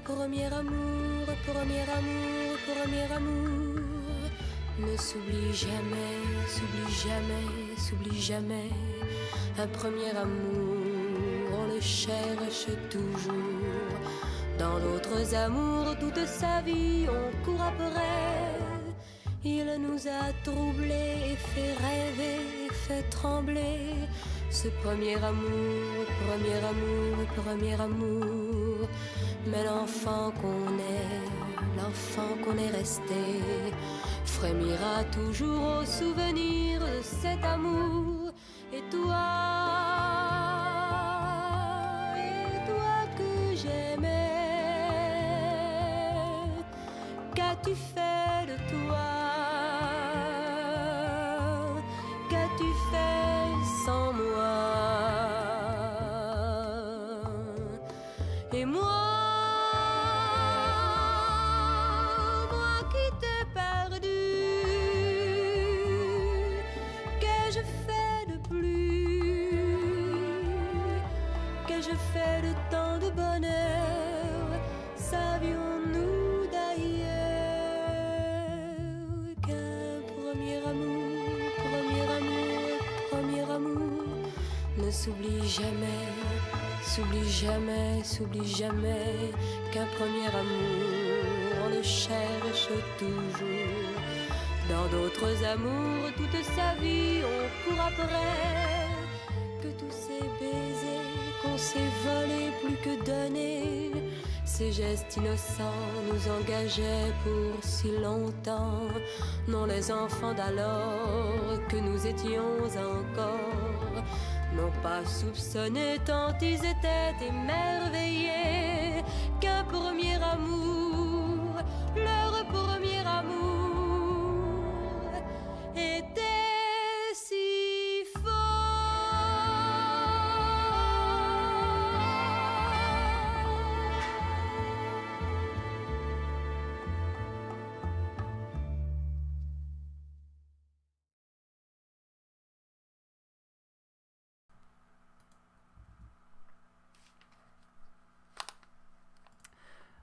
Premier amour, premier amour, premier amour ne s'oublie jamais, s'oublie jamais, s'oublie jamais. Un premier amour, on le cherche toujours. Dans d'autres amours, toute sa vie, on court après. Il nous a troublés, fait rêver, fait trembler. Ce premier amour, premier amour, premier amour. Mais l'enfant qu'on est resté, frémira toujours au souvenir de cet amour. Et toi que j'aimais, qu'as-tu fait de toi? Qu'as-tu fait sans moi? Et moi qui t'ai perdu, qu'ai-je fait de plus? Qu'ai-je fait de tant de bonheur? Savions-nous d'ailleurs qu'un premier amour, premier amour, premier amour ne s'oublie jamais, s'oublie jamais, s'oublie jamais, qu'un premier amour, on le cherche toujours. Dans d'autres amours, toute sa vie, on court après. Que tous ces baisers qu'on s'est volés plus que donnés, ces gestes innocents nous engageaient pour si longtemps. Non, les enfants d'alors que nous étions encore n'ont pas soupçonné tant ils étaient émerveillés qu'un premier amour, leur premier amour, était si fort.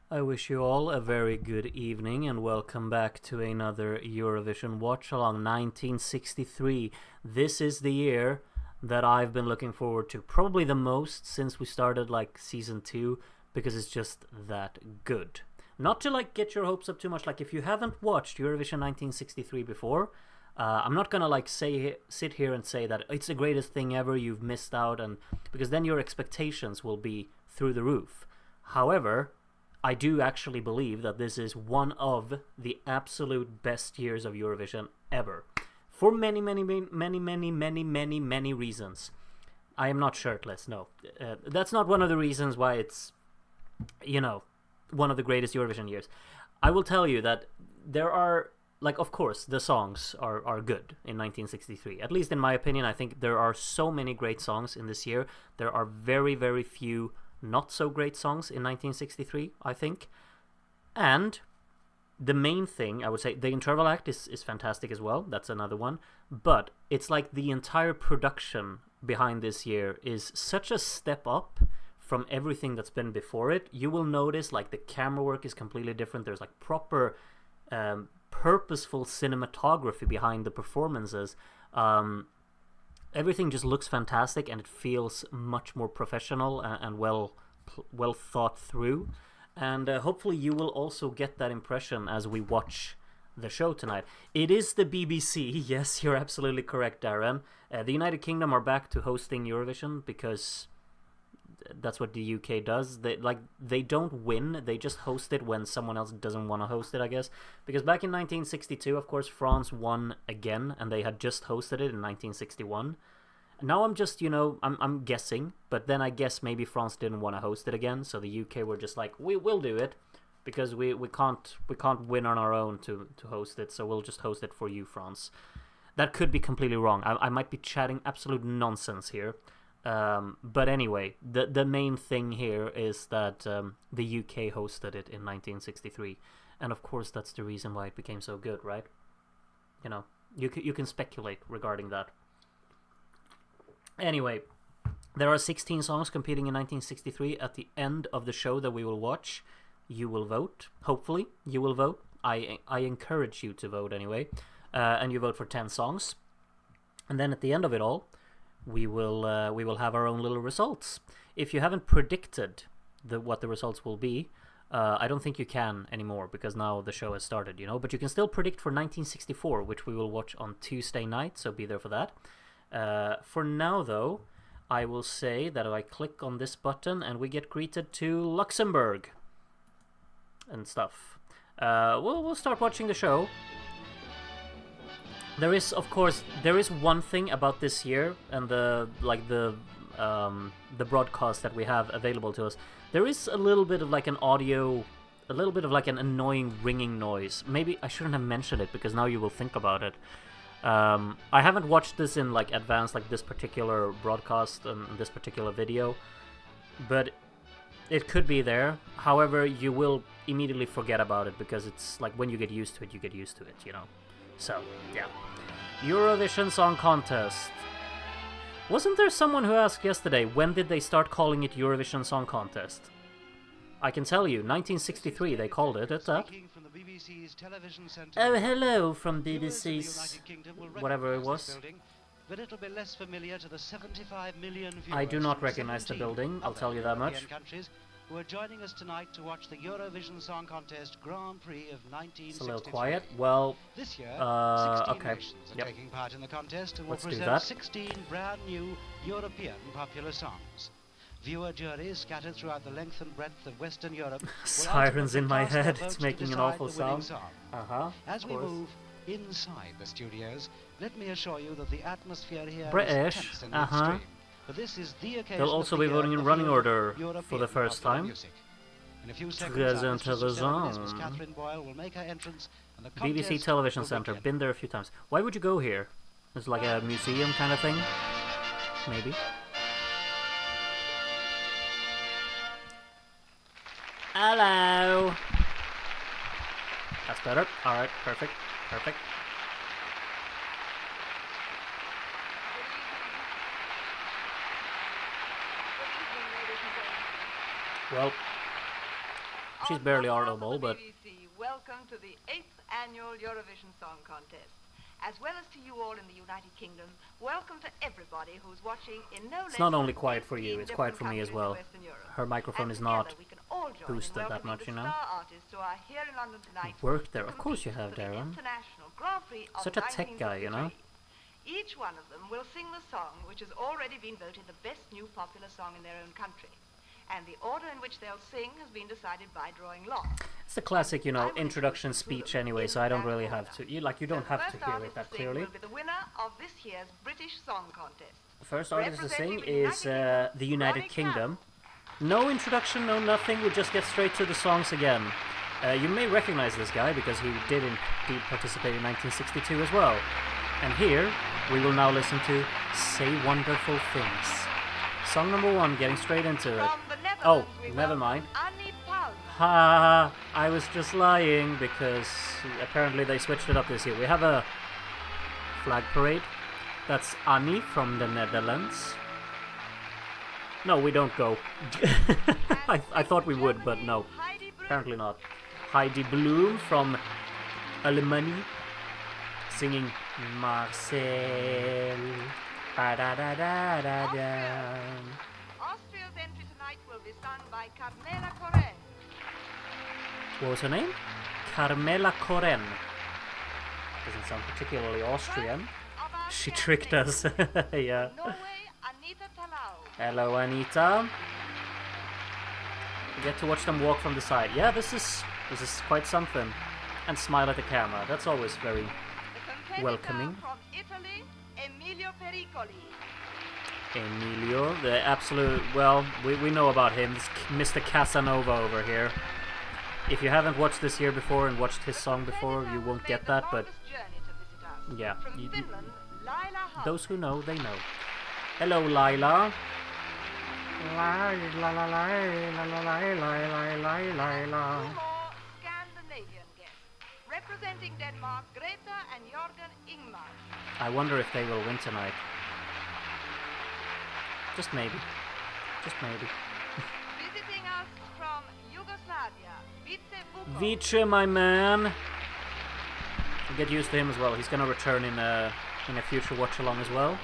I wish you all a very good evening and welcome back to another Eurovision Watchalong 1963. This is the year that I've been looking forward to probably the most since we started like season 2, because it's just that good. Not to like get your hopes up too much, like if you haven't watched Eurovision 1963 before, I'm not gonna like sit here and say that it's the greatest thing ever, you've missed out, and because then your expectations will be through the roof. However, I do actually believe that this is one of the absolute best years of Eurovision ever. For many reasons. I am not shirtless, no. That's not one of the reasons why it's, you know, one of the greatest Eurovision years. I will tell you that there are, like, of course, the songs are good in 1963. At least in my opinion, I think there are so many great songs in this year. There are very, very few not so great songs in 1963, I think. And the main thing, I would say, the interval act is fantastic as well. That's another one. But it's like the entire production behind this year is such a step up from everything that's been before it. You will notice like the camera work is completely different. There's like proper purposeful cinematography behind the performances. Everything just looks fantastic and it feels much more professional and well thought through. And hopefully you will also get that impression as we watch the show tonight. It is the BBC. Yes, you're absolutely correct, Darren. The United Kingdom are back to hosting Eurovision because that's what the UK does. They don't win, they just host it when someone else doesn't want to host it, I guess. Because back in 1962, of course, France won again, and they had just hosted it in 1961. Now I'm just, I'm guessing, but then I guess maybe France didn't want to host it again, so the UK were just like, we will do it, because we can't win on our own to host it, so we'll just host it for you, France. That could be completely wrong. I might be chatting absolute nonsense here. But anyway, the main thing here is that the UK hosted it in 1963, and of course that's the reason why it became so good, right? you know, you can speculate regarding that. Anyway, there are 16 songs competing in 1963. At the end of the show that we will watch, you will vote. Hopefully, you will vote. I encourage you to vote anyway, and you vote for 10 songs. And then at the end of it all, we will have our own little results. If you haven't predicted what the results will be, I don't think you can anymore because now the show has started, you know. But you can still predict for 1964, which we will watch on Tuesday night, so be there for that. For now, though, I will say that if I click on this button and we get greeted to Luxembourg and stuff, we'll start watching the show. There is, of course, one thing about this year and the broadcast that we have available to us. There is a little bit of like an audio, a little bit of like an annoying ringing noise. Maybe I shouldn't have mentioned it because now you will think about it. I haven't watched this in like advance, like this particular broadcast and this particular video, but it could be there. However, you will immediately forget about it because it's like when you get used to it, you know. So, yeah. Eurovision Song Contest. Wasn't there someone who asked yesterday, when did they start calling it Eurovision Song Contest? I can tell you, 1963 they called it that. Oh, hello from BBC's whatever it was. But it'll be less familiar to the 75 million viewers. I do not recognize the building, I'll tell you that much. Countries who are joining us tonight to watch the Eurovision Song Contest Grand Prix of 1963. It's a little quiet. Well, this year, 16 okay. nations are taking part in the contest and will Let's do present that. 16 brand new European popular songs. Viewer juries scattered throughout the length and breadth of Western Europe. Sirens in my head, it's making an awful sound. As we move inside the studios, let me assure you that the atmosphere here British, is tense in the extreme. But this is the occasion. They'll also be voting in running order for the first time. In a few seconds, BBC Television Centre, been there a few times. Why would you go here? It's like a museum kind of thing? Maybe. Hello! That's better. Alright, perfect. Perfect. Well, she's barely audible, but... BBC, welcome to the 8th Annual Eurovision Song Contest. As well as to you all in the United Kingdom, welcome to everybody who's watching in no less. It's not only quiet for you, it's quiet for me as well. Her microphone is not boosted that much, you know. Worked there, of course you have, Darren. Such a tech guy, you know. Each one of them will sing the song which has already been voted the best new popular song in their own country. And the order in which they'll sing has been decided by drawing lots. It's a classic, you know, introduction speech anyway, so I don't really have to. You don't have to hear it that clearly. Will be the winner of this year's British Song Contest. The first artist to sing is the United Kingdom. No introduction, no nothing. We just get straight to the songs again. You may recognize this guy because he did indeed participate in 1962 as well. And here we will now listen to "Say Wonderful Things." Song number 1, getting straight into it. Oh, never mind. Ha! I was just lying because apparently they switched it up this year. We have a flag parade. That's Annie from the Netherlands. No, we don't go. I thought we would, but no. Apparently not. Heidi Bloom from Germany singing Marcel. Austria's entry tonight will be sung by Carmela Corren. What was her name? Carmela Corren. Doesn't sound particularly Austrian. She tricked us. Yeah. Norway, Anita Thallaug. Hello, Anita. We get to watch them walk from the side. Yeah, this is quite something. And smile at the camera. That's always very welcoming. From Italy, Emilio Pericoli. Emilio, the absolute, well, we know about him, this Mr. Casanova over here. If you haven't watched this year before and watched his song before, you won't get that, but yeah, those who know, they know. Hello, Laila. Representing Denmark, Grethe and Jørgen Ingmann. I wonder if they will win tonight. Just maybe. Just maybe. Visiting us from Yugoslavia, Vice, my man. Get used to him as well. He's gonna return in a future watch-along as well.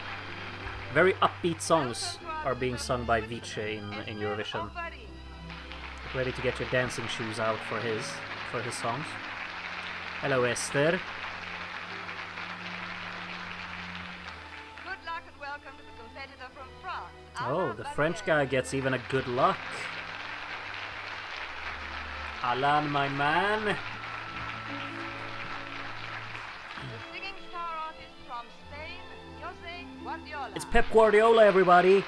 Very upbeat songs are being sung by Vice in Eurovision. Ready to get your dancing shoes out for his songs. Hello, Esther. Good luck and welcome to the competitor from France. Oh, Alain the Barrière. French guy gets even a good luck. Alain, my man. The singing star artist from Spain, Jose Guardiola. It's Pep Guardiola, everybody.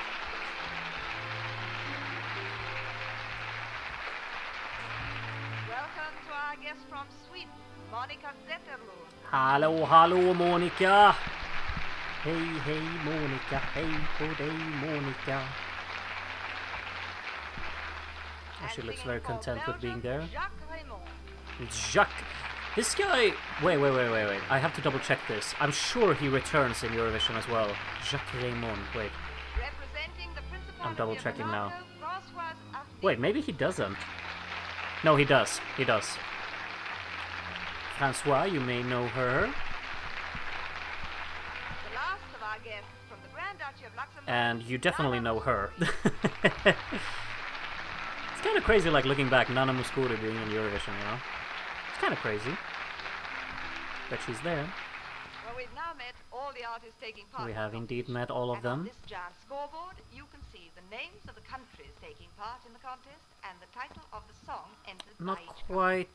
Welcome to our guest from Sweden, Monica Zetterlund. Hallå, hallå, Monica. Hej, hej, Monica. Hej på dig, Monica. Oh, she looks very content with being there. It's Jacques. This guy... Wait. I have to double check this. I'm sure he returns in Eurovision as well. Jacques Raymond. Wait. I'm double checking now. Wait, maybe he doesn't. No, he does. He does. Francois, you may know her. And you definitely know her. It's kind of crazy, like, looking back, Nana Mouskouri being in Eurovision, you know? It's kind of crazy. But she's there. Well, we've now met all the artists taking part. We have indeed met all of And on them. this giant scoreboard, you can see the names of the countries taking part in the contest and the title of the song entered Not by each quite.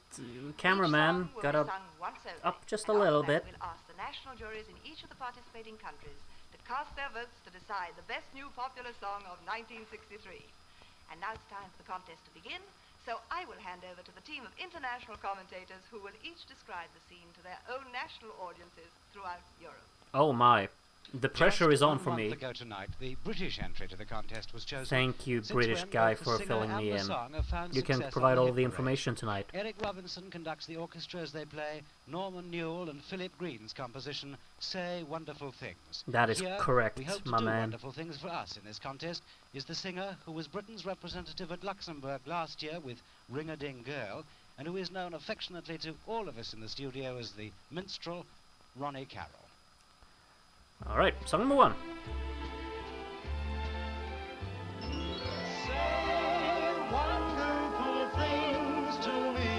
Cameraman Each song will got be up. sung once only, up just and a little after that bit. We'll ask the national juries in each of the participating countries to cast their votes to decide the best new popular song of 1963. And now it's time for the contest to begin, so I will hand over to the team of international commentators who will each describe the scene to their own national audiences throughout Europe. Oh my. The pressure is on for Just 1 me. month ago tonight, the British entry to the contest was chosen. Thank you, Since British when guy, both the for singer filling and me the in. song have found You can success provide on all hit the parade. information tonight. Eric Robinson conducts the orchestra as they play Norman Newell and Philip Green's composition, Say Wonderful Things. That is Here, correct, we hope to my do man. wonderful things for us in this contest is the singer who was Britain's representative at Luxembourg last year with Ring-a-Ding Girl, and who is known affectionately to all of us in the studio as the minstrel Ronnie Carroll. Alright, song number 1. Say wonderful things to me.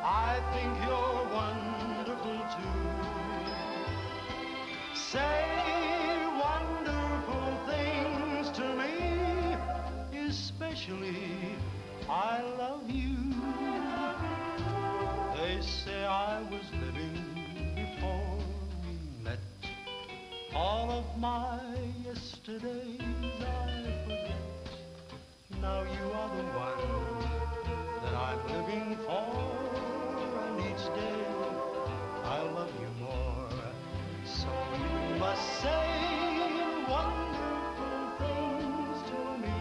I think you're wonderful too. Say wonderful things to me, especially I love you. They say I was living before we met. All of my yesterdays I forget. Now you are the one that I'm living for, and each day I love you more. So you must say wonderful things to me.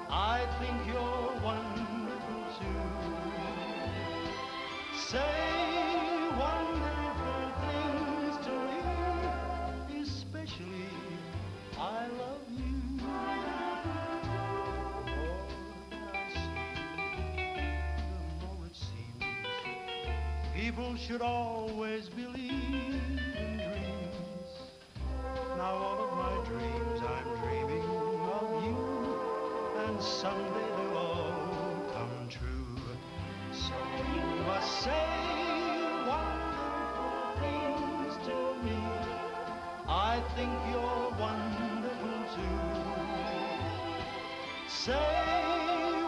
I think you're wonderful too. Say wonderful things to me, especially I love you. People should always believe in dreams. Now all of my dreams I'm dreaming of you, and someday they'll all come true. So you must say wonderful things to me. I think you're wonderful too. Say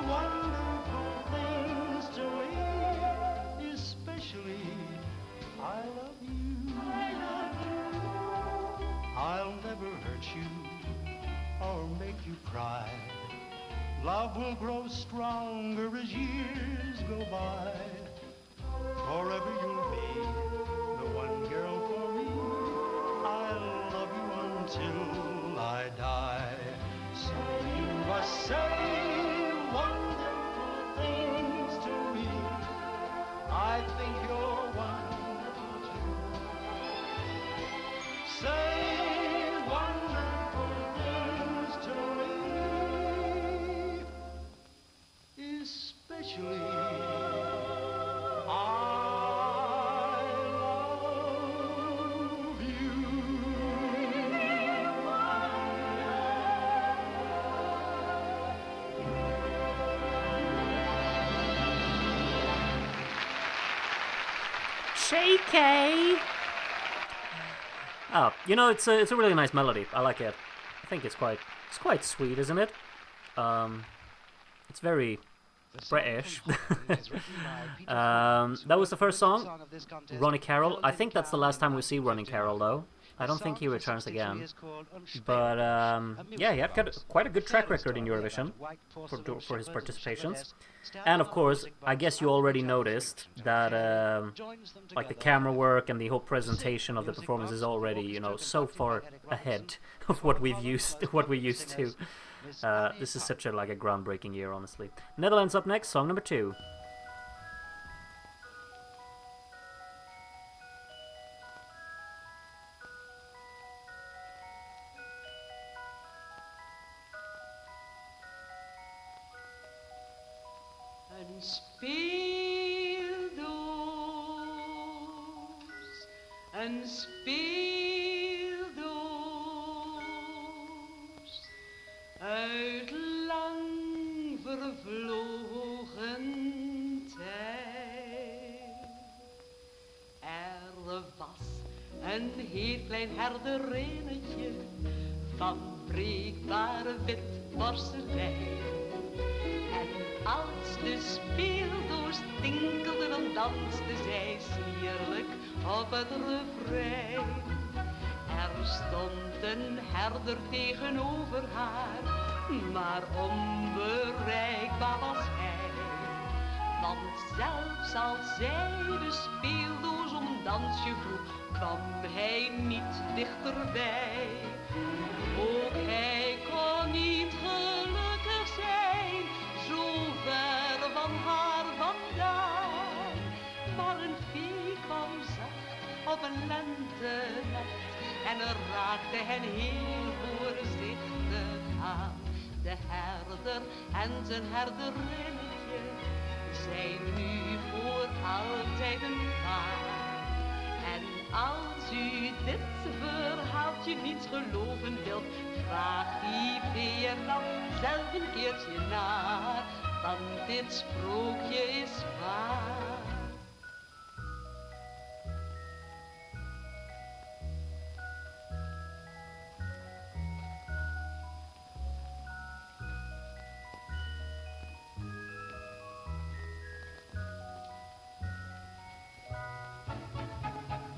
wonderful things to me, especially I love you. I'll never hurt you or make you cry. Love will grow stronger as years go by. Forever you'll be the one girl for me. I'll love you until I die. So you must say wonderful things to me. I think you're shaky. Oh, you know, it's a really nice melody. I like it. I think it's quite sweet, isn't it? It's very British. That was the first song, Ronnie Carroll. I think that's the last time we see Ronnie Carroll, though. I don't think he returns again. But yeah, he had quite a good track record in Eurovision for his participations. And of course, I guess you already noticed that like the camera work and the whole presentation of the performance is already, you know, so far ahead of what we're used to. This is such a groundbreaking year, honestly. Netherlands up next, song number 2. Een speeldoos, een speeldoos uit lang vervlogen tijd. Er was een heel klein herderinnetje van breekbare wit porselein. En als de speeldoos tinkelde, dan danste zij sierlijk op het refrein. Er stond een herder tegenover haar, maar onbereikbaar was hij. Want zelfs als zij de speeldoos om een dansje vroeg, kwam hij niet dichterbij. Ook hij kon niet gelukkig zijn, zo ver van haar vandaan. Maar een vee kwam zacht op een lentenacht en raakte hen heel voorzichtig aan. De herder en zijn herderinnetje zijn nu voor altijd een paar. En als u dit verhaaltje niet geloven wilt, vraag die vee er dan zelf een keertje naar, want dit sprookje is waar.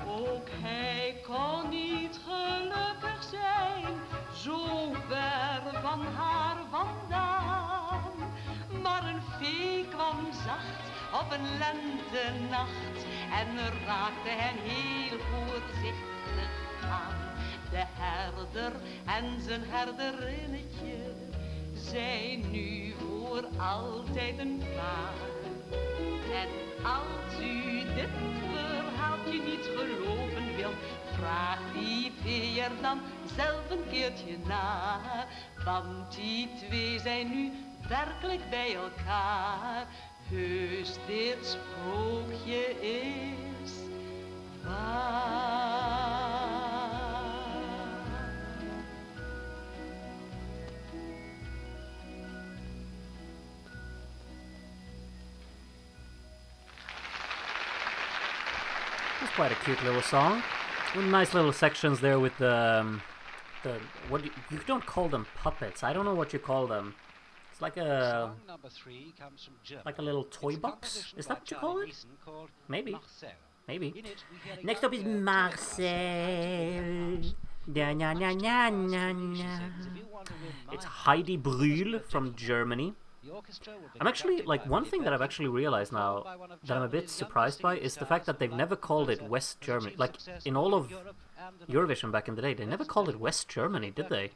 Ook hij kon niet gelukkig zijn, zo ver van haar vandaan. Maar een vee kwam zacht op een lentenacht en raakte hen heel voorzichtig aan. De herder en zijn herderinnetje zijn nu voor altijd een paar. En als u dit verhaaltje niet geloven wilt, vraag die vee er dan zelf een keertje naar. Want die twee zijn nu werkelijk bij elkaar. Heus, dit sprookje is waar. It's quite a cute little song. Nice little sections there with the what you don't call them puppets. I don't know what you call them. It's like a little toy box. Is that what you call it? Maybe. Next up is Marcel. It's Heidi Brühl from Germany. I'm actually, one thing that I've actually realized now that I'm a bit surprised by is the fact that they've never called it West Germany. Like, in all of Eurovision back in the day, they never called it West Germany, did they?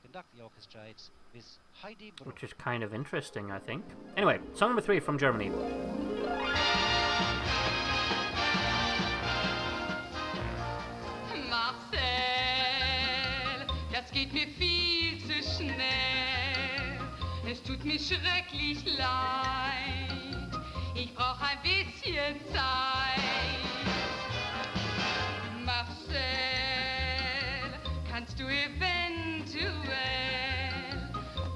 Which is kind of interesting, I think. Anyway, song number 3 from Germany. Marcel, das geht mir viel zu schnell. Es tut mir schrecklich leid. Ich brauch ein bisschen Zeit. Marcel, kannst du eventuell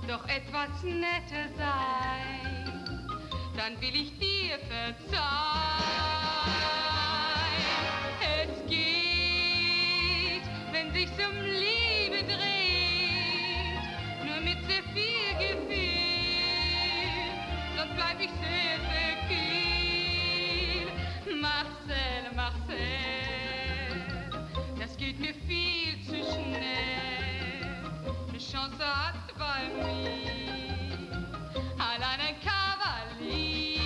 doch etwas netter sein? Dann will ich dir verzeihen. zum Liebe dreht, nur mit sehr viel Gefühl, sonst bleib ich sehr, sehr kühl. Marcel, Marcel, das geht mir viel zu schnell. Eine Chance hat bei mir allein ein Kavalier.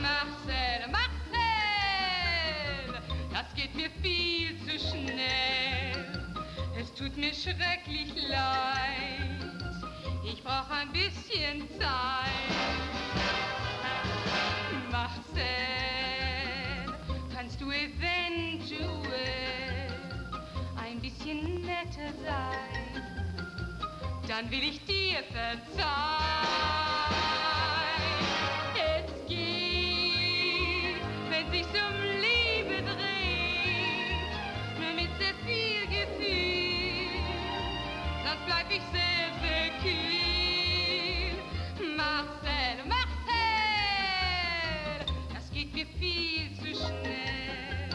Marcel, Marcel, das geht mir viel zu schnell. Es tut mir schrecklich leid. Ich brauch ein bisschen Zeit. Marcel, kannst du eventuell ein bisschen netter sein? Dann will ich dir verzeihen. Es geht, wenn sich's um Liebe dreht, nur mit sehr viel Gefühl, sonst bleib ich sehr, sehr kühl. Marcel, Marcel, das geht mir viel zu schnell.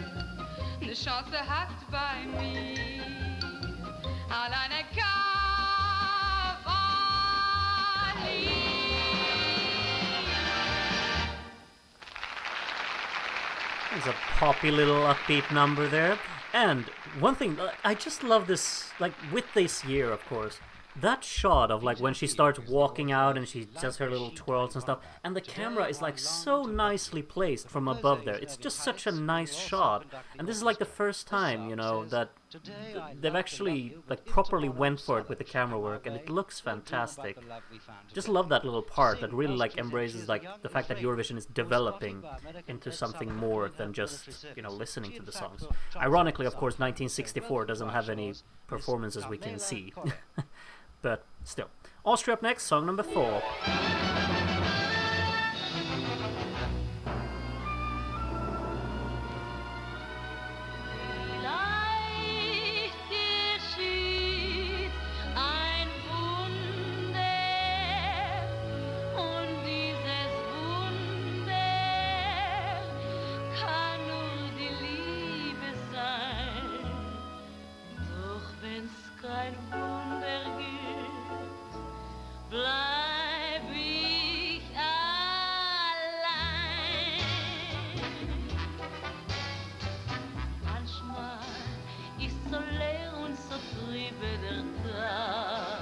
Eine Chance hat bei mir allein ein Kavalier. It's a poppy little upbeat number there. And one thing, I just love this, like, with this year, of course, that shot of, like, when she starts walking out and she does her little twirls and stuff, and the camera is, like, so nicely placed from above there. It's just such a nice shot. And this is, like, the first time, you know, that they've actually, like, properly went for it with the camera work, and it looks fantastic. Just love that little part that really, like, embraces, like, the fact that Eurovision is developing into something more than just, you know, listening to the songs. Ironically, of course, 1964 doesn't have any performances we can see. But still. Austria up next, song number 4. Vielleicht geschieht ein Wunder und dieses Wunder kann nur die Liebe sein. Doch wenn's kein Wunder gibt, bleib ich allein. Manchmal ist so leer und so trübe der Tag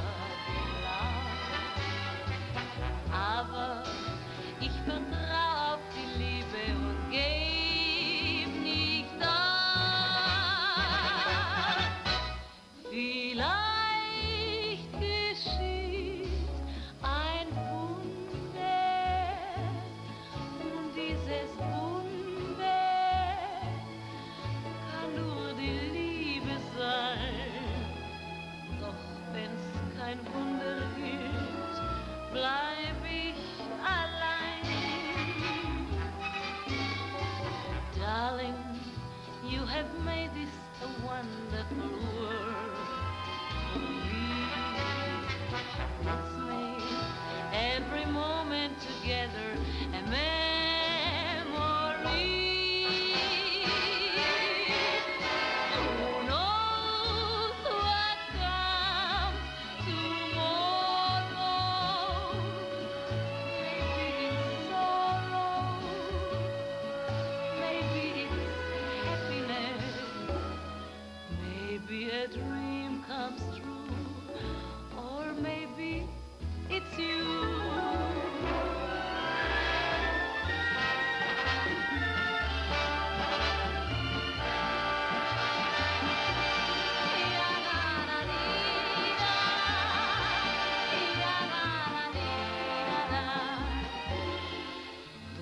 lang, aber ich vertraue auf die Liebe und geb nicht auf. Vielleicht geschieht ein Wunder und dieses Wunder kann nur die Liebe sein. Doch wenn's kein Wunder gibt, bleib ich allein. Darling, you have made this a wonderful world for me. Let's make every moment together a memory. Who knows what comes tomorrow? Maybe it's sorrow, maybe it's happiness, maybe a dream comes true, or maybe it's you.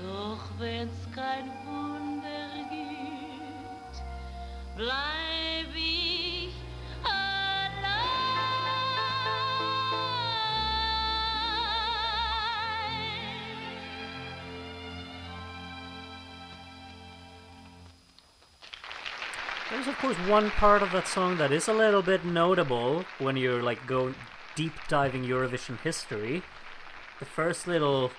Doch wenn's kein Wunder gibt, bleib ich There's of course one part of that song that is a little bit notable when you're like go deep diving Eurovision history. The first little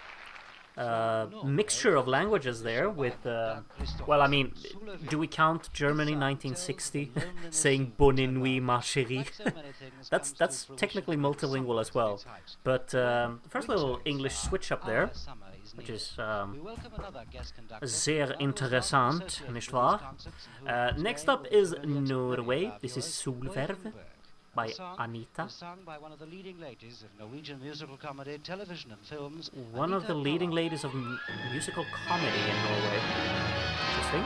mixture of languages there with well, I mean, do we count Germany 1960 saying bonne nuit ma chérie? that's technically multilingual as well, but the first little English switch up there, which is sehr interessant, nicht wahr? Next up is Norway. This is Solhverv by Anita. Sung by one of the leading ladies of Norwegian musical comedy, television and films. One of the leading ladies of musical comedy in Norway. Interesting.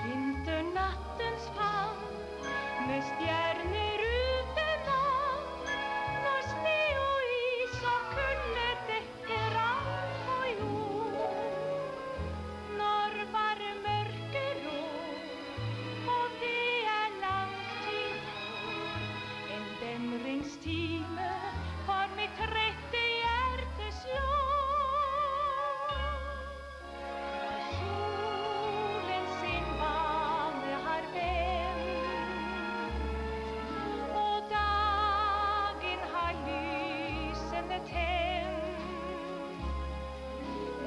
Vinternattens famn med stjärnor utenom, når snö och is och kulde täcker allt på jord, når varm mörker rår och det är långt till vår. En dämringstimme har mitt rätte hjärte slår. Solen sin bane har vänt och dagen har lysande tänd.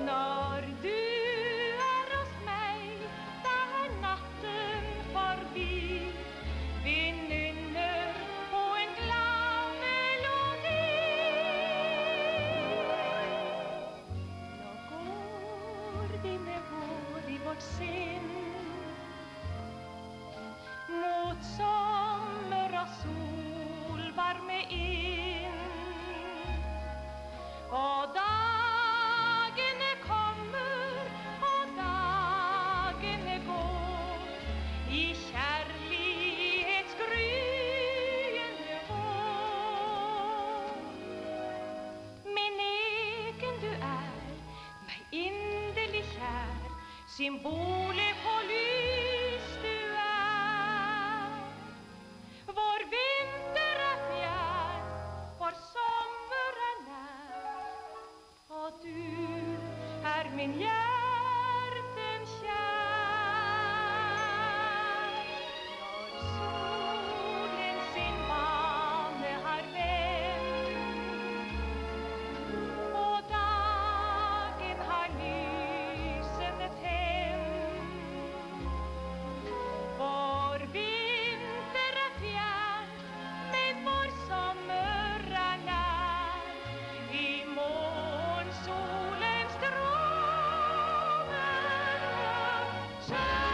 När du är hos mig, där natten förbi, vi nynner på en glad melodi. Jag går dimmevåd i vårt sinn mot sommar och solvarme in, och dagen är kommer och dagen är går i kärlighets gryende vår. Min egen du är, mig innerlig kär, symboler på lys du är. Vår vinter är fjärr, vår sommar är när, och du är min hjärtens kär. När solen sin bane har vänt och dagen har lysande tänd, vår vinter är fjärr, men vår sommar är när, i morgonsolens strålar skär.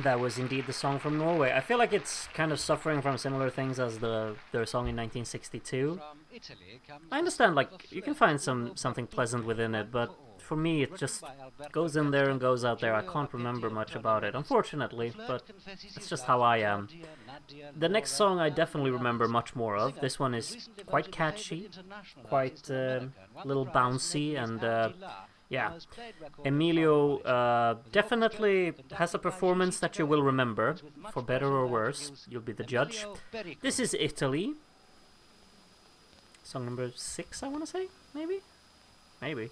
That was indeed the song from Norway. I feel like it's kind of suffering from similar things as their song in 1962. From Italy comes I understand, like, you can find something pleasant within it, but for me it just goes in there and goes out there. I can't remember much about it, unfortunately, but it's just how I am. The next song I definitely remember much more of. This one is quite catchy, quite little bouncy, and yeah, Emilio definitely has a performance that you will remember, for better or worse. You'll be the judge. This is Italy. Song number 6, I want to say? Maybe? Maybe.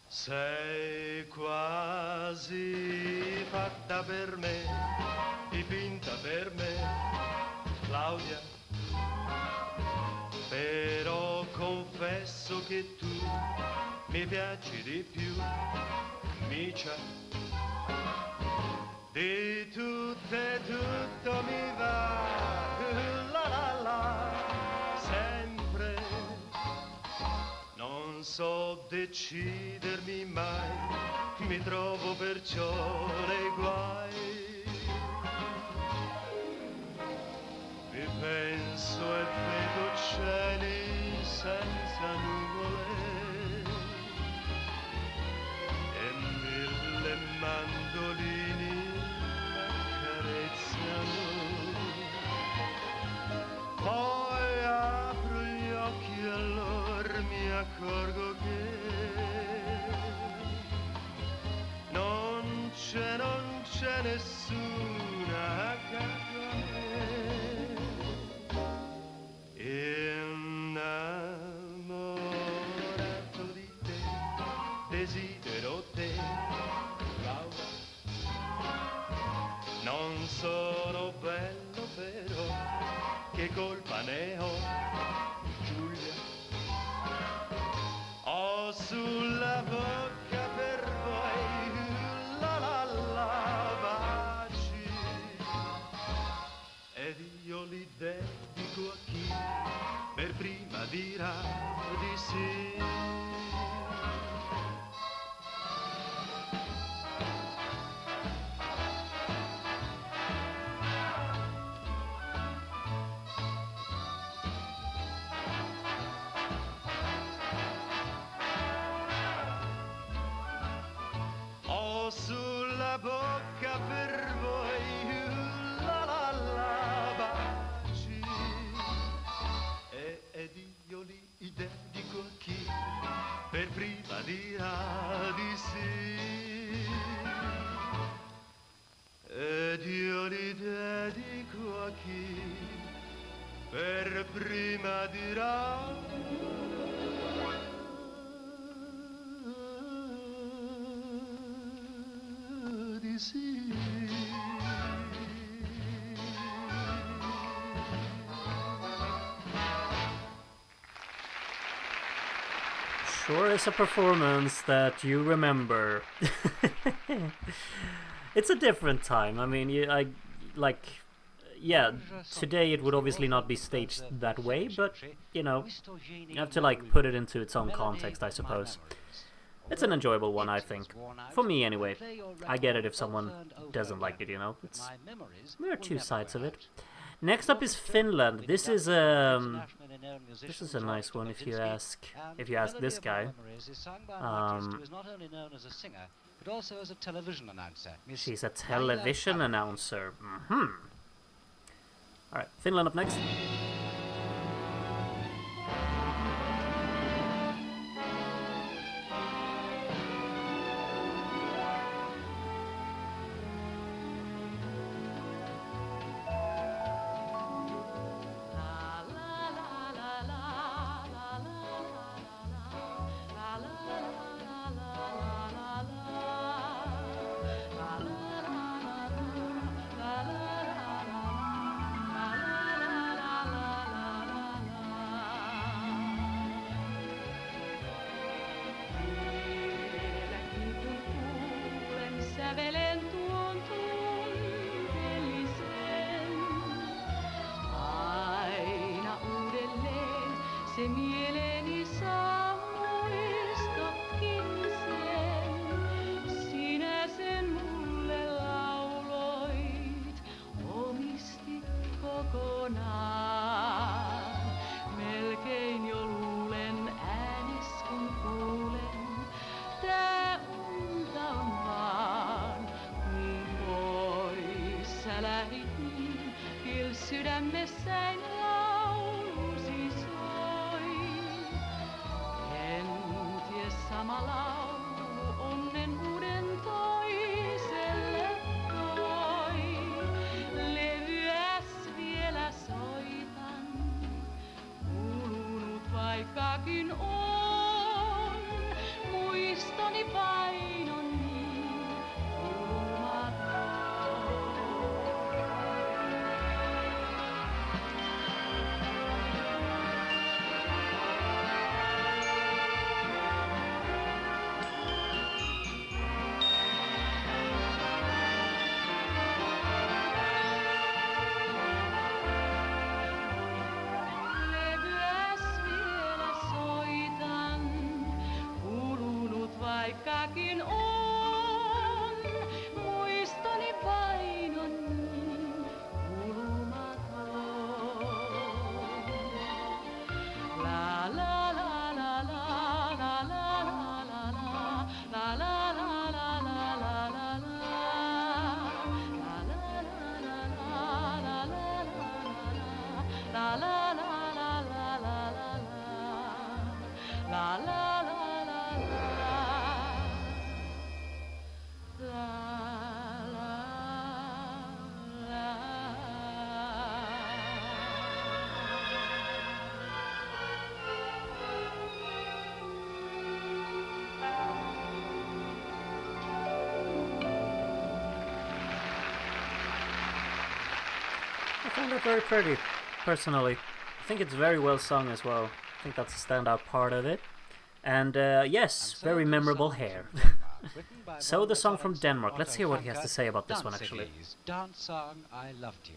Sei quasi fatta per me, dipinta per me, Claudia. Però confesso che tu mi piaci di più, Micia. Di tutte tutto mi va, la la la, sempre. Non so decidermi mai, mi trovo perciò nei guai. Vi penso e vedo cieli senza nuvole e 1000 mandolini l'accarezzano. Poi apro gli occhi e allora mi accorgo che non c'è nessuna accanto a me. Innamorato di te, desidero te, Laura. Non sono bello però, che colpa ne ho, Giulia? Ho sulla bocca per voi la la la baci ed io li dedico a chi per prima dirà di sì. Sulla bocca per voi la la la baci ed io li dedico a chi per prima dirà di sì. Ed io li dedico a chi per prima dirà di sì. Sure is a performance that you remember. It's a different time. I mean, today it would obviously not be staged that way, but, you know, you have to, like, put it into its own context, I suppose. It's an enjoyable one, I think. For me, anyway. I get it if someone doesn't like it, you know. There are two sides of it. Next up is Finland. This is a nice one if you ask this guy. She's a television announcer. Alright, Finland up next. Sydämessäin laulusi soi. Kenties sama laulu onnen uuden toiselle toi. Levyäs vielä soitan, kulunut vaikkakin on. Muistoni painon niin kulumaton. Vaikkakin on, muistoni painon niin kulumaton. La la it very pretty, personally. I think it's very well sung as well. I think that's a standout part of it. And yes, very memorable hair. So the song from Denmark. Let's hear what he has to say about this one, actually. Dance song, I Loved You.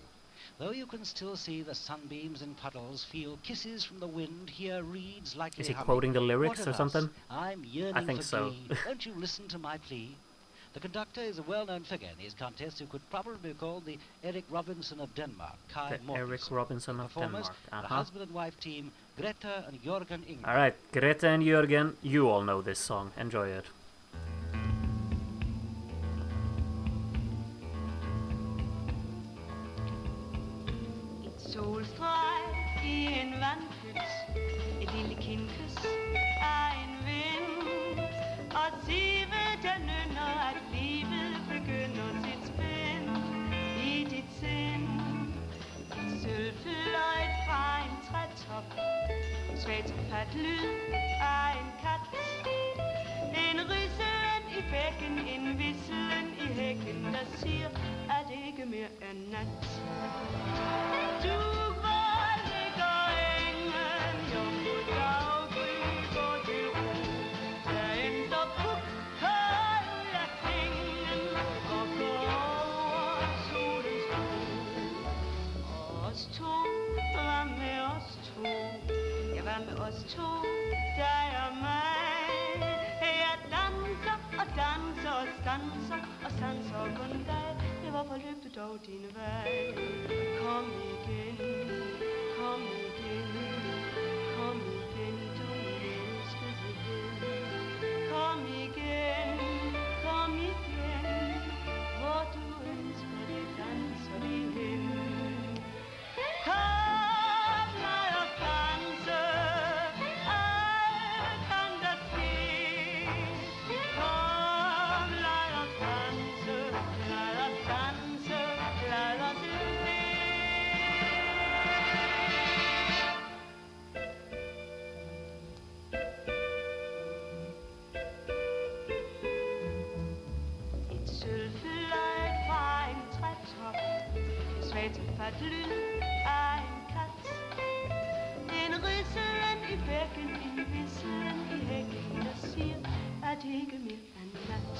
Though you can still see the sunbeams in puddles, feel kisses from the wind, hear reeds lightly Is he humming. quoting the lyrics What or of something? us? I'm yearning I think for so. glee. Won't you listen to my plea? The conductor is a well-known figure in these contests who could probably be called the Eric Robinson of Denmark, Kai The Mortensen. Eric Robinson of Performers, Denmark. the husband and wife team, Grethe and Jørgen Ingmann. Alright, Grethe and Jørgen, you all know this song. Enjoy it. Solstreg i en vandpyt, et lille kindkys af en vind, og sive der nynner, at livet begynder sit spænd i dit sind. Et sølvfløjt fra en trætop, svagt fat lyd af en kat, en ryssen i bækken, en visselen i hækken, der siger, at det ikke mere er nat. Du var ligger engen, jomfru daggry går til ro. Der ændrer puk, hold af klingen, og går over solens bro. Os to, hvad med os to? Ja, hvad med os to, dig og mig? Jeg danser og danser og stanser og sanser kun dig. Hvorfor løb du dog din vej? Kom igen, kom igen, kom igen, du elskede ven. Kom igen, hvor du ønsker det, danser vi hen. Kom, lad os danse, alt kan der ske. Kom, lad os danse, lad os danse, lad os le. Et sølvfløjt fra en trætop, svagt fat lyd af en kat, en ridselen i bækken, en visselen i hækken, der siger, at det ikke mere er nat.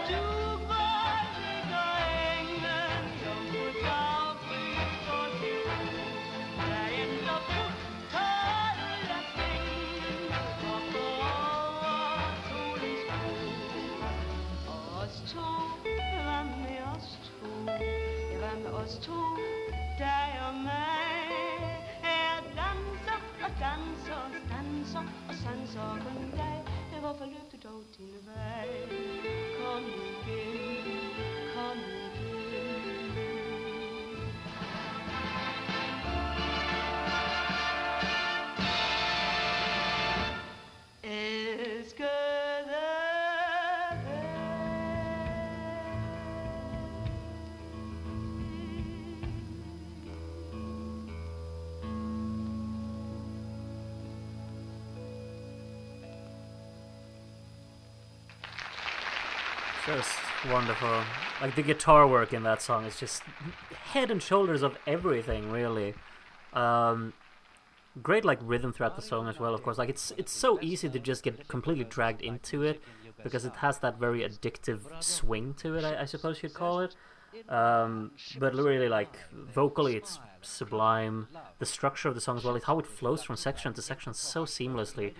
Du var ligger engen, jomfru daggry går til ro. Der ændrer puk, hold af klingen, og går over solens bro. Os to, hvad med os to? Ja, hvad med os to? Dig og mig. Jeg danser og danser og stanser og sanser kun dig. Ja, hvorfor løb du dog din vej? Kom igen, kom igen. Elskede Just wonderful. Like the guitar work in that song is just head and shoulders of everything, really. Great like rhythm throughout the song as well, of course. Like it's so easy to just get completely dragged into it because it has that very addictive swing to it, I suppose you'd call it. But really, like vocally, it's sublime. The structure of the song as well, how it flows from section to section so seamlessly,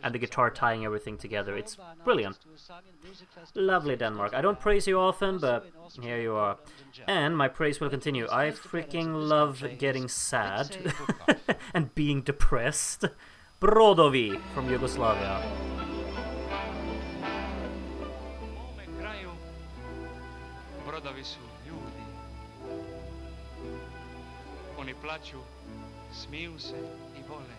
and the guitar tying everything together. It's brilliant. Lovely Denmark. I don't praise you often, but here you are. And my praise will continue. I freaking love getting sad and being depressed. Brodovi from Yugoslavia. Brodovi su ljudi. Oni plaću, smiju se i vole.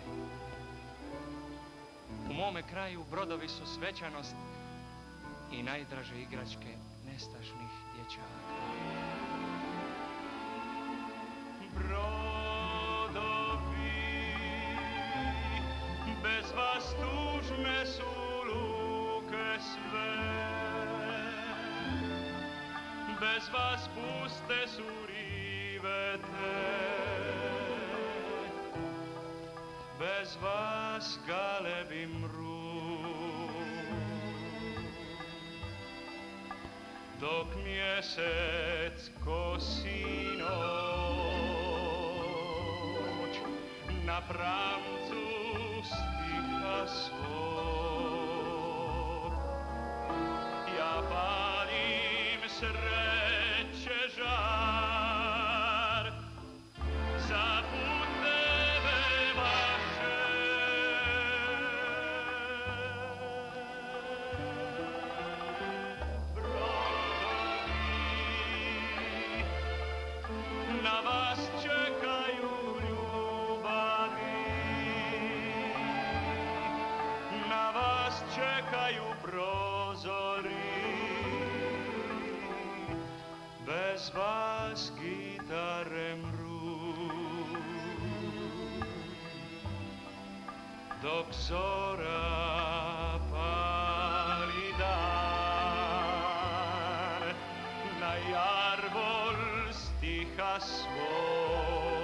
U mome kraju brodovi su svečanost i najdraže igračke nestašnih dječaka. Brodovi, bez vas tužne su luke sve. Bez vas puste su rive te. dok mjesec kosi noć na pramcu stiha svog. Ja palim sreće žar za puteve vaše. Na vas čekaju ljubavi, na vas čekaju prozori, bez vas gitare mru. Dok zora pali dan, na jarvol stiha svog,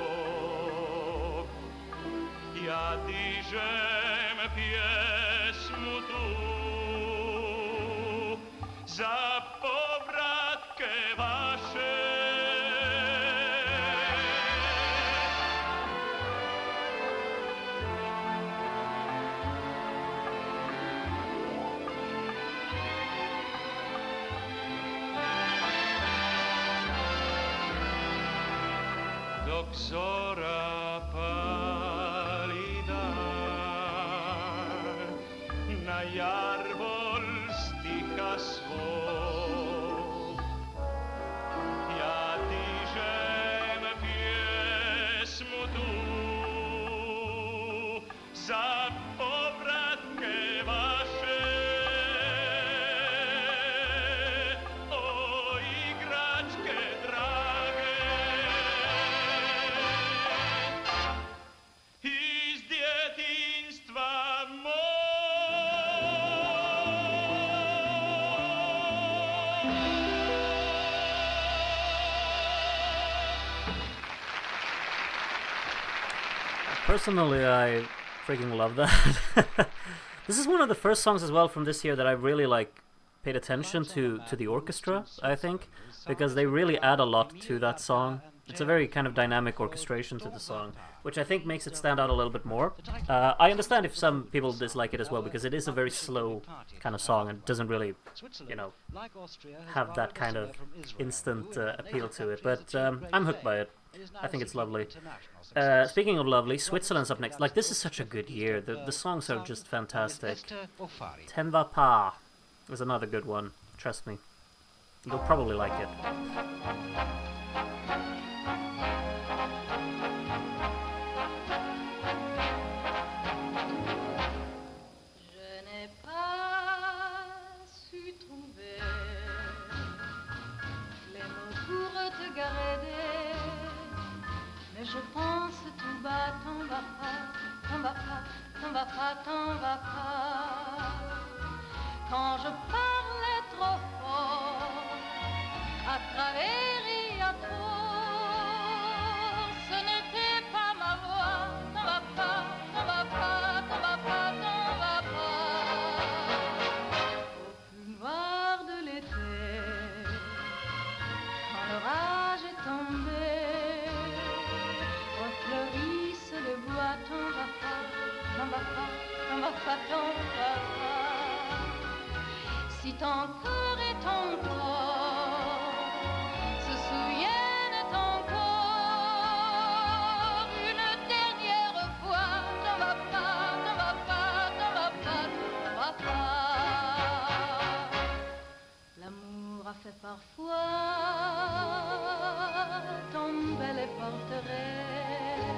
ja dižem pjesmu tu za povratke vaše. Dok zora pali dan, na jarvol stiha svog, ja dižem pjesmu tu za povratke vaše. O igračke drage, iz djetinjstva mog. Personally, I freaking love that. This is one of the first songs as well from this year that I really paid attention to the orchestra, I think, because they really add a lot to that song. It's a very kind of dynamic orchestration to the song, which I think makes it stand out a little bit more. I understand if some people dislike it as well, because it is a very slow kind of song and doesn't really, have that kind of instant appeal to it. But I'm hooked by it. I think it's lovely. Speaking of lovely, Switzerland's up next. This is such a good year. The songs are just fantastic. Ten va pas is another good one. Trust me. You'll probably like it. Je n'ai pas su trouver les mots pour te garder, mais je pense tout bas, t'en vas pas, t'en vas pas, t'en vas pas, t'en vas pas. Quand je parlais trop fort à travers Riator, ce n'était pas ma voix. T'en vas pas, t'en vas pas, t'en vas pas, t'en vas pas. Au plus noir de l'été, quand l'orage est tombé, refleurissent les bois. T'en vas pas, t'en vas pas, t'en vas pas, t'en vas pas. Si ton cœur et ton corps se souviennent encore une dernière fois, t'en vas pas, t'en vas pas, t'en vas pas, t'en vas pas. L'amour a fait parfois tomber les forteresses.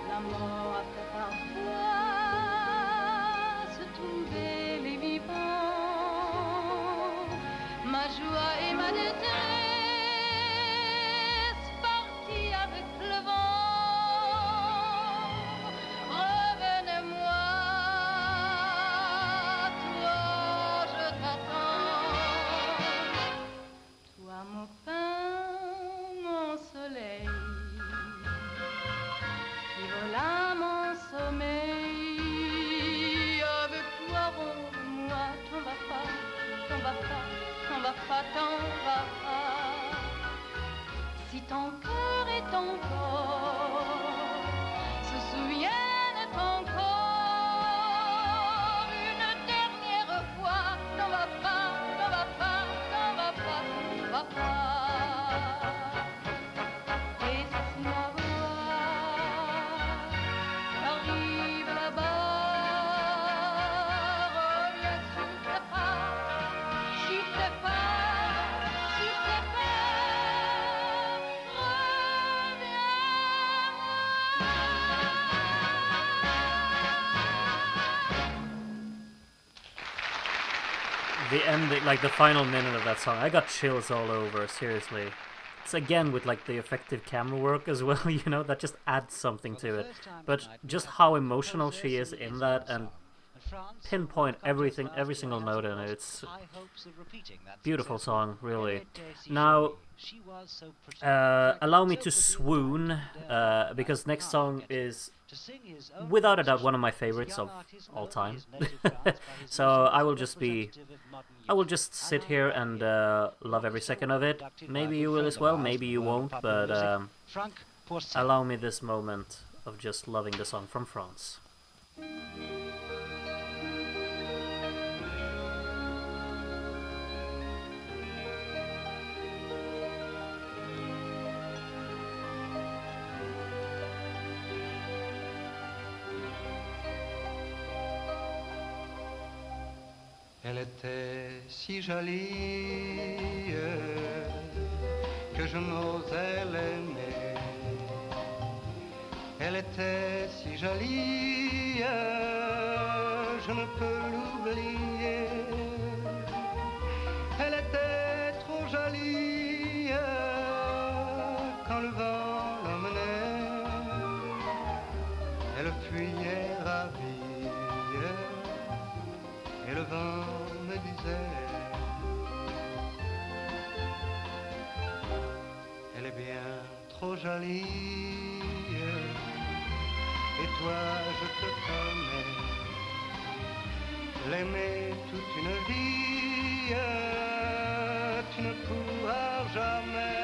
L'amour a fait parfois se trouver les vivants. Ma joie et ma détresse partis avec le vent. Revenez-moi, toi je t'attends. Toi mon pain, mon soleil, qui vola mon sommeil. Avec toi, moi, t'en vas pas, t'en vas pas. T'en pas. Si ton cœur et ton corps se souviennent encore une dernière fois, t'en vas pas, t'en vas pas, t'en vas pas, t'en vas pas. Et si ma voix arrive là-bas, reviens sur tes pas, j'y sais pas, j'y sais pas, The ending, like the final minute of that song, I got chills all over, seriously. It's again with like the effective camera work as well, you know, that just adds something to it. But just how emotional she is in that and pinpoint everything, every single note in it. It's beautiful song, really. Now, allow me to swoon, because next song is without a doubt one of my favorites of all time. So I will just sit here and love every second of it. Maybe you will as well, maybe you won't, but allow me this moment of just loving the song from France. Elle était si jolie que je n'osais l'aimer. Elle était si jolie, je ne peux l'oublier. Elle était trop jolie quand le vent l'emmenait. Elle fuyait ravie et le vent me disait: elle est bien trop jolie, et toi je te promets l'aimer toute une vie, tu ne pourras jamais.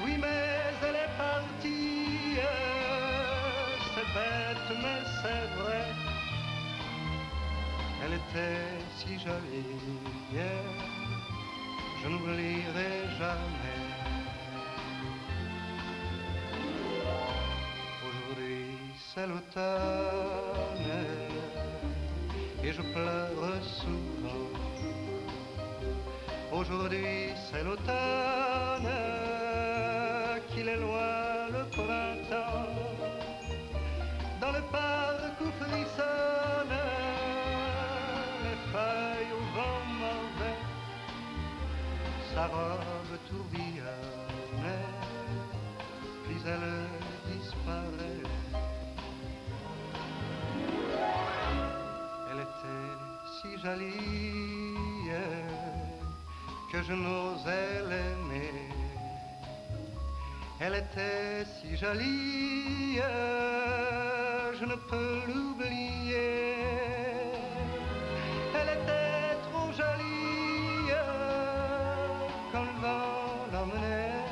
Oui, mais elle est partie, c'est bête mais c'est vrai. Elle était si jolie, je n'oublierai jamais. Aujourd'hui c'est l'automne et je pleure souvent. Aujourd'hui c'est l'automne, qu'il est loin le printemps. Dans le parc où frissonne feuilles au vent mauvais, sa robe tourbillonne, puis elle disparaît. Elle était si jolie que je n'osais l'aimer. Elle était si jolie, je ne peux l'oublier. Elle était trop jolie quand le vent l'emmenait.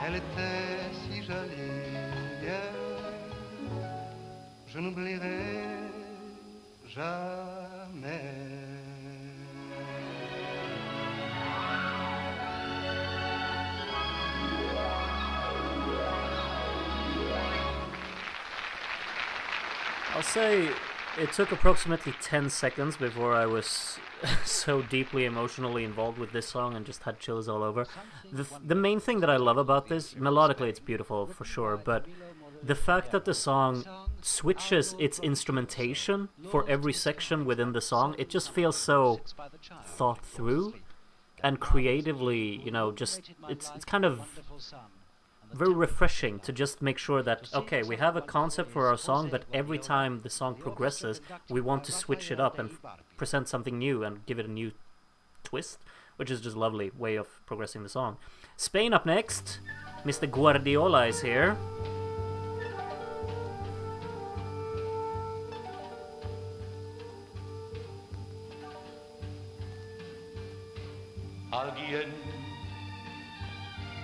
Elle était si jolie, je n'oublierai jamais. I'll say it took approximately 10 seconds before I was so deeply emotionally involved with this song and just had chills all over. The main thing that I love about this, melodically it's beautiful for sure, but the fact that the song switches its instrumentation for every section within the song, it just feels so thought through and creatively, you know, just it's kind of very refreshing to just make sure that, okay, we have a concept for our song, but every time the song progresses, we want to switch it up and present something new and give it a new twist, which is just a lovely way of progressing the song. Spain up next. Mr. Guardiola is here. Alguien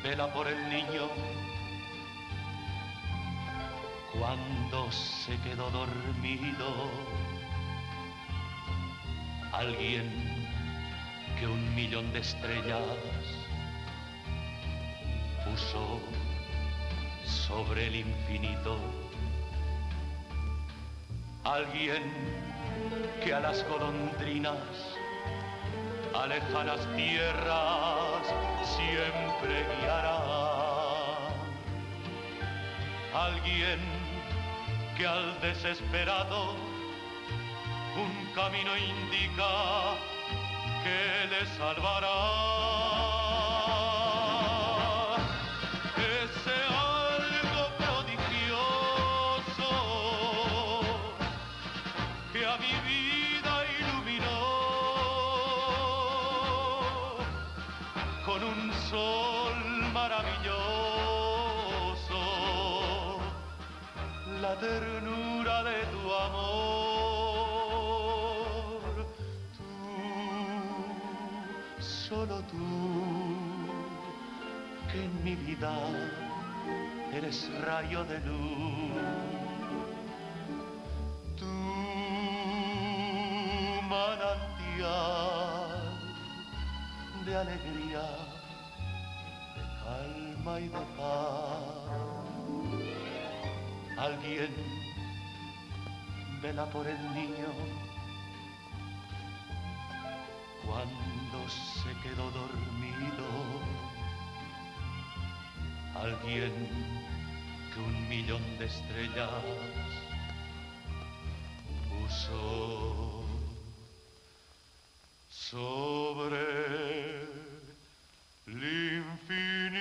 vela por el niño cuando se quedó dormido. Alguien que 1.000.000 de estrellas puso sobre el infinito. Alguien que a las golondrinas, a lejanas tierras, siempre guiará. Alguien que al desesperado un camino indica que le salvará. Ese algo prodigioso que a mi vida iluminó con un sol maravilloso, la ternura de tu amor. Tú, solo tú, que en mi vida eres rayo de luz. Tú, manantial de alegría, de calma y de paz. Alguien vela por el niño cuando se quedó dormido. Alguien que 1.000.000 de estrellas puso sobre el infinito.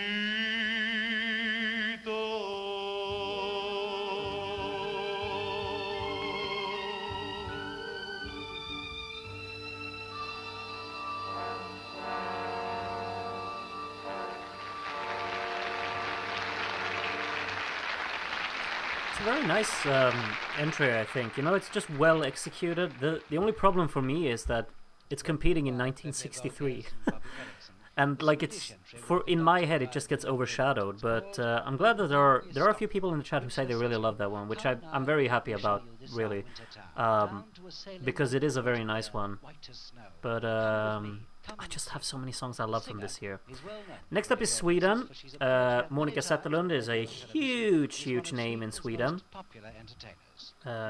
It's a very nice entry, I think. You know, it's just well executed. The only problem for me is that it's competing in 1963. And like in my head it just gets overshadowed, but I'm glad that there are a few people in the chat who say they really love that one, which I'm very happy about, really, because it is a very nice one. But I just have so many songs I love from this year. Next up is Sweden. Monica Zetterlund is a huge name in Sweden.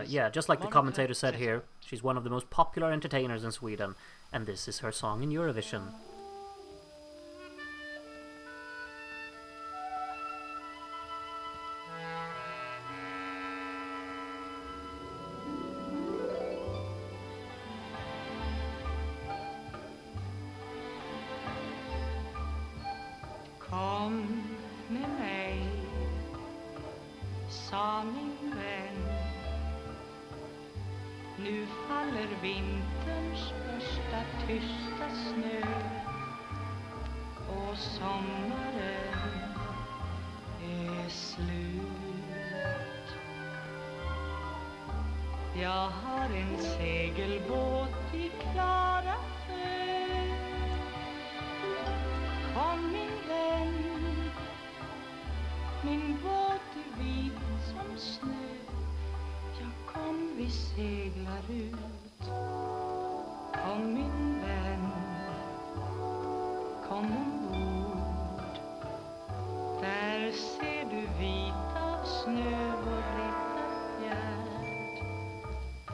Yeah, just like the commentator said here, she's one of the most popular entertainers in Sweden, and this is her song in Eurovision. Kom med mig, sa min vän. Nu faller vinterns första tysta snö och sommaren är slut. Jag har en segelbåt i klara sjö. Kom min vän, min båt är vit som snö. Ja, kom vi seglar ut. Kom min vän, kom ombord. Där ser du vita snö och rätta fjärd.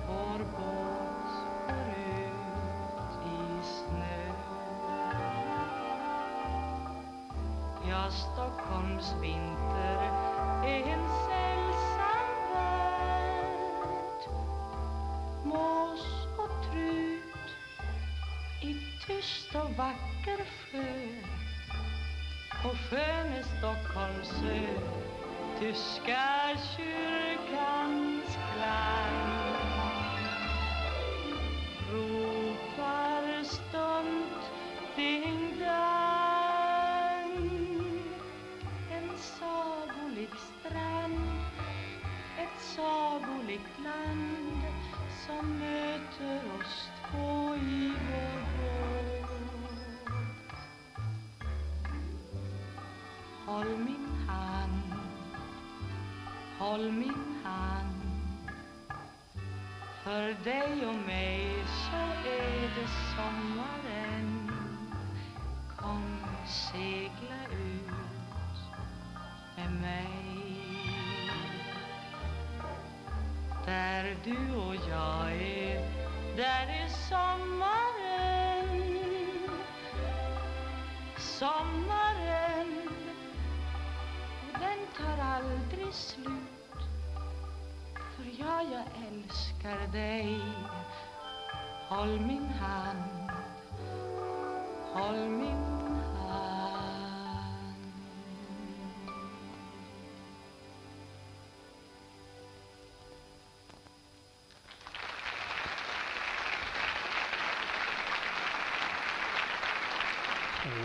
Vår båt går ut i snö. Ja, Stockholms vinter är en sällsam värld. Mås och trut i tyst och vacker sjö. Och skön är Stockholms ö, tyska kyrkans klang. Ropar stund ding dang. En sagolik strand, ett sagolikt land som möter oss två i vår båt. håll min hand. För dig och mig så är det sommaren. Kom, segla ut med mig. Där du och jag är, där är sommaren. Sommaren, den tar aldrig slut. För jag älskar dig. Håll min hand, håll min hand.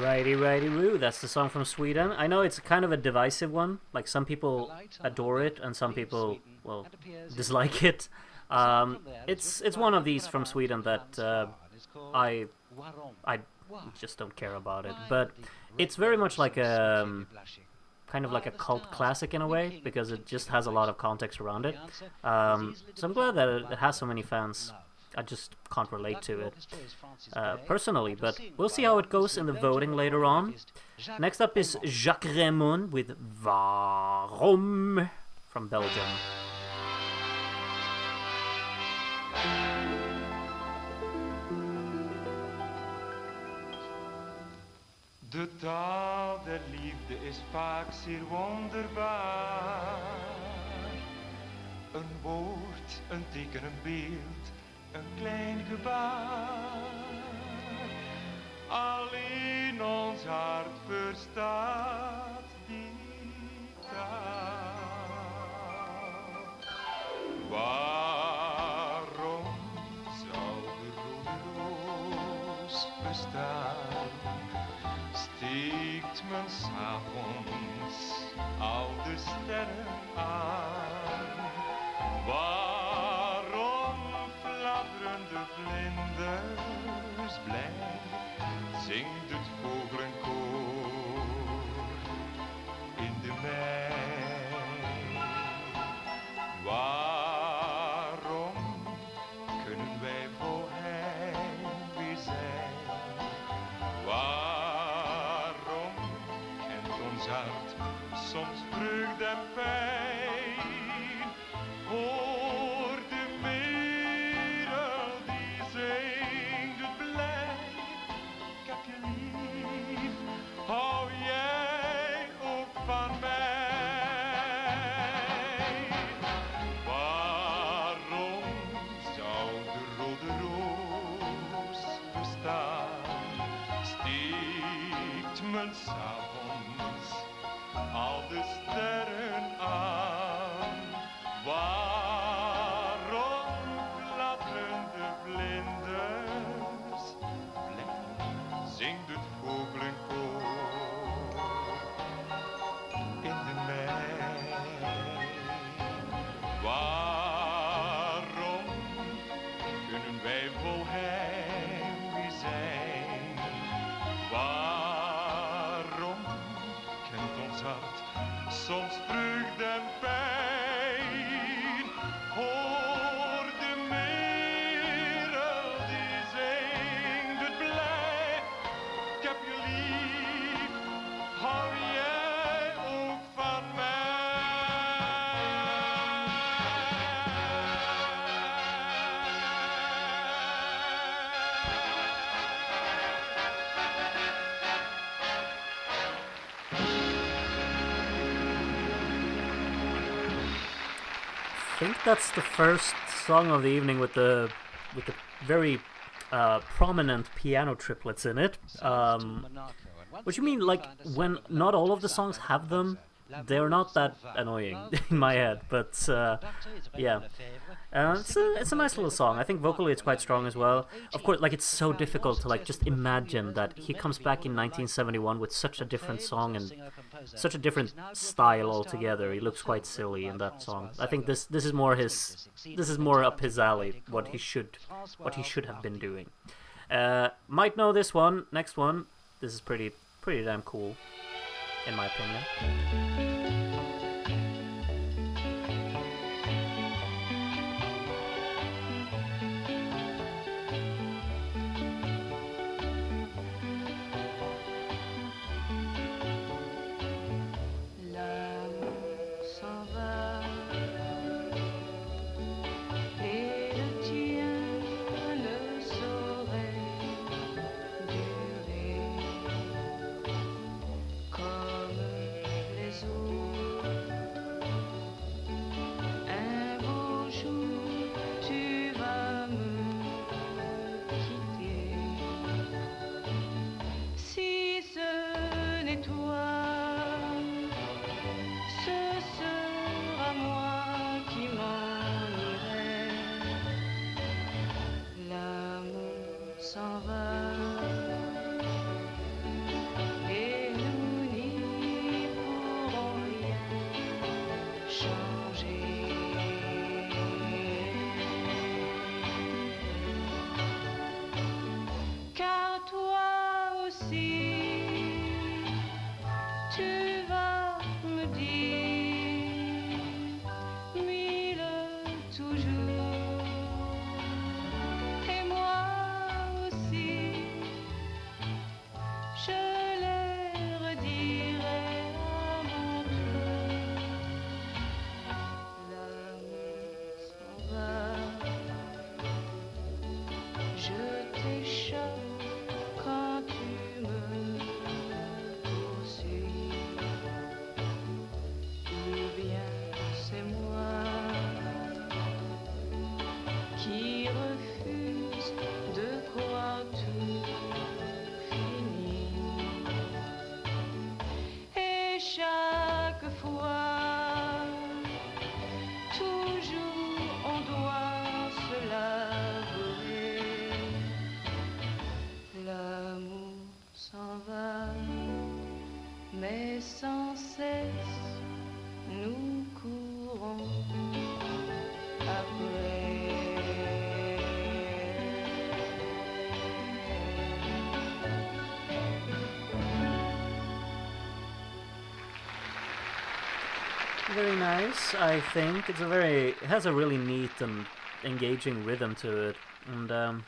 Righty-righty-roo, that's the song from Sweden. I know it's kind of a divisive one. Like, some people adore it and some people, well, dislike it. It's one of these from Sweden that I just don't care about it. But it's very much like a kind of like a cult classic in a way, because it just has a lot of context around it. So I'm glad that it has so many fans. I just can't relate to it personally, but we'll see how it goes in the voting later on. Next up is Jacques Raymond with Waarom from Belgium. De taal der liefde is vaak zeer wonderbaar. Een woord, een teken, een beeld, een klein gebaar. Alleen ons hart verstaat die taal. Waarom zou de rode roos bestaan? Steekt men 's avonds al de sterren aan? Waarom fladderen de vlinders blij? Zingt het vogelenkoor in de mei? Waarom kunnen wij vol heimwee zijn? Waarom kent ons hart soms vreugde en pijn? Hoor de merel die zingt het blij. Ik heb je lief, hou jij ook van mij? Waarom zou de rode roos bestaan? Steekt men 's avonds al de sterren aan? Waarom fladderen de vlinders blij? Zingt het vogelenkoor in de mei? Waarom kunnen wij vol heimwee zijn? Waarom kent ons hart soms vreugde en pijn? Hoor de merel die zingt het blij. Ik heb je lief, hou jij ook van I think that's the first song of the evening with the very prominent piano triplets in it. Which you mean, like, when not all of the songs have them, they're not that annoying in my head. But yeah, it's a nice little song. I think vocally it's quite strong as well. Of course, like, it's so difficult to, like, just imagine that he comes back in 1971 with such a different song and such a different style altogether. He looks quite silly in that song. I think this is more up his alley. What he should have been doing. Might know this one. Next one. This is pretty damn cool, in my opinion. s'en va et nous n'y pourrons rien changer. Car toi aussi, tu vas me dire mille toujours, et moi aussi, je les redirai à mon tour. L'amour s'en va, je t'échappe quand tu me poursuis, ou bien c'est moi qui refuse de croire tout fini. Et chaque fois, toujours on doit se l'avouer, l'amour s'en va, mais sans cesse nous courons après. Very nice, I think. It has a really neat and engaging rhythm to it, and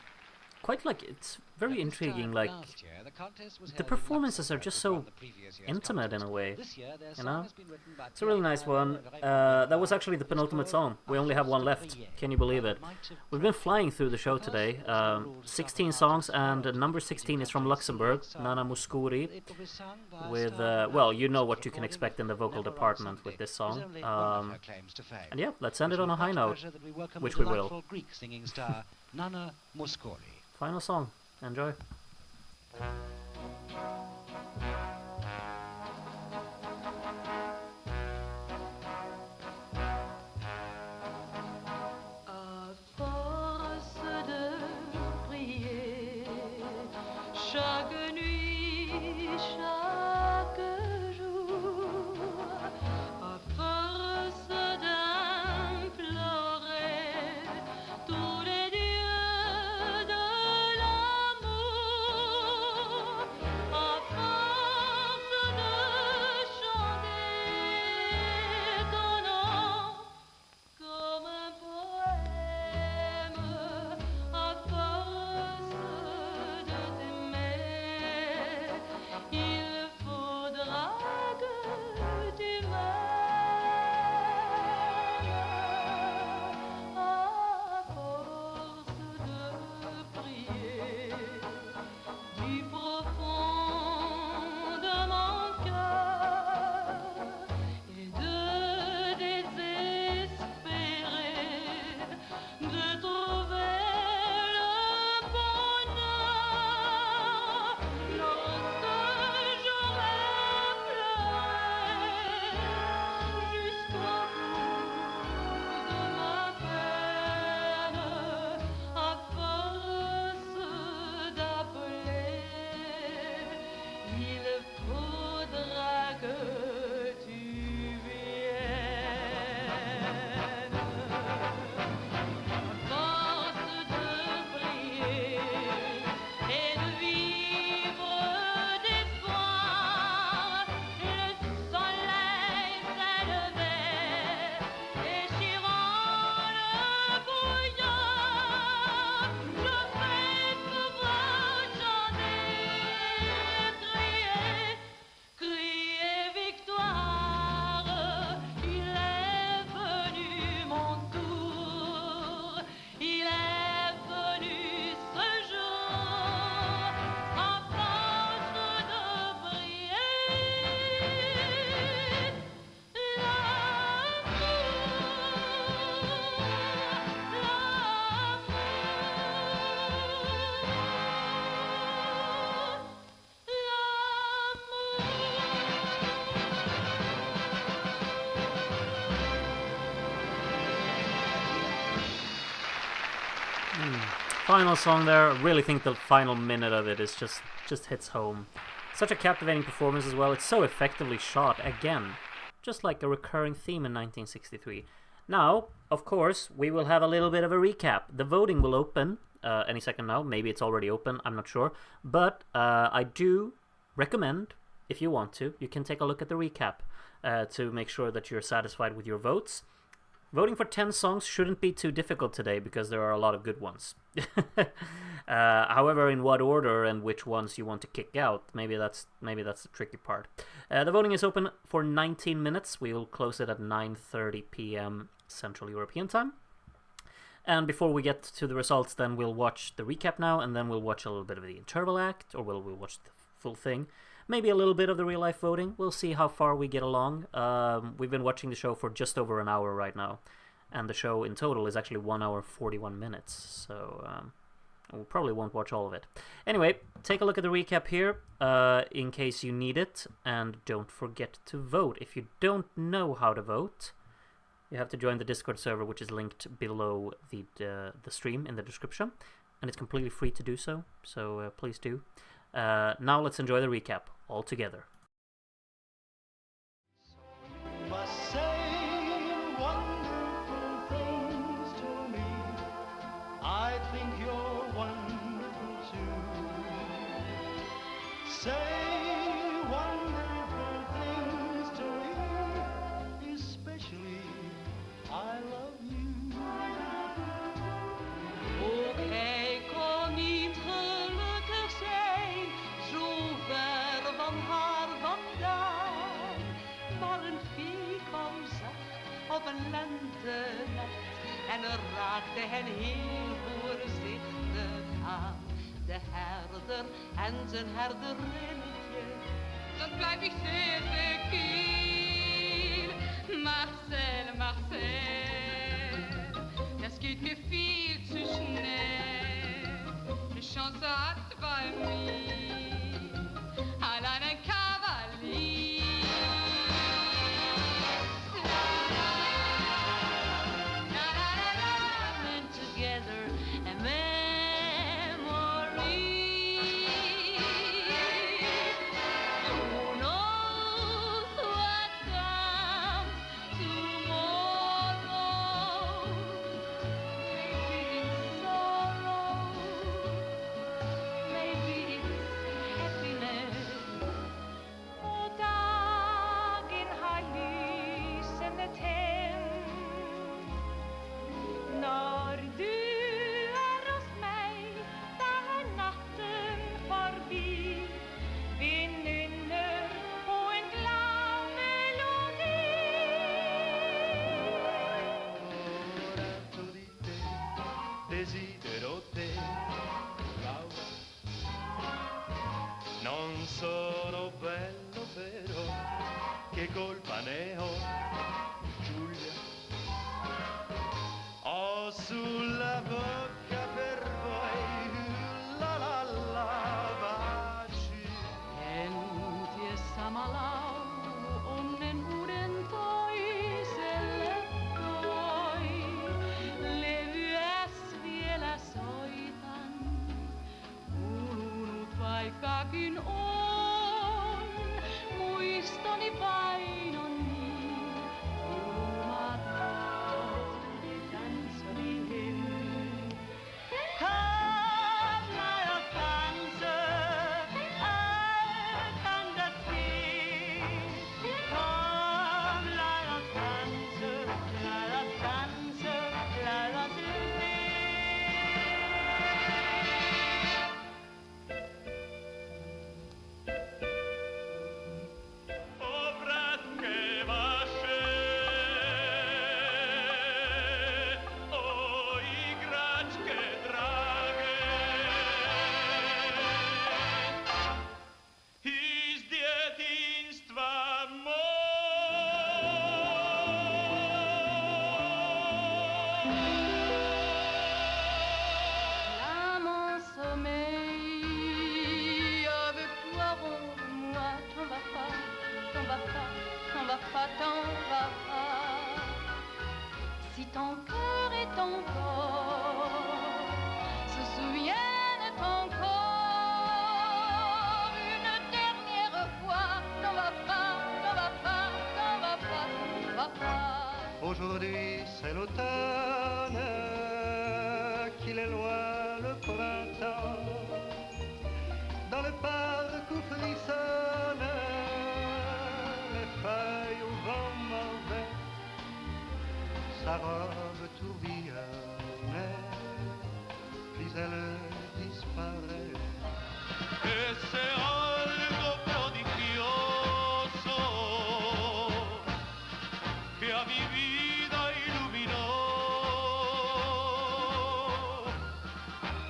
quite like it's very intriguing. Like the performances are just so intimate in a way, you know. It's a really nice one. That was actually the penultimate song. We only have one left. Can you believe it? We've been flying through the show today. 16 songs, and number 16 is from Luxembourg, Nana Mouskouri, with well, you know what you can expect in the vocal department with this song. And yeah, let's end it on a high note, which we will. Greek singing star Nana Mouskouri. Final song. Enjoy. À force de prier chaque nuit, chaque jour, à force d'implorer tous les dieux de l'amour, à force de chanter ton nom comme un poème, à force de t'aimer, il faudra que tu m'aimes. À force de prier du profond de mon cœur et de désespérer de trouver le bonheur, lorsque j'aurai pleuré jusqu'au bout de ma peine, à force d'appeler, il faudra que tu viennes. À force de prier et de vivre d'espoir, le soleil s'est levé, déchirant le brouillard. Je vais souvent chanter, crier victoire. Il est venu mon tour, il est venu ce jour, à force de prier. final song there. I really think the final minute of it is just hits home. Such a captivating performance as well. It's so effectively shot again, just like a recurring theme in 1963. Now, of course, we will have a little bit of a recap. The voting will open any second now. Maybe it's already open, I'm not sure. But I do recommend, if you want to, you can take a look at the recap to make sure that you're satisfied with your votes. Voting for 10 songs shouldn't be too difficult today because there are a lot of good ones. However, in what order and which ones you want to kick out, maybe that's the tricky part. The voting is open for 19 minutes. We will close it at 9:30 p.m. Central European Time. And before we get to the results, then we'll watch the recap now, and then we'll watch a little bit of the interval act, or we'll watch the full thing. Maybe a little bit of the real-life voting. We'll see how far we get along. We've been watching the show for just over an hour right now, and the show in total is actually 1 hour 41 minutes, so we probably won't watch all of it. Anyway, take a look at the recap here in case you need it, and don't forget to vote. If you don't know how to vote, you have to join the Discord server, which is linked below the stream in the description, and it's completely free to do so, so please do. Now let's enjoy the recap all together. You must say wonderful things to me. I think you're wonderful too. Say wonderful things to me, especially I love you. Oké, kon niet gelukkig zijn, zo ver van haar vandaan. Maar een vee kwam zacht op een lentenacht en raakte hen heel voorzichtig aan. De herder en zijn herderinnetje, Dat blijf ik zeer verkiel. Marcel, Marcel, das geht mir viel zu schnell. Die Chance hat bei mir allein ein Kavalier. and together a memory. Who knows what comes tomorrow? Maybe it's sorrow, maybe it's happiness. Och dagen har lysande tänt. När du är hos mig, där natten förbi, vi nynner på en glad melodi. Desidero te, Laura. Non sono bello vero, che colpa ne ho, Giulia. Ho sulla bocca per voi la la la baci. Kent je samma laulu onnen uuden toiselle toi. Levyäs vielä soitan, kulunut vaikkakin on. Muistoni vain on niin kulmaton dansevisen. Carmela danser, kan det se. Carmela danser, Laila danser, Laila le. Oh,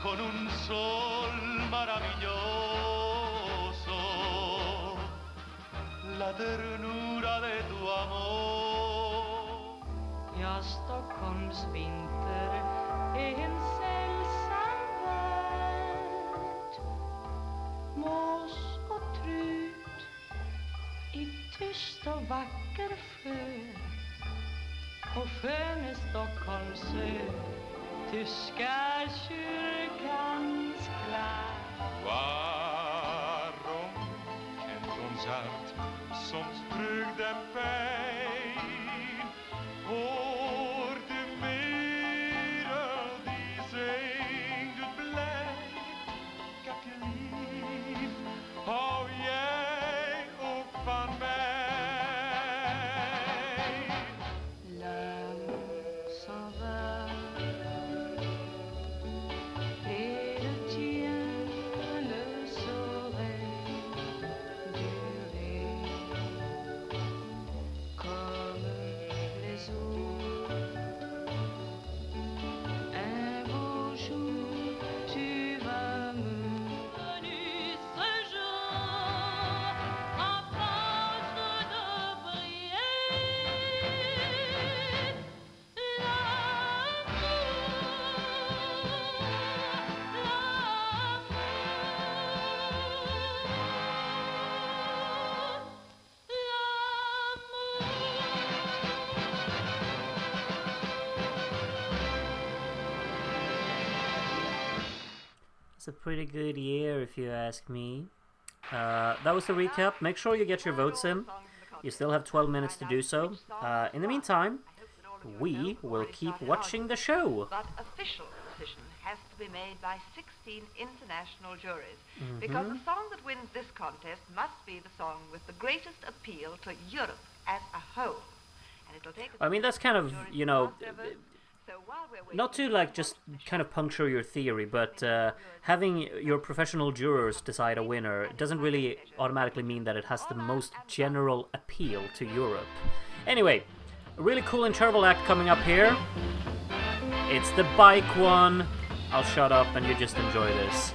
con un sol maravilloso, la ternura de tu amor. Ja, Stockholms vinter är en sällsam värld. Mås och trut i tyst och vacker sjö, och sköne Stockholmsö, tyska kyrkans klang. Warum kennt uns alt, som sprüg dem Pein? Hör du mer die zing, du bleib, kake lief, hou jij ook van mij? L'âme s'en va, et le tien ne saurait durer comme les autres. Un beau jour, tu vas me venir ce jour en France de briller. It's a pretty good year, if you ask me. That was the recap. Make sure you get your votes in. You still have 12 minutes to do so. In the meantime, we will keep watching the show. But official decision has to be made by 16 international juries, because the song that wins this contest must be the song with the greatest appeal to Europe as a whole. And it'll take I mean, that's kind of, you know, so while we're waiting, not to like just kind of puncture your theory, but having your professional jurors decide a winner doesn't really automatically mean that it has the most general appeal to Europe. Anyway, a really cool interval act coming up here. It's the bike one. I'll shut up and you just enjoy this.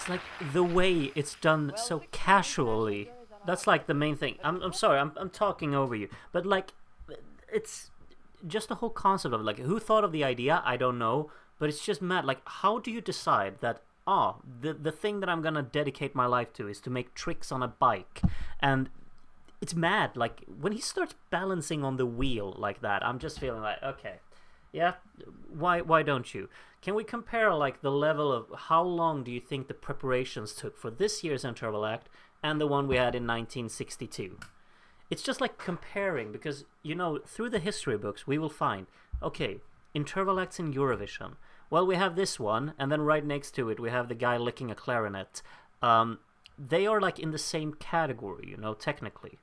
It's like the way it's done so casually. That's like the main thing. I'm sorry, I'm talking over you. But like, it's just the whole concept of like, who thought of the idea? I don't know. But it's just mad. Like, how do you decide that, the thing that I'm gonna dedicate my life to is to make tricks on a bike? And it's mad. Like, when he starts balancing on the wheel like that, I'm just feeling like, okay, yeah, why don't you? Can we compare like the level of how long do you think the preparations took for this year's interval act and the one we had in 1962? It's just like comparing, because, you know, through the history books we will find, okay, interval acts in Eurovision. Well, we have this one, and then right next to it we have the guy licking a clarinet. They are like in the same category, you know, technically.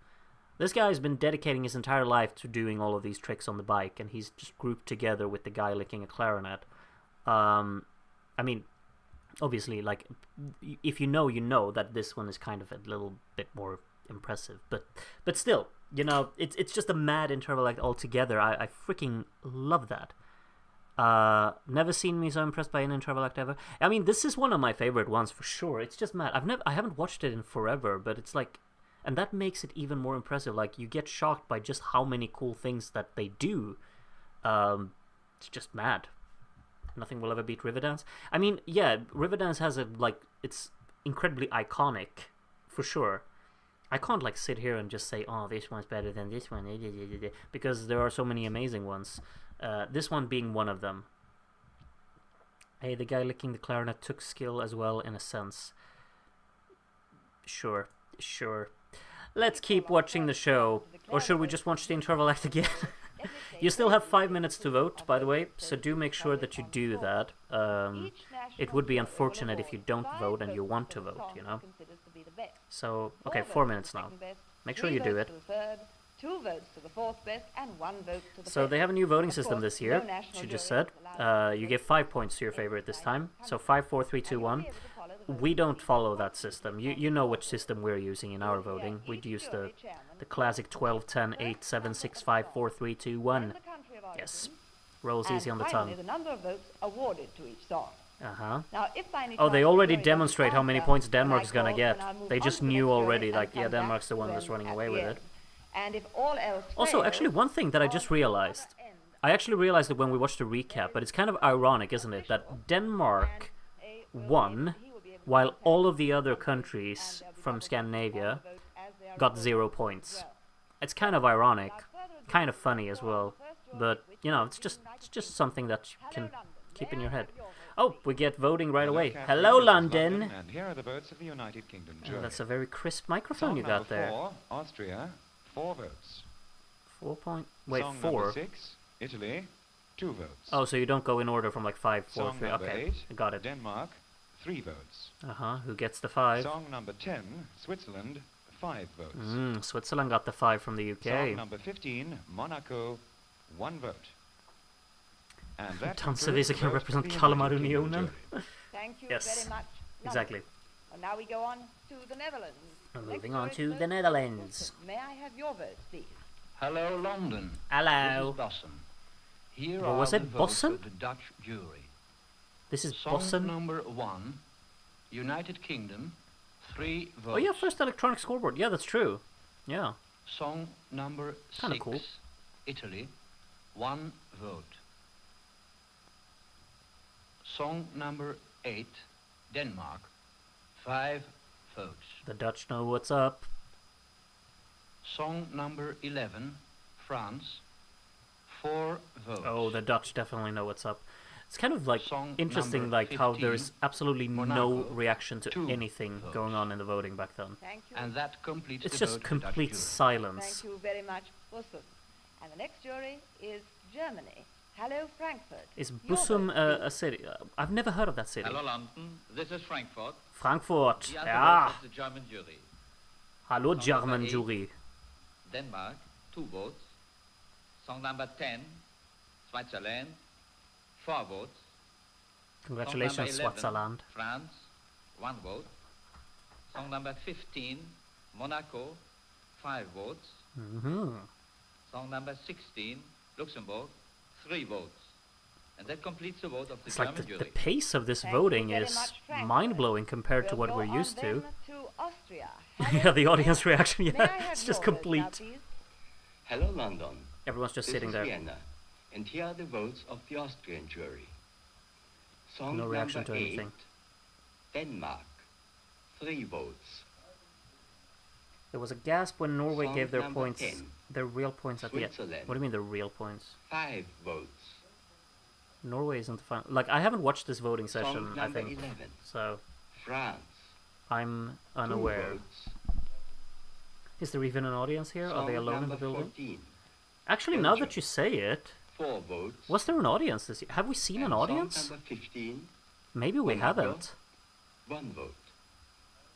This guy has been dedicating his entire life to doing all of these tricks on the bike, and he's just grouped together with the guy licking a clarinet. I mean, obviously, like, if you know that this one is kind of a little bit more impressive, but still, you know, it's just a mad interval act altogether. I freaking love that. Never seen me so impressed by an interval act ever. I mean, this is one of my favorite ones for sure. It's just mad. I haven't watched it in forever, but it's like, and that makes it even more impressive. Like, you get shocked by just how many cool things that they do. It's just mad. Nothing will ever beat Riverdance. I mean, yeah, Riverdance has it's incredibly iconic, for sure. I can't like sit here and just say, oh, this one's better than this one, because there are so many amazing ones. This one being one of them. Hey, the guy licking the clarinet took skill as well, in a sense. Sure. Let's keep watching the show. Or should we just watch the interval act again? You still have 5 minutes to vote, by the way, so do make sure that you do that. It would be unfortunate if you don't vote and you want to vote, you know? So, okay, 4 minutes now. Make sure you do it. 2 votes to the 4th best and 1 vote to the So they have a new voting system this year, she just said. You give 5 points to your favorite this time. So 5, 4, 3, 2, 1. We don't follow that system. You know which system we're using in our voting. We'd use the classic 12, 10, 8, 7, 6, 5, 4, 3, 2, 1. Yes. Rolls easy on the tongue. The number of votes awarded to each song. Uh-huh. Now, if by any Oh, they chance already the jury demonstrate how many doesn't points answer, Denmark's then I gonna call, get. then I'll move They on just to the knew next already, jury like, and yeah, come back Denmark's the to one them that's running at away the with end. it. And if all else Also, fails, actually, one thing that I just realized. I actually realized it when we watched the recap, but it's kind of ironic, isn't it, that Denmark won, while all of the other countries from Scandinavia got 0 points. It's kind of ironic, kind of funny as well, but, you know, it's just something that you can keep in your head. Oh, we get voting right away. Hello, London! And here are the votes of the United Kingdom jury. Oh, that's a very crisp microphone you got there. Song number 4, Austria, 4 votes. 4 point... Wait, Song 4? number 6, Italy, 2 votes. Oh, so you don't go in order from like 5, 4, Song 3. number Okay, 8, I got it. Denmark, 3 votes. Uh-huh, who gets the 5? Song number 10, Switzerland, 5 votes. Switzerland got the 5 from the UK. Song number 15, Monaco, 1 vote. And that Dansevise can represent Kalmarunionen. Thank you Yes, very much. exactly. And now we go on to the Netherlands. Moving on to the Netherlands. May I have your votes, please? Hello, London. Hello. This is Bossen. Here What are was the it, votes Bossen? of the Dutch jury. This is Song Bossen. number 1, United Kingdom, 3 votes. Oh yeah, first electronic scoreboard. Yeah, that's true. Yeah. Song number Kinda 6, cool. Italy, 1 vote. Song number 8, Denmark, 5 votes. The Dutch know what's up. Song number 11, France, 4 votes. Oh, the Dutch definitely know what's up. It's kind of like Song interesting, number like how 15, there's absolutely no Monaco, reaction to 2 anything votes. going on in the voting back then. Thank you. And that completes It's the just vote of the Dutch complete jury. silence. Thank you very much, Bussum. And the next jury is Germany. Hello, Frankfurt. Is Your Bussum votes, please. a city? I've never heard of that city. Hello, London. This is Frankfurt. Frankfurt. Here are the Ja. votes of the German jury. Hallo, Song German number 8. jury. Denmark, 2 votes. Song number 10, Switzerland, 4 votes. Congratulations, Song number 11, Switzerland. France, 1 vote. Song number 15, Monaco, 5 votes. Mm-hmm. Song number 16, Luxembourg, 3 votes. And that completes the vote of the It's German like the jury. pace of this Thank you voting very is much, Frank. mind-blowing compared to We'll what go we're on used to. then to Austria. Yeah, the audience reaction, May I yeah, have it's just your vote now, complete. please? Hello, London. Everyone's just This sitting is there. Vienna, and here are the votes of the Austrian jury. Song No reaction number to 8, anything. Denmark, 3 votes. There was a gasp when Norway Song gave their number points, 10, their real points at the end. Switzerland. What do you mean the real points? 5 votes. Norway isn't the final. Like, I haven't watched this voting Song session, I number think, 11, so France, I'm 2 unaware. votes. Is there even an audience here? Are they Song alone in the number building? 14, Actually, now that Belgium. you say it, 4 votes. was there an audience this year? Have we seen an And audience? Song number 15, Maybe we Monaco. haven't. 1 vote.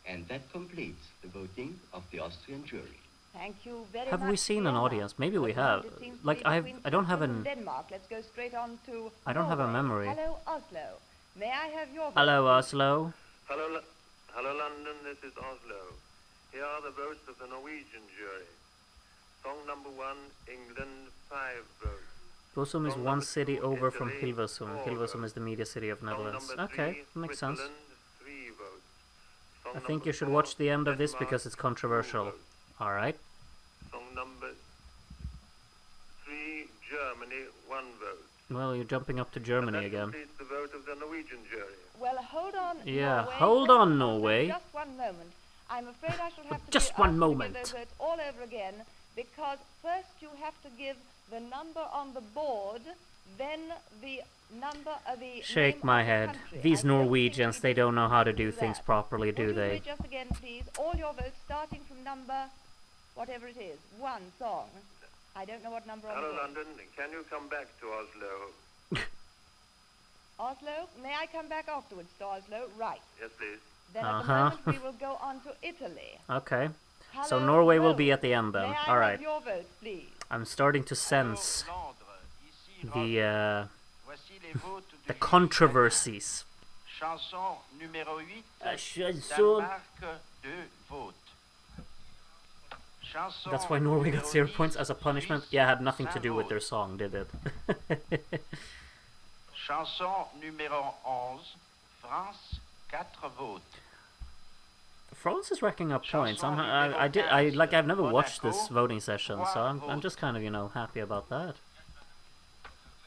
And that completes the voting of the Austrian jury. Thank you very Have much, we seen an Vienna. audience? Maybe we But now have. it seems to Like, be I between don't have Switzerland an. and Denmark. Let's go straight on to I don't have a Norway. memory. Hello, Oslo. May I have your vote? Hello, Oslo. Hello, London. This is Oslo. Here are the votes of the Norwegian jury. Song number 1, England, 5 votes. Hilversum is Song one number city 2, over from Italy, Hilversum. 4 Hilversum votes. is the media city of Song Netherlands. number Okay, 3, makes sense. Switzerland, 3 votes. Song I think number you should 4, watch the end of this Denmark, because it's 2 controversial. votes. Alright. Song number 3, Germany, 1 vote. Well, you're jumping up to And Germany that again. completes the vote of the Norwegian jury. Well, hold on, Yeah, Norway. hold on, Norway. Just one moment. I'm afraid I shall have to Just give, one ask you to moment. give those votes all over again, because first you have to give the number on the board, then the number of the Shake name my of the head. country. These I don't think Norwegians, we they don't know how to do that. things properly, Would do you they? read just again, please, all your votes starting from number, whatever it is, 1 song. I don't know what number on Hello, the board. London. Can you come back to Oslo? Oslo, may I come back afterwards to Oslo? Right. Yes, please. Then at the Uh-huh. moment we will go on to Italy. Okay. So Hello, Norway will Rome. be at the end then. May I Alright. have your vote, please? I'm starting to sense the The controversies. Chanson numéro 8. chanson- Danemark, 2 votes. Chanson That's why Norway got numéro 0 10, points as a punishment? Suisse, Yeah, it had nothing to 5 do with their votes. song, did it? Chanson numéro 11. France, 4 votes. France is racking up points. I've never watched this voting session, so I'm just kind of, happy about that.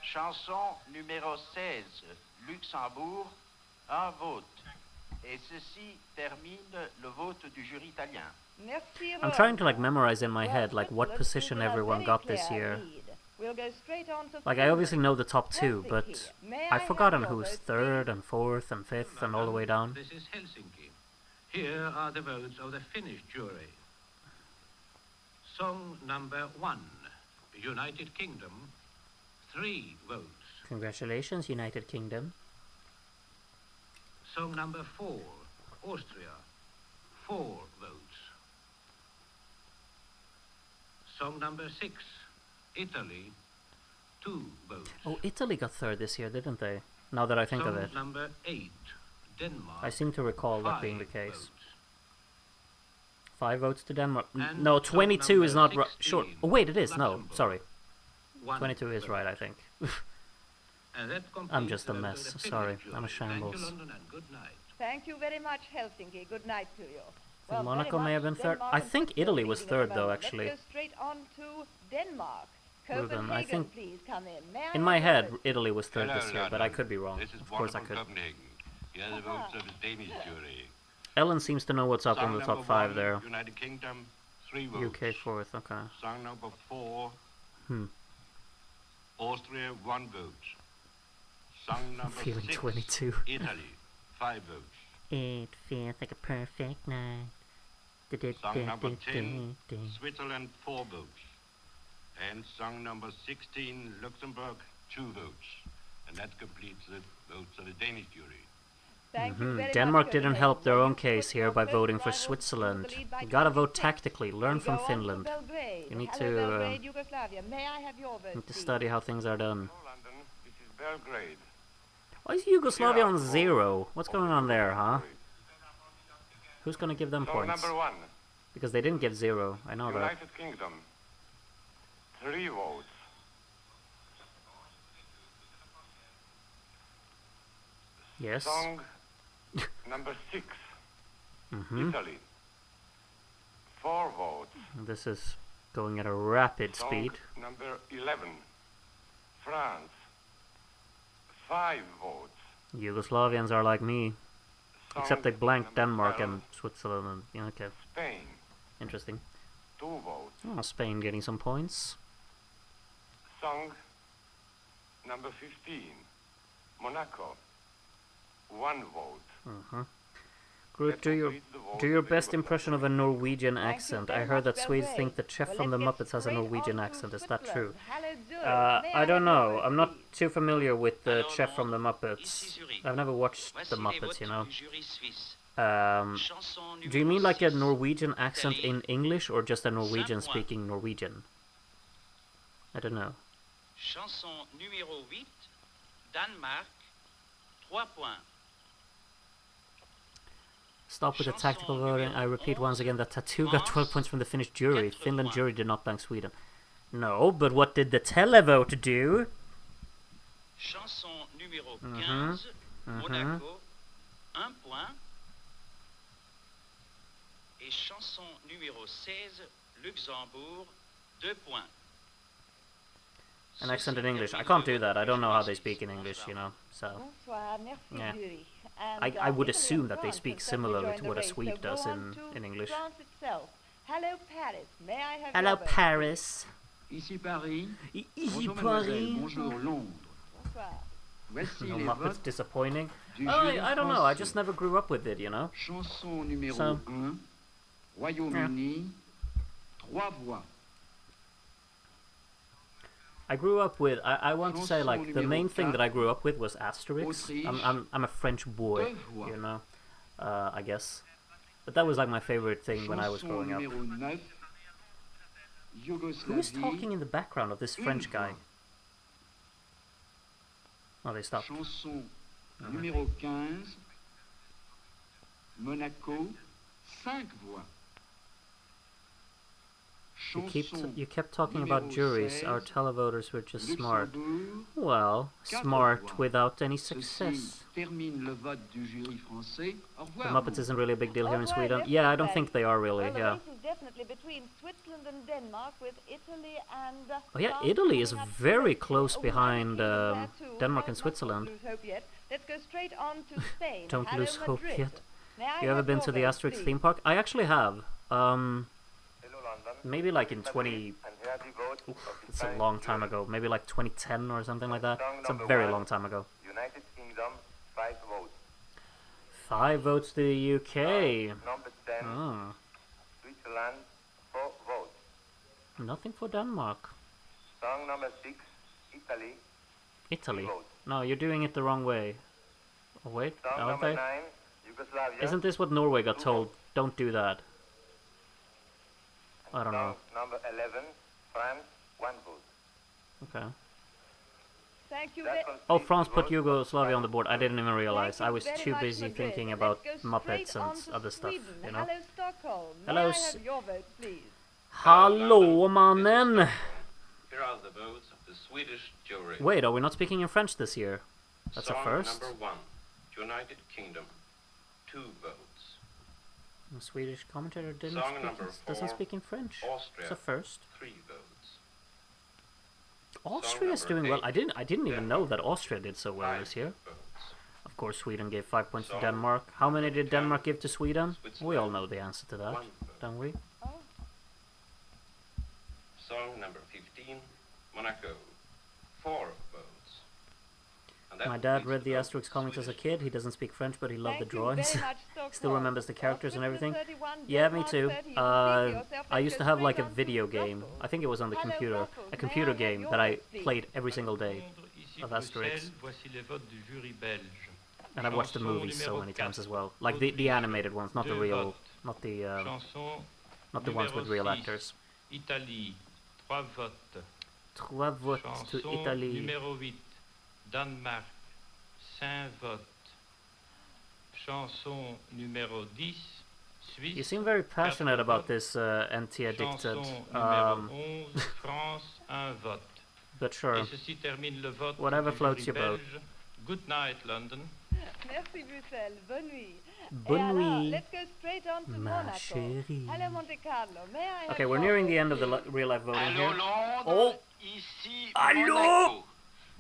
Chanson numéro 16. Luxembourg, 1 vote. Et ceci termine le vote du jury italien. Merci, I'm Rome. trying to memorize in my Well, head what Switzerland position is in a everyone very got this clear year. lead. We'll go straight on to I Finland. obviously know the top 2, Helsinki. but May I I've have forgotten your who's vote, 3rd and 4th and 5th and all the way down. This is Helsinki. Here are the votes of the Finnish jury. Song number 1, United Kingdom, 3 votes. Congratulations, United Kingdom. Song number 4, Austria, 4 votes. Song number 6, Italy, 2 votes. Oh, Italy got 3rd this year, didn't they? Now that I think Song of it. number 8, Denmark. I seem to recall that being the 5 case. votes. 5 votes to Denmark. And No, song 22 is number not right. Sure. 16, Oh, wait, it is. No, Luxembourg. sorry. 1 22 is vote. right, I think. And that I'm completes just a the vote of mess. the Finnish Sorry, jury. I'm a Thank shambles. you, London, and good night. Thank you very much, Helsinki. Good night to you. So Well, Monaco very may have much been 3rd. Denmark I and think Switzerland Italy was leading at 3rd, the though, moment. actually. Let's go straight on to Denmark. Ruben, I Copenhagen, think please come in. May I in have my your head, vote? Italy was 3rd Hello, this year, but I London. could be wrong. This is Of course I wonderful could. Copenhagen. Here are the votes of the Danish jury. Ellen seems to know what's up Song in the top number 5 1, there. United Kingdom, 3 votes. UK 4th, okay. Song number 4, Hmm. Austria, 1 vote. Song number Feeling 6, 22. Italy, 5 votes. It feels like a perfect night. Song number 10, Switzerland, 4 votes. And song number 16, Luxembourg, 2 votes. And that completes the votes of the Danish jury. Thank you very much, Denmark didn't Copenhagen. help their Well, own you case put here your by first voting for rivals to the Switzerland. lead by You gotta vote 26. tactically, learn We from go on Finland. to Belgrade. You need Hello, to Belgrade, Yugoslavia. May I have your vote, need to please? study how things are done. London, this is Belgrade. Why is Yugoslavia on 0? What's going on there, huh? Who's gonna give them Song points? number 1, Because they didn't give 0, I know that. United Kingdom, 3 votes. Yes. Song number 6, Mm-hmm. Italy. 4 votes. This is going at a rapid Song speed. number 11, France. 5 votes. Yugoslavians are like me. Song Except they blanked number Denmark 12, and Switzerland and... Yeah, okay. Spain. Interesting. 2 votes. Oh, Spain getting some points. Song number 15, Monaco. 1 vote. Uh-huh. Groot, do your best impression of a Norwegian accent. I heard that Swedes think the chef from the Muppets has a Norwegian accent. Is that true? I don't know. I'm not too familiar with the chef from the Muppets. I've never watched the Muppets, you know. Do you mean like a Norwegian accent in English or just a Norwegian speaking Norwegian? I don't know. Chanson numéro 8, Danemark, 3 points. Stop with the tactical voting. I repeat once again that Tattoo got 12 points from the Finnish jury. Finland jury did not blank Sweden. No, but what did the televote do? Chanson numéro 15, Monaco, 1 point. Et chanson numéro 16, Luxembourg, 2 points. An accent in English. I can't do that. I don't know how they speak in English, you know. So, yeah. I would assume that they speak similarly to what a Swede does in English. Hello, Paris. May I have Hello, your vote, Paris. Ici Paris. Ici Bonjour Paris. mademoiselle, bonjour Londres. Bonsoir. Voici No, les Muppets votes disappointing. du Oh, jury I don't know. I français. just never grew up with it, you know. Chanson numéro So- 1, Royaume-Uni, 3 voix. I grew up with. I want to say like the main thing that I grew up with was Asterix. I'm a French boy, you know. I guess, but that was like my favorite thing when I was Chanson growing up. numéro 9, Who is Yougoslavie, talking in the background of this French guy? Oh, they stopped. chanson numéro 15, Monaco, 5 voix. You kept talking about juries. Our televoters were just smart. Luxembourg, Well, 4 smart voix. without any Ceci success. termine le vote du jury français. Au The revoir. Muppets isn't really a big deal here in Alright, Sweden. let's Yeah, I go don't back. think they are really. Well, the Yeah. race is definitely between Switzerland and Denmark, with Italy and Oh yeah, France Italy is coming up very next. close Oh, behind there too. Denmark and Not Switzerland. lose hope yet. Let's go straight on to Spain. Don't Hello, lose hope Madrid. yet. May I You ever have been your to the vote, Asterix please? theme park? I actually have. Hello, London. Maybe like in 20. And here the vote of the It's a Spanish long time jury. ago. Maybe like 2010 or something like that. Song It's a number very 1, long time ago. United Kingdom, 5 votes. 5 votes to the UK. Number 10, Oh, Switzerland, 4 votes. nothing for Denmark. Song number 6, Italy, 3 Italy. votes. No, you're doing it the wrong way. Oh wait, Song aren't number they? 9, Yugoslavia. Isn't this what Norway got told? Don't do that. I don't know. Song number 11, France, 1 vote. Okay. Thank you. That Oh, completes France the put vote. Yugoslavia on the board. I didn't even realize. I was very too much, busy Madrid. thinking Let's about go Muppets straight on and to other stuff, Sweden. you know. Hello, Stockholm. Hello, May I have your vote, please? Hallå, mannen! Here are the votes of the Swedish jury. Wait, are we not speaking in French this year? That's Song a first. number 1, United Kingdom, 2 votes. The Swedish commentator Song number doesn't 4, speak in French. Austria, It's a first. 3 votes. Austria's number doing well. 8, I didn't even know that Austria did so well 5 this year. votes. Of course, Sweden gave 5 points to Song Denmark. How many did Denmark give to Sweden? We all Switzerland, know the answer to that, 1 vote. don't we? Song number 15, Monaco, 4 votes. And that My dad completes read the vote Asterix comics as a kid. He doesn't speak French, but he loved the Thank you drawings. very much, Still Stockholm. remembers the characters and everything. Switzerland 31, Yeah, me Denmark too. 30. You can see yourself. I Let's used go to have straight like a on to video game. Brussels. I think it was on the Hello, computer. Brussels. A May computer I have game your that I vote, please? played every single day Ici of Asterix. Bruxelles, voici les votes du jury belge. And I watched the Chanson movies so numéro many times 4, as well. Like the animated ones, not the Deux real, votes. not the Chanson not the ones with numéro real 6, actors. Italie, 3 votes. 3 votes to Chanson Italy. numéro 8, Danemark, 5 votes. Chanson numéro 10, Suisse. You seem very passionate 4 about votes. this anti-addicted. Chanson numéro 11, France, 1 vote. But sure. Et ceci termine le vote Whatever du floats jury your boat. belge. Good night, London. Merci Bruxelles. Bonne nuit. Bonne Et alors, nuit, let's go straight on to ma Monaco. chérie. Hello Monte Carlo. May I have Okay, we're your nearing vote, the end of the please? real life voting Allô here. Londres, Oh, ici allô? Monaco.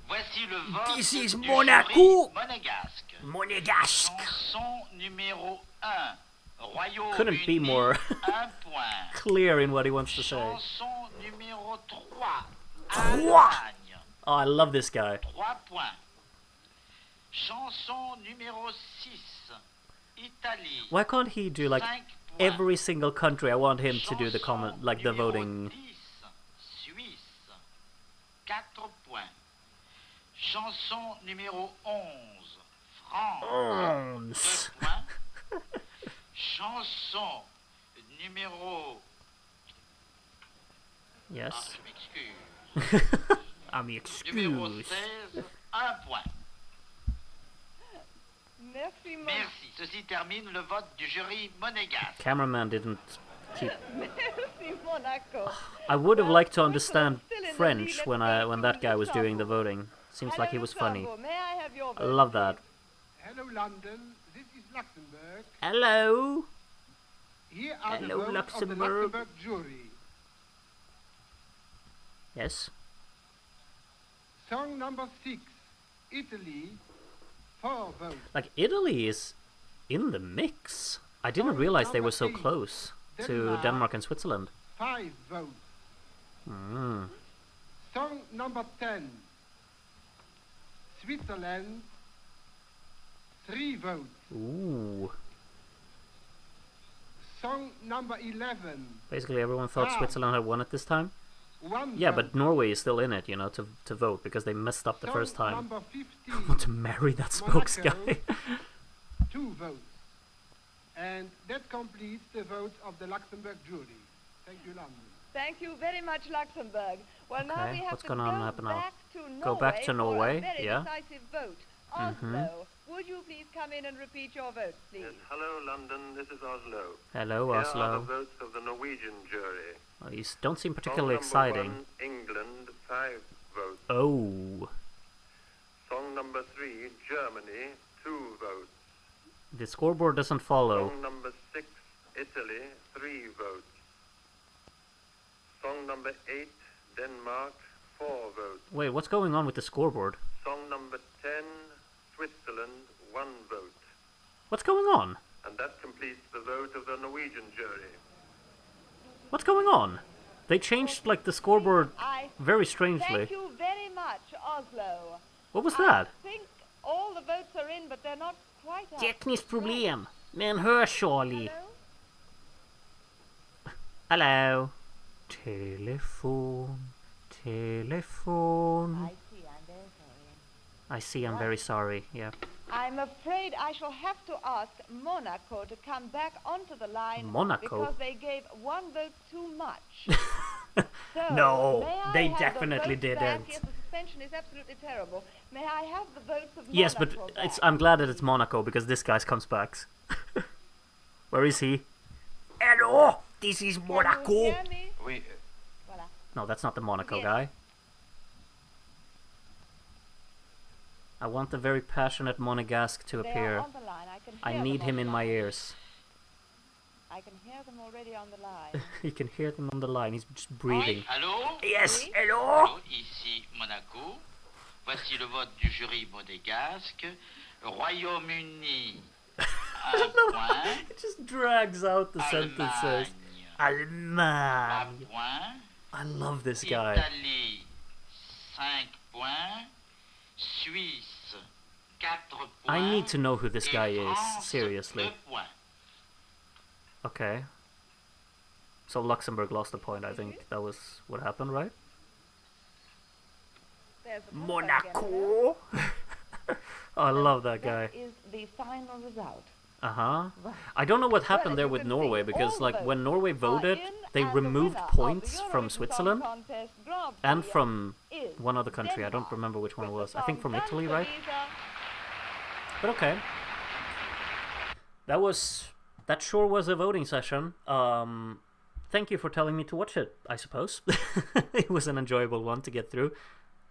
Voici le vote This is du Monaco. jury monégasque. Monégasque. Chanson numéro 1. Royaume Couldn't be more 1 point. clear in what he wants to say. Chanson numéro 3. Trois. Oh, I love this guy. 3 points. Chanson numéro 6. Italie. Why can't he do like 5 points. every single country? I want him to do the comment, like the Numéro voting. 10. Suisse. 4 points. Chanson numéro 11. France. 2 points. Chanson numéro... Yes. Ah, je m'excuse. I'm Numéro excused. 16, 1 point. Merci, Merci. Ceci termine le vote du jury monégasque. Cameraman didn't keep. Merci Monaco. I would have liked to understand French when that guy was doing the voting. Seems like he was funny. May I have your I vote? love that. Hello, London. This is Luxembourg. Hello. Here are Hello, the votes of the Luxembourg. Luxembourg jury. Yes. Song number 6, Italy, 4 votes. Like Italy is in the mix. I didn't realize they were so close to Denmark and Switzerland. 5 votes. Mm. Song number 10, Switzerland, 3 votes. Ooh. Song number 11, Basically, everyone thought Ah. Switzerland had won it this time. 1 Yeah, vote. but Norway is still in it, you know, to vote because they messed up the Song first time. number I 15, want to marry that spokes Monaco, guy. 2 votes. And that completes the votes of the Luxembourg jury. Thank you, London. Thank you very much, Luxembourg. Well, now Okay, we have what's to gonna go happen now? back to Norway Go back to Norway, for a very yeah. decisive vote. Mhm. Oslo, would you please come in and repeat your vote, please? Yes, hello, London. This is Oslo. Hello, Here are the Oslo. votes of the Norwegian jury. Well, you don't seem particularly Song number exciting. 1, England, 5 votes. Oh, Song number 3, Germany, 2 votes. the scoreboard doesn't follow. Song number 6, Italy, 3 votes. Song number 8, Denmark, 4 votes. Wait, what's going on with the scoreboard? Song number 10, Switzerland, 1 vote. What's going on? And that completes the vote of the Norwegian jury. What's going on? They changed like the scoreboard very strangely. Thank you very much, Oslo. What was that? I think all the votes are in, but they're not quite up. Tekniskt problem med en hörsalig. Hello. Telephone. Telephone. I see, I'm very sorry. Yeah. I'm afraid I shall have to ask Monaco to come back onto the line Monaco? because they gave 1 vote too much. So, No, may I they have the definitely votes back? didn't. Yes, the suspension is absolutely terrible. May I have the votes of Yes, but Monaco back? I'm glad that it's Monaco because this guy comes back. Where is he? Hello, this is Monaco. Can you hear me? Oui. Voilà. No, that's not the Monaco Yes. guy. I want the very passionate Monegasque to They appear. are on the line. I can I hear need them him on in the my line. ears. I can hear them already on the line. You can hear them on the line. He's just breathing. Allô? Yes, Oui. hello. Allô, ici Monaco. Voici le vote du jury monégasque. Royaume-Uni, 1 point. It just drags out the sentences. Allemagne. 3 points. I love this guy. Italie, 5 points. Suisse, 4 points. I need to know who this Et guy is, France, seriously. 2 points. Okay. So Luxembourg lost a point, I think. That was what happened, right? There's the Monaco. Oh, I love that guy. That is the final result. Uh-huh. I don't know what happened there with Norway, because like when Norway voted, they removed points from Switzerland and from one other country. I don't remember which one it was. I think from Italy, right? But okay. That sure was a voting session. Thank you for telling me to watch it, I suppose. It was an enjoyable one to get through.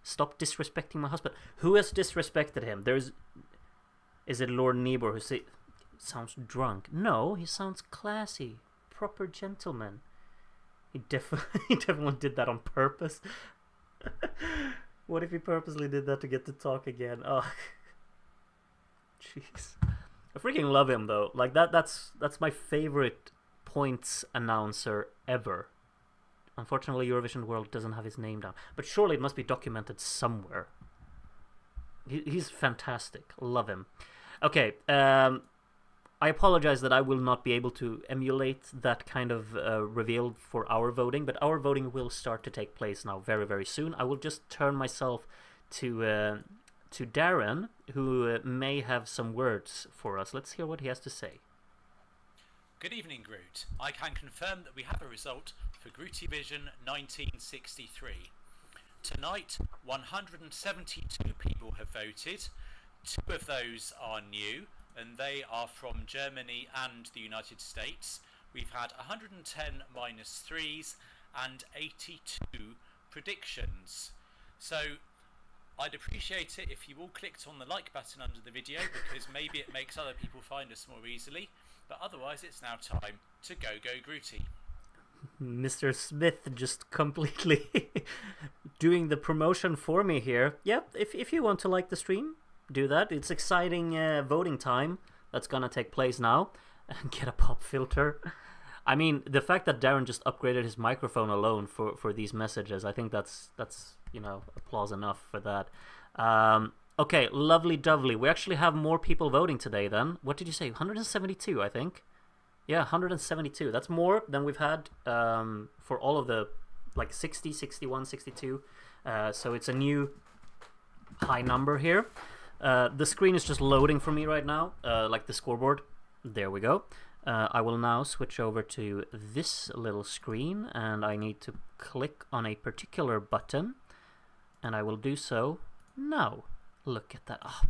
Stop disrespecting my husband. Who has disrespected him? Is it Lord Niebuhr who sounds drunk? No, he sounds classy, proper gentleman. He definitely did that on purpose. What if he purposely did that to get to talk again? Oh, jeez. I freaking love him though. Like that's my favorite points announcer ever. Unfortunately, Eurovision World doesn't have his name down, but surely it must be documented somewhere. He's fantastic. Love him. Okay, I apologize that I will not be able to emulate that kind of reveal for our voting, but our voting will start to take place now very, very soon. I will just turn myself to Darren, who may have some words for us. Let's hear what he has to say. Good evening, Groot. I can confirm that we have a result for Eurovision 1963. Tonight, 172 people have voted. 2 of those are new, and they are from Germany and the United States. We've had 110 -3s and 82 predictions. So I'd appreciate it if you all clicked on the like button under the video, because maybe it makes other people find us more easily. But otherwise, it's now time to go Grooty. Mr. Smith just completely doing the promotion for me here. Yep, if you want to like the stream, do that. It's exciting voting time that's gonna take place now. And get a pop filter. I mean, the fact that Darren just upgraded his microphone alone for these messages, I think that's you know, applause enough for that. Okay, lovely dovely. We actually have more people voting today then. What did you say? 172, I think. Yeah, 172. That's more than we've had for all of the, like, 60, 61, 62. So it's a new high number here. The screen is just loading for me right now, like the scoreboard. There we go. I will now switch over to this little screen, and I need to click on a particular button, and I will do so now. Look at that. Oh,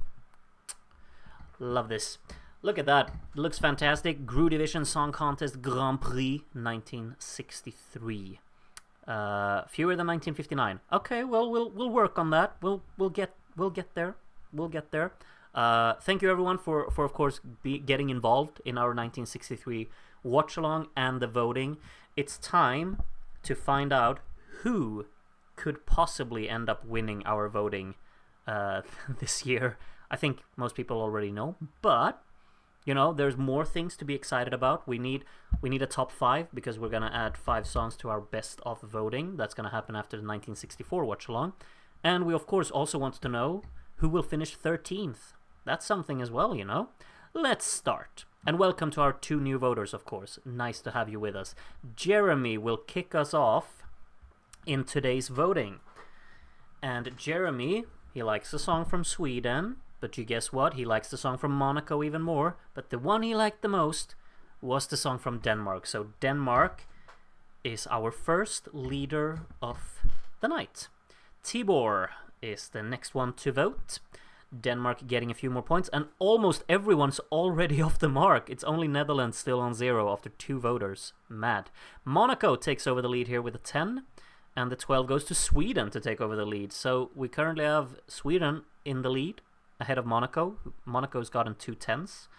love this. Look at that. Looks fantastic. Eurovision Song Contest Grand Prix 1963. Fewer than 1959. Okay, well we'll work on that. We'll get there. We'll get there. Thank you everyone for of course getting involved in our 1963 watch along and the voting. It's time to find out who could possibly end up winning our voting this year. I think most people already know, but you know, there's more things to be excited about. We need a top 5 because we're gonna add 5 songs to our best of voting. That's gonna happen after the 1964 watch along, and we of course also want to know who will finish 13th. That's something as well, you know. Let's start. And welcome to our 2 new voters, of course. Nice to have you with us. Jeremy will kick us off in today's voting. And Jeremy, he likes a song from Sweden, but you guess what? He likes the song from Monaco even more. But the one he liked the most was the song from Denmark. So Denmark is our first leader of the night. Tibor is the next one to vote. Denmark getting a few more points, and almost everyone's already off the mark. It's only Netherlands still on 0 after 2 voters. Mad. Monaco takes over the lead here with a 10, and the 12 goes to Sweden to take over the lead. So we currently have Sweden in the lead ahead of Monaco. Monaco's gotten 2 10s,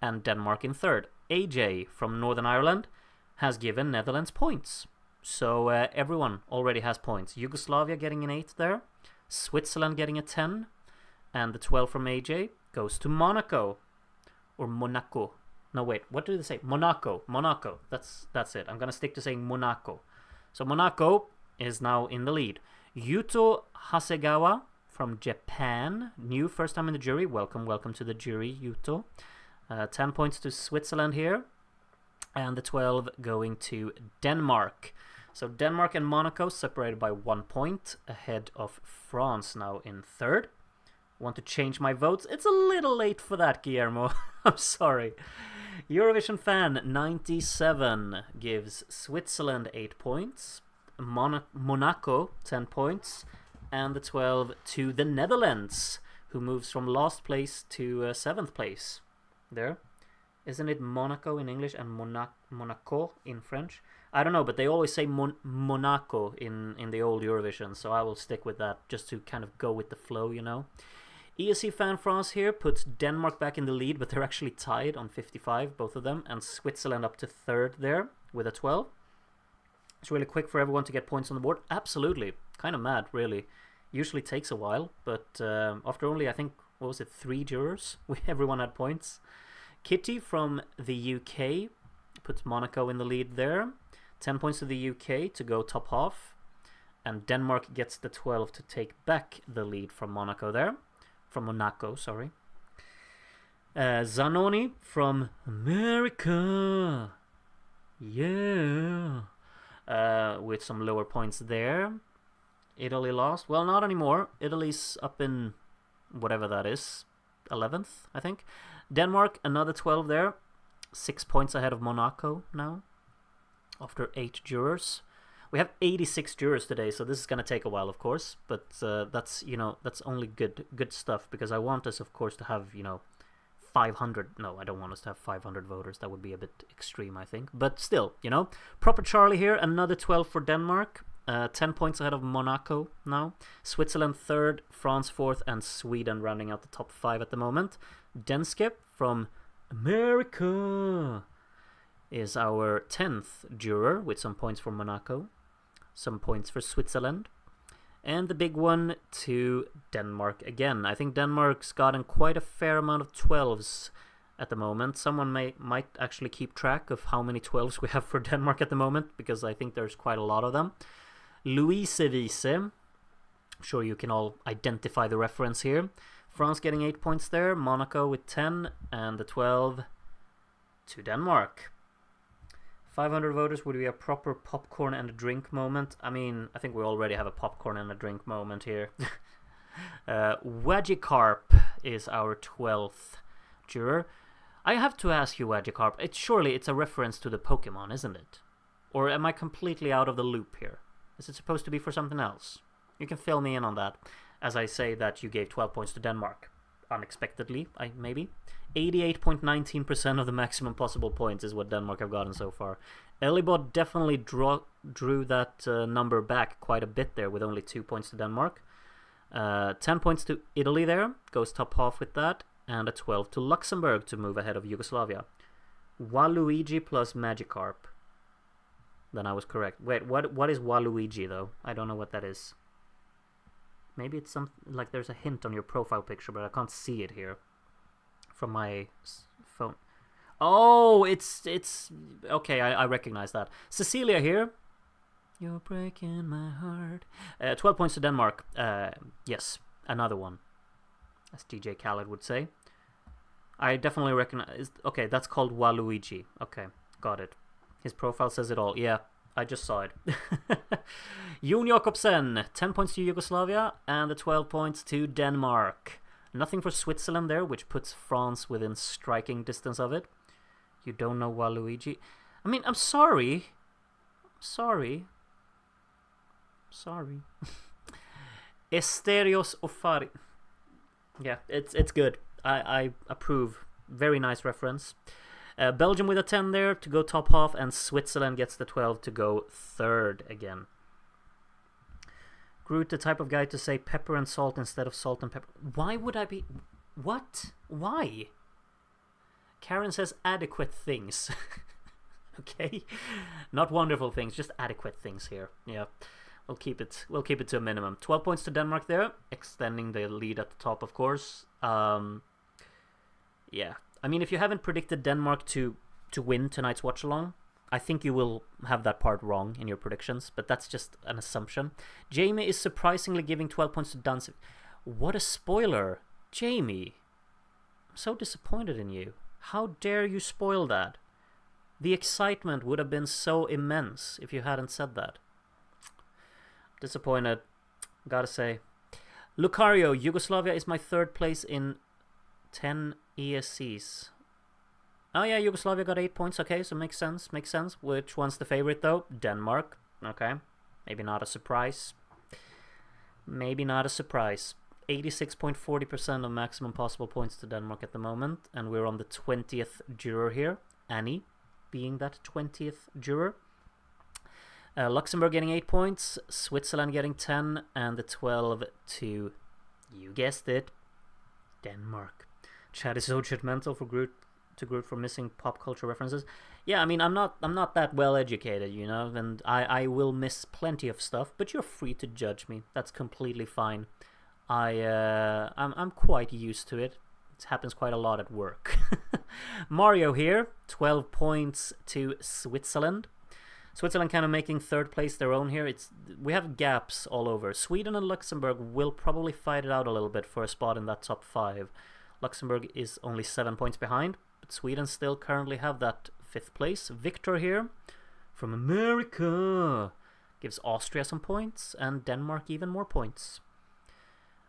and Denmark in third. AJ from Northern Ireland has given Netherlands points. So everyone already has points. Yugoslavia getting an 8 there. Switzerland getting a 10. And the 12 from AJ goes to Monaco. Or Monaco. No, wait. What do they say? Monaco. Monaco. That's it. I'm going to stick to saying Monaco. So Monaco is now in the lead. Yuto Hasegawa from Japan. New first time in the jury. Welcome to the jury, Yuto. 10 points to Switzerland here. And the 12 going to Denmark. So Denmark and Monaco separated by 1 point. Ahead of France now in third. Want to change my votes? It's a little late for that, Guillermo. I'm sorry. Eurovision Fan 97 gives Switzerland 8 points, Monaco 10 points, and the 12 to the Netherlands, who moves from last place to 7th place. There. Isn't it Monaco in English and Monaco in French? I don't know, but they always say Monaco in the old Eurovision, so I will stick with that just to kind of go with the flow, you know. ESC Fan France here puts Denmark back in the lead, but they're actually tied on 55, both of them, and Switzerland up to third there with a 12. It's really quick for everyone to get points on the board. Absolutely. Kind of mad, really. Usually takes a while, but after only, I think, what was it, 3 jurors? Everyone had points. Kitty from the UK puts Monaco in the lead there. 10 points to the UK to go top half. And Denmark gets the 12 to take back the lead from Monaco there. From Monaco, sorry. Zanoni from America. Yeah. With some lower points there. Italy lost. Well, not anymore. Italy's up in whatever that is. 11th, I think. Denmark, another 12 there. 6 points ahead of Monaco now. After 8 jurors. We have 86 jurors today, so this is going to take a while, of course. But that's, that's only good stuff. Because I want us, of course, to have, 500. No, I don't want us to have 500 voters. That would be a bit extreme, I think. But still, Proper Charlie here. Another 12 for Denmark. 10 points ahead of Monaco now. Switzerland third, France fourth, and Sweden rounding out the top 5 at the moment. Denske from America is our 10th juror with some points for Monaco. Some points for Switzerland. And the big one to Denmark again. I think Denmark's gotten quite a fair amount of 12s at the moment. Someone might actually keep track of how many 12s we have for Denmark at the moment, because I think there's quite a lot of them. Luisevise. I'm sure you can all identify the reference here. France getting 8 points there. Monaco with 10. And the 12 to Denmark. 500 voters would be a proper popcorn and a drink moment. I mean, I think we already have a popcorn and a drink moment here. Wagikarp is our 12th juror. I have to ask you, Wagikarp, surely it's a reference to the Pokemon, isn't it? Or am I completely out of the loop here? Is it supposed to be for something else? You can fill me in on that, as I say that you gave 12 points to Denmark. Unexpectedly, maybe. 88.19% of the maximum possible points is what Denmark have gotten so far. Elibot definitely drew that number back quite a bit there with only 2 points to Denmark. 10 points to Italy there, goes top half with that, and a 12 to Luxembourg to move ahead of Yugoslavia. Waluigi plus Magikarp. Then I was correct. Wait, what is Waluigi though? I don't know what that is. Maybe it's something like there's a hint on your profile picture, but I can't see it here from my phone. Oh, it's okay. I recognize that. Cecilia here. You're breaking my heart. 12 points to Denmark. Yes, another one, as DJ Khaled would say. I definitely recognize. Okay, that's called Waluigi. Okay, got it. His profile says it all. Yeah, I just saw it. Jon Jakobsen, 10 points to Yugoslavia and the 12 points to Denmark. Nothing for Switzerland there, which puts France within striking distance of it. You don't know Waluigi? I mean, I'm sorry. Sorry. Esterios Ofari. Yeah, it's good. I approve. Very nice reference. Belgium with a 10 there to go top half, and Switzerland gets the 12 to go third again. Groot, the type of guy to say pepper and salt instead of salt and pepper. Why would I be... What? Why? Karen says adequate things. Okay? Not wonderful things, just adequate things here. Yeah. We'll keep it to a minimum. 12 points to Denmark there, extending the lead at the top, of course. Yeah. I mean, if you haven't predicted Denmark to win tonight's watch-along, I think you will have that part wrong in your predictions, but that's just an assumption. Jamie is surprisingly giving 12 points to Dansevise. What a spoiler. Jamie, I'm so disappointed in you. How dare you spoil that? The excitement would have been so immense if you hadn't said that. Disappointed, gotta say. Lucario, Yugoslavia is my third place in 10 ESCs. Oh yeah, Yugoslavia got 8 points. Okay, so makes sense. Which one's the favorite though? Denmark. Okay, maybe not a surprise. 86.40% of maximum possible points to Denmark at the moment, and we're on the 20th juror here. Annie being that 20th juror. Luxembourg getting 8 points, Switzerland getting 10, and the 12 to, you guessed it, Denmark. Chat is so judgmental for Groot for missing pop culture references. Yeah, I mean, I'm not that well educated, you know, and I will miss plenty of stuff, but you're free to judge me. That's completely fine. I'm quite used to it. It happens quite a lot at work. Mario here, 12 points to Switzerland. Switzerland kind of making third place their own here. We have gaps all over. Sweden and Luxembourg will probably fight it out a little bit for a spot in that top 5. Luxembourg is only 7 points behind, but Sweden still currently have that 5th place. Victor here from America gives Austria some points and Denmark even more points.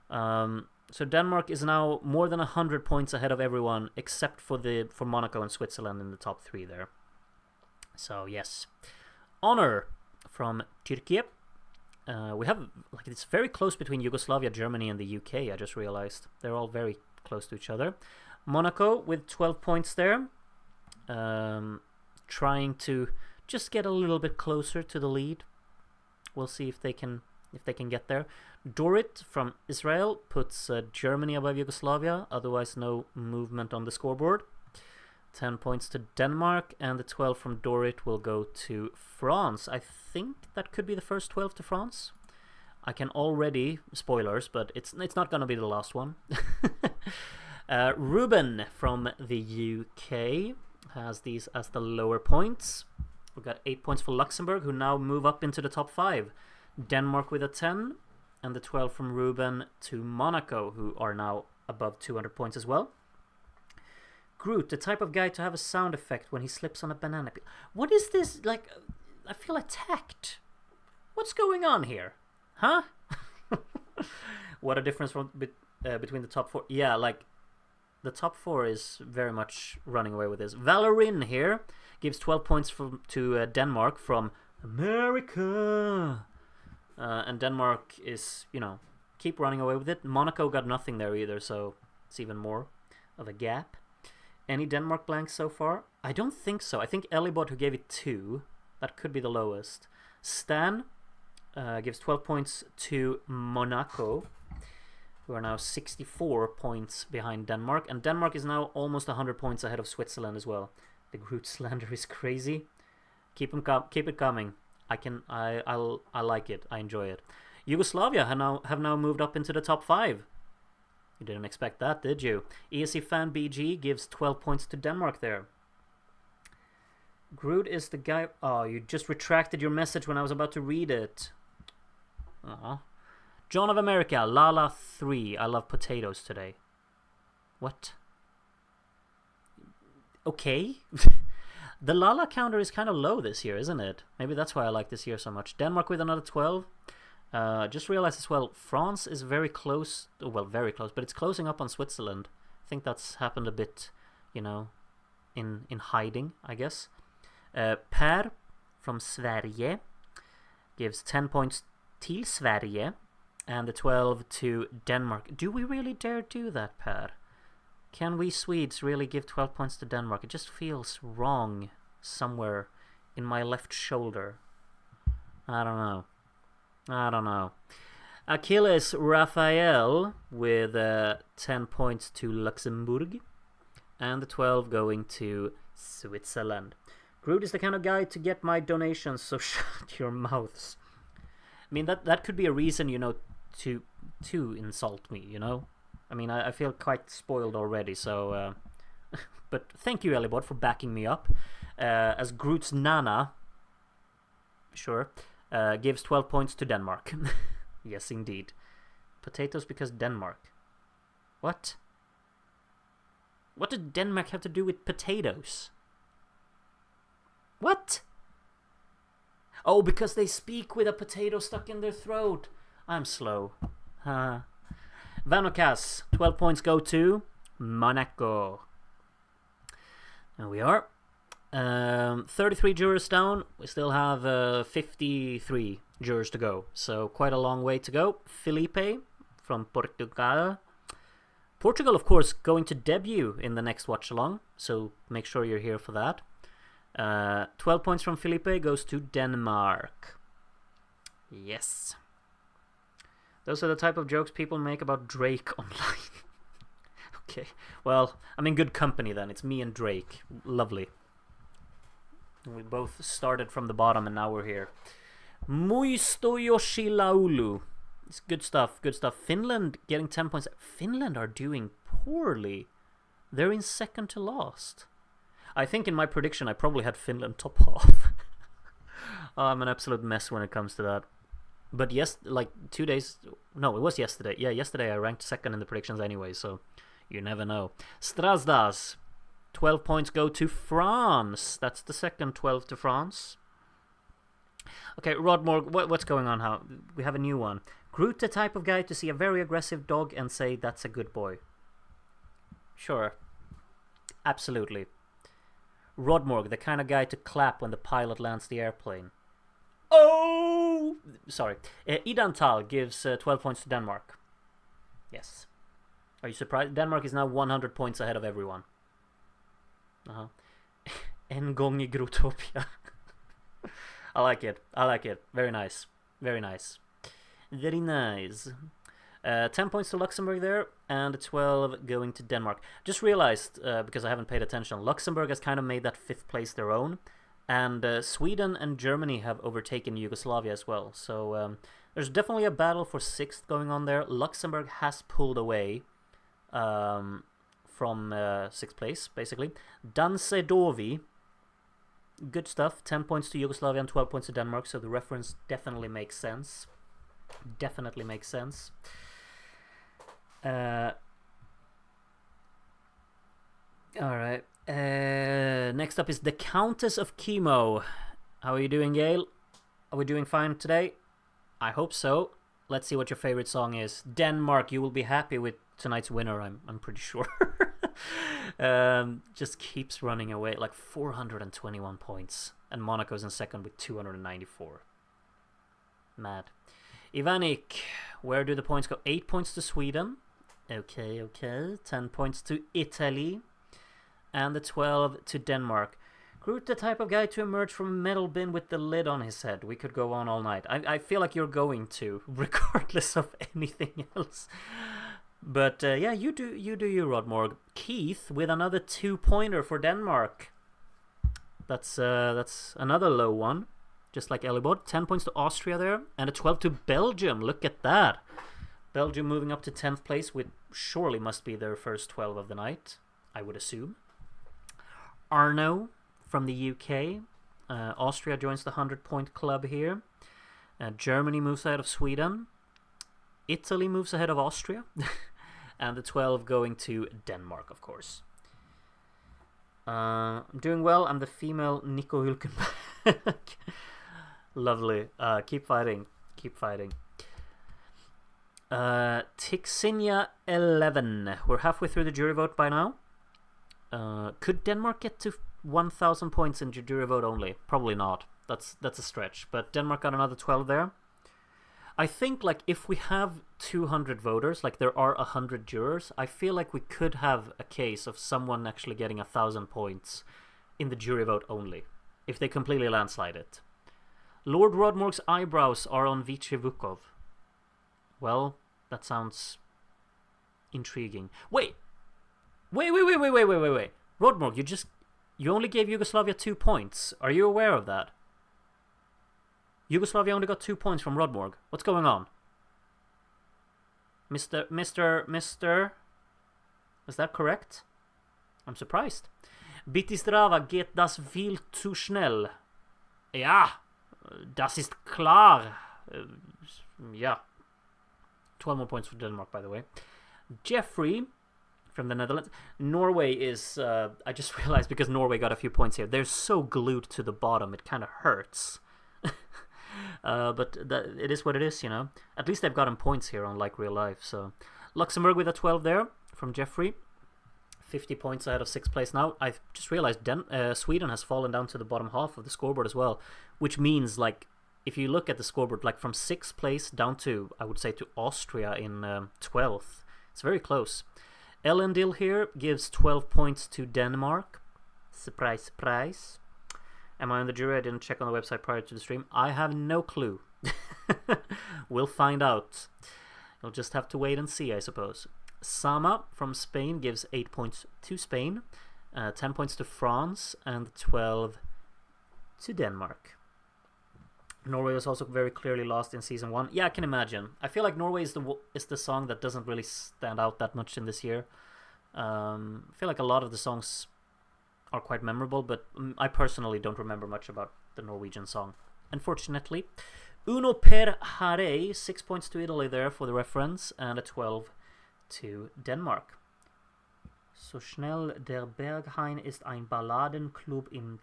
So Denmark is now more than 100 points ahead of everyone except for Monaco and Switzerland in the top 3 there. So yes. Honor from Turkey. We have, like, it's very close between Yugoslavia, Germany and the UK, I just realized. They're all very close to each other. Monaco with 12 points there. Trying to just get a little bit closer to the lead. We'll see if they can get there. Dorit from Israel puts Germany above Yugoslavia, otherwise no movement on the scoreboard. 10 points to Denmark, and the 12 from Dorit will go to France. I think that could be the first 12 to France. I can already, spoilers, but it's not going to be the last one. Ruben from the UK has these as the lower points. We've got 8 points for Luxembourg, who now move up into the top 5. Denmark with a 10, and the 12 from Ruben to Monaco, who are now above 200 points as well. Groot, the type of guy to have a sound effect when he slips on a banana peel. What is this? Like, I feel attacked. What's going on here? Huh? What a difference between the top 4. Yeah, like, the top 4 is very much running away with this. Valorin here gives 12 points to Denmark from America. And Denmark is, you know, keep running away with it. Monaco got nothing there either, so it's even more of a gap. Any Denmark blanks so far? I don't think so. I think Elibot, who gave it 2, that could be the lowest. Stan gives 12 points to Monaco, who are now 64 points behind Denmark. And Denmark is now almost 100 points ahead of Switzerland as well. The Groot slander is crazy. Keep it coming. I like it. I enjoy it. Yugoslavia have now moved up into the top 5. You didn't expect that, did you? ESC Fan BG gives 12 points to Denmark there. Groot is the guy... Oh, you just retracted your message when I was about to read it. Aww. John of America, Lala 3. I love potatoes today. What? Okay. The Lala counter is kind of low this year, isn't it? Maybe that's why I like this year so much. Denmark with another 12. Just realized as well, France is very close. Well, very close, but it's closing up on Switzerland. I think that's happened a bit, you know, in hiding, I guess. Per from Sverige gives 10 points till Sverige, and the 12 to Denmark. Do we really dare do that, Per? Can we Swedes really give 12 points to Denmark? It just feels wrong somewhere in my left shoulder. I don't know. Achilles Raphael with 10 points to Luxembourg, and the 12 going to Switzerland. Groot is the kind of guy to get my donations, so shut your mouths. I mean, that could be a reason, you know, to insult me, you know? I mean, I feel quite spoiled already, so... but thank you, Elibot, for backing me up. As Groot's Nana... Sure... gives 12 points to Denmark. Yes, indeed. Potatoes because Denmark. What? What did Denmark have to do with potatoes? What? Oh, because they speak with a potato stuck in their throat. I'm slow. Vanokas, 12 points go to Monaco. There we are. 33 jurors down. We still have 53 jurors to go, so quite a long way to go. Felipe from Portugal. Portugal, of course, going to debut in the next Watchalong, so make sure you're here for that. 12 points from Felipe goes to Denmark. Yes. Those are the type of jokes people make about Drake online. Okay. Well, I'm in good company then. It's me and Drake. Lovely. We both started from the bottom and now we're here. Muistojeni laulu. It's good stuff. Good stuff. Finland getting 10 points. Finland are doing poorly. They're in second to last. I think in my prediction I probably had Finland top half. I'm an absolute mess when it comes to that. But yes, like 2 days... No, it was yesterday. Yeah, yesterday I ranked second in the predictions anyway, so you never know. Strasdas. 12 points go to France. That's the second 12 to France. Okay, Rodmore, what's going on? How we have a new one. Groot, the type of guy to see a very aggressive dog and say that's a good boy. Sure. Absolutely. Rodmorg, the kind of guy to clap when the pilot lands the airplane. Oh! Sorry. Idantal gives 12 points to Denmark. Yes. Are you surprised? Denmark is now 100 points ahead of everyone. En gång i Grotopia. I like it. I like it. Very nice. Very nice. Very nice. 10 points to Luxembourg there, and 12 going to Denmark. Just realized, because I haven't paid attention, Luxembourg has kind of made that 5th place their own, and Sweden and Germany have overtaken Yugoslavia as well. So there's definitely a battle for 6th going on there. Luxembourg has pulled away from 6th place, basically. Dansevise. Good stuff. 10 points to Yugoslavia and 12 points to Denmark, so the reference definitely makes sense. Definitely makes sense. Alright. Next up is the Countess of Chemo. How are you doing, Gail? Are we doing fine today? I hope so. Let's see what your favorite song is. Denmark, you will be happy with tonight's winner, I'm pretty sure. Just keeps running away, like 421 points, and Monaco's in second with 294. Mad. Ivanik, where do the points go? 8 points to Sweden. Okay. 10 points to Italy, and the 12 to Denmark. Groot, the type of guy to emerge from a metal bin with the lid on his head. We could go on all night. I feel like you're going to, regardless of anything else. But yeah, you do you, Rodmorg. Keith with another 2-pointer for Denmark. That's another low one, just like Elibod. 10 points to Austria there, and a 12 to Belgium. Look at that. Belgium moving up to 10th place with surely must be their first 12 of the night, I would assume. Arno from the UK. Austria joins the 100-point club here. Germany moves ahead of Sweden. Italy moves ahead of Austria. And the 12 going to Denmark, of course. I'm doing well. I'm the female Nico Hülkenberg. Lovely. Keep fighting. Keep fighting. Tixinia 11. We're halfway through the jury vote by now. Could Denmark get to 1,000 points in jury vote only? Probably not. That's a stretch. But Denmark got another 12 there. I think, like, if we have 200 voters, like there are 100 jurors, I feel like we could have a case of someone actually getting 1,000 points in the jury vote only, if they completely landslide it. Lord Rodmorg's eyebrows are on Vichy Vukov. Well, that sounds intriguing. Wait! Rodmorg, you only gave Yugoslavia 2 points. Are you aware of that? Yugoslavia only got 2 points from Rodmorg. What's going on? Mr. Is that correct? I'm surprised. Bitistrava geht das viel zu schnell. Ja, das ist klar. Yeah. 12 more points for Denmark, by the way. Jeffrey from the Netherlands. Norway is... I just realized because Norway got a few points here. They're so glued to the bottom, it kind of hurts. But it is what it is, you know. At least they've gotten points here, unlike real life. So Luxembourg with a 12 there from Jeffrey. 50 points ahead of 6th place now. I just realized Sweden has fallen down to the bottom half of the scoreboard as well, which means, like, if you look at the scoreboard, like from 6th place down to, I would say, to Austria in 12th. It's very close. Ellendil here gives 12 points to Denmark. Surprise, surprise. Am I on the jury? I didn't check on the website prior to the stream. I have no clue. We'll find out. You'll just have to wait and see, I suppose. Sama from Spain gives 8 points to Spain, 10 points to France, and 12 to Denmark. Norway was also very clearly lost in season 1. Yeah, I can imagine. I feel like Norway is the song that doesn't really stand out that much in this year. I feel like a lot of the songs are quite memorable, but I personally don't remember much about the Norwegian song, unfortunately. Uno per Hare, 6 points to Italy there for the reference, and a 12 to Denmark. So schnell der Berghain ist ein Balladenklub in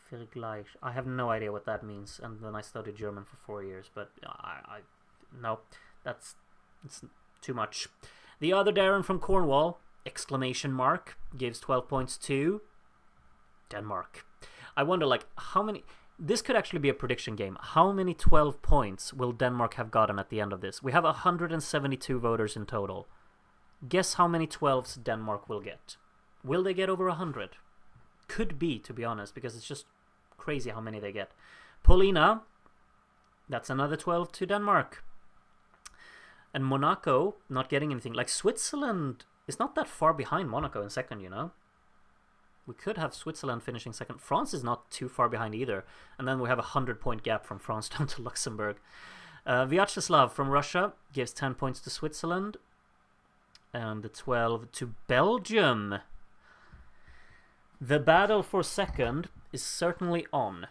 Vielleicht. I have no idea what that means, and then I studied German for 4 years, but no, it's too much. The other Darren from Cornwall, exclamation mark, gives 12 points to Denmark. I wonder, like, how many... This could actually be a prediction game. How many 12 points will Denmark have gotten at the end of this? We have 172 voters in total. Guess how many 12s Denmark will get. Will they get over 100? Could be, to be honest, because it's just crazy how many they get. Paulina, that's another 12 to Denmark. And Monaco, not getting anything. Like, Switzerland is not that far behind Monaco in second, you know? We could have Switzerland finishing second. France is not too far behind either. And then we have a 100-point gap from France down to Luxembourg. Vyacheslav from Russia gives 10 points to Switzerland. And the 12 to Belgium. The battle for second is certainly on.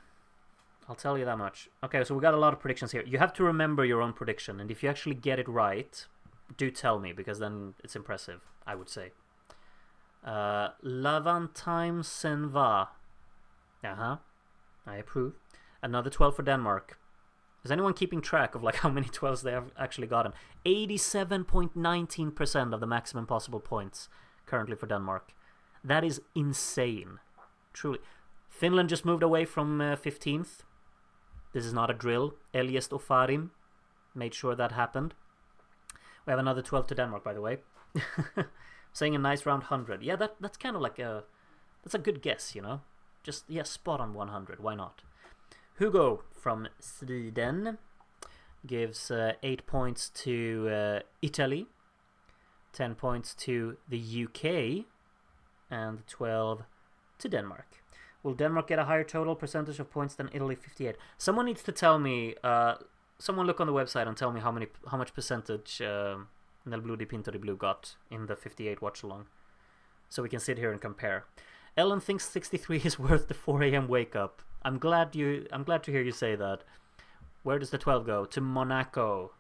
I'll tell you that much. Okay, so we got a lot of predictions here. You have to remember your own prediction. And if you actually get it right, do tell me, because then it's impressive, I would say. Lavantime Senva. I approve. Another 12 for Denmark. Is anyone keeping track of like how many 12s they have actually gotten? 87.19% of the maximum possible points currently for Denmark. That is insane. Truly. Finland just moved away from 15th. This is not a drill. Eljest Ofarim made sure that happened. We have another 12 to Denmark, by the way. Saying a nice round 100. Yeah, that's kind of like that's a good guess, you know? Just, yeah, spot on 100. Why not? Hugo from Sweden gives 8 points to Italy, 10 points to the UK, and 12 to Denmark. Will Denmark get a higher total percentage of points than Italy? 58. Someone needs to tell me. Someone look on the website and tell me how much percentage Nel Blu di Pinto di Blu got in the 58 watch-along, so we can sit here and compare. Ellen thinks 63 is worth the 4 a.m. wake up. I'm glad to hear you say that. Where does the 12 go? To Monaco.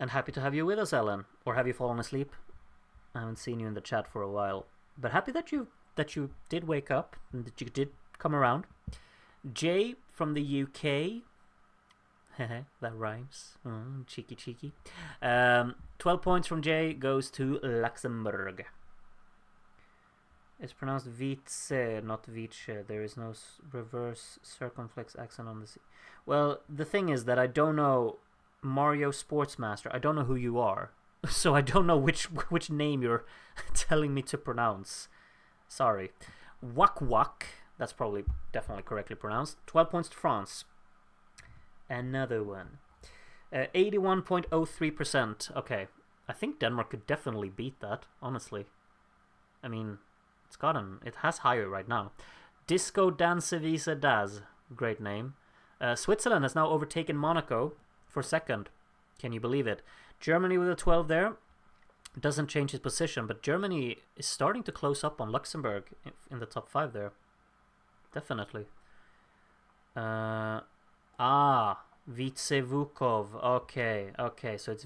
And happy to have you with us, Ellen. Or have you fallen asleep? I haven't seen you in the chat for a while, but happy that you did wake up and that you did come around. Jay from the UK. That rhymes. Cheeky. 12 points from Jay goes to Luxembourg. It's pronounced Vice, not Vice. There is no reverse circumflex accent on the C. Well, the thing is that I don't know Mario Sportsmaster. I don't know who you are. So I don't know which name you're telling me to pronounce. Sorry. Wak. That's probably definitely correctly pronounced. 12 points to France. Another one. 81.03%. Okay. I think Denmark could definitely beat that, honestly. I mean, it has higher right now. Disco Dansevise Das. Great name. Switzerland has now overtaken Monaco for second. Can you believe it? Germany with a 12 there. Doesn't change his position, but Germany is starting to close up on Luxembourg in the top 5 there. Definitely. Vitsevukov. Okay, so it's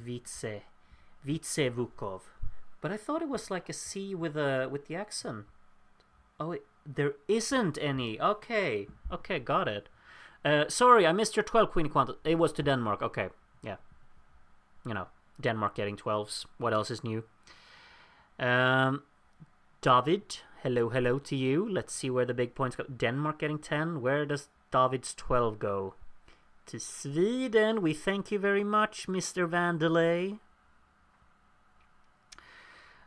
Vitsevukov. But I thought it was like a C with the accent. Oh, there isn't any. Okay, got it. Sorry, I missed your 12, Queenie Quanta. It was to Denmark. Okay, yeah. You know, Denmark getting 12s. What else is new? David, hello to you. Let's see where the big points go. Denmark getting 10. Where does David's 12 go? To Sweden. We thank you very much, Mr. Vandelay.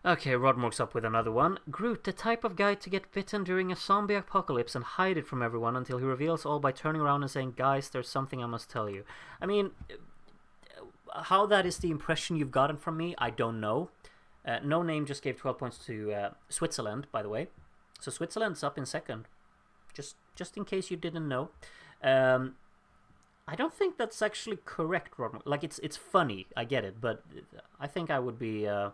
Okay, Rodmork's up with another one. Groot, the type of guy to get bitten during a zombie apocalypse and hide it from everyone until he reveals all by turning around and saying, guys, there's something I must tell you. I mean, how that is the impression you've gotten from me, I don't know. No Name just gave 12 points to Switzerland, by the way. So Switzerland's up in second. Just in case you didn't know. I don't think that's actually correct, Ron. Like, it's funny, I get it, but I think I would be... I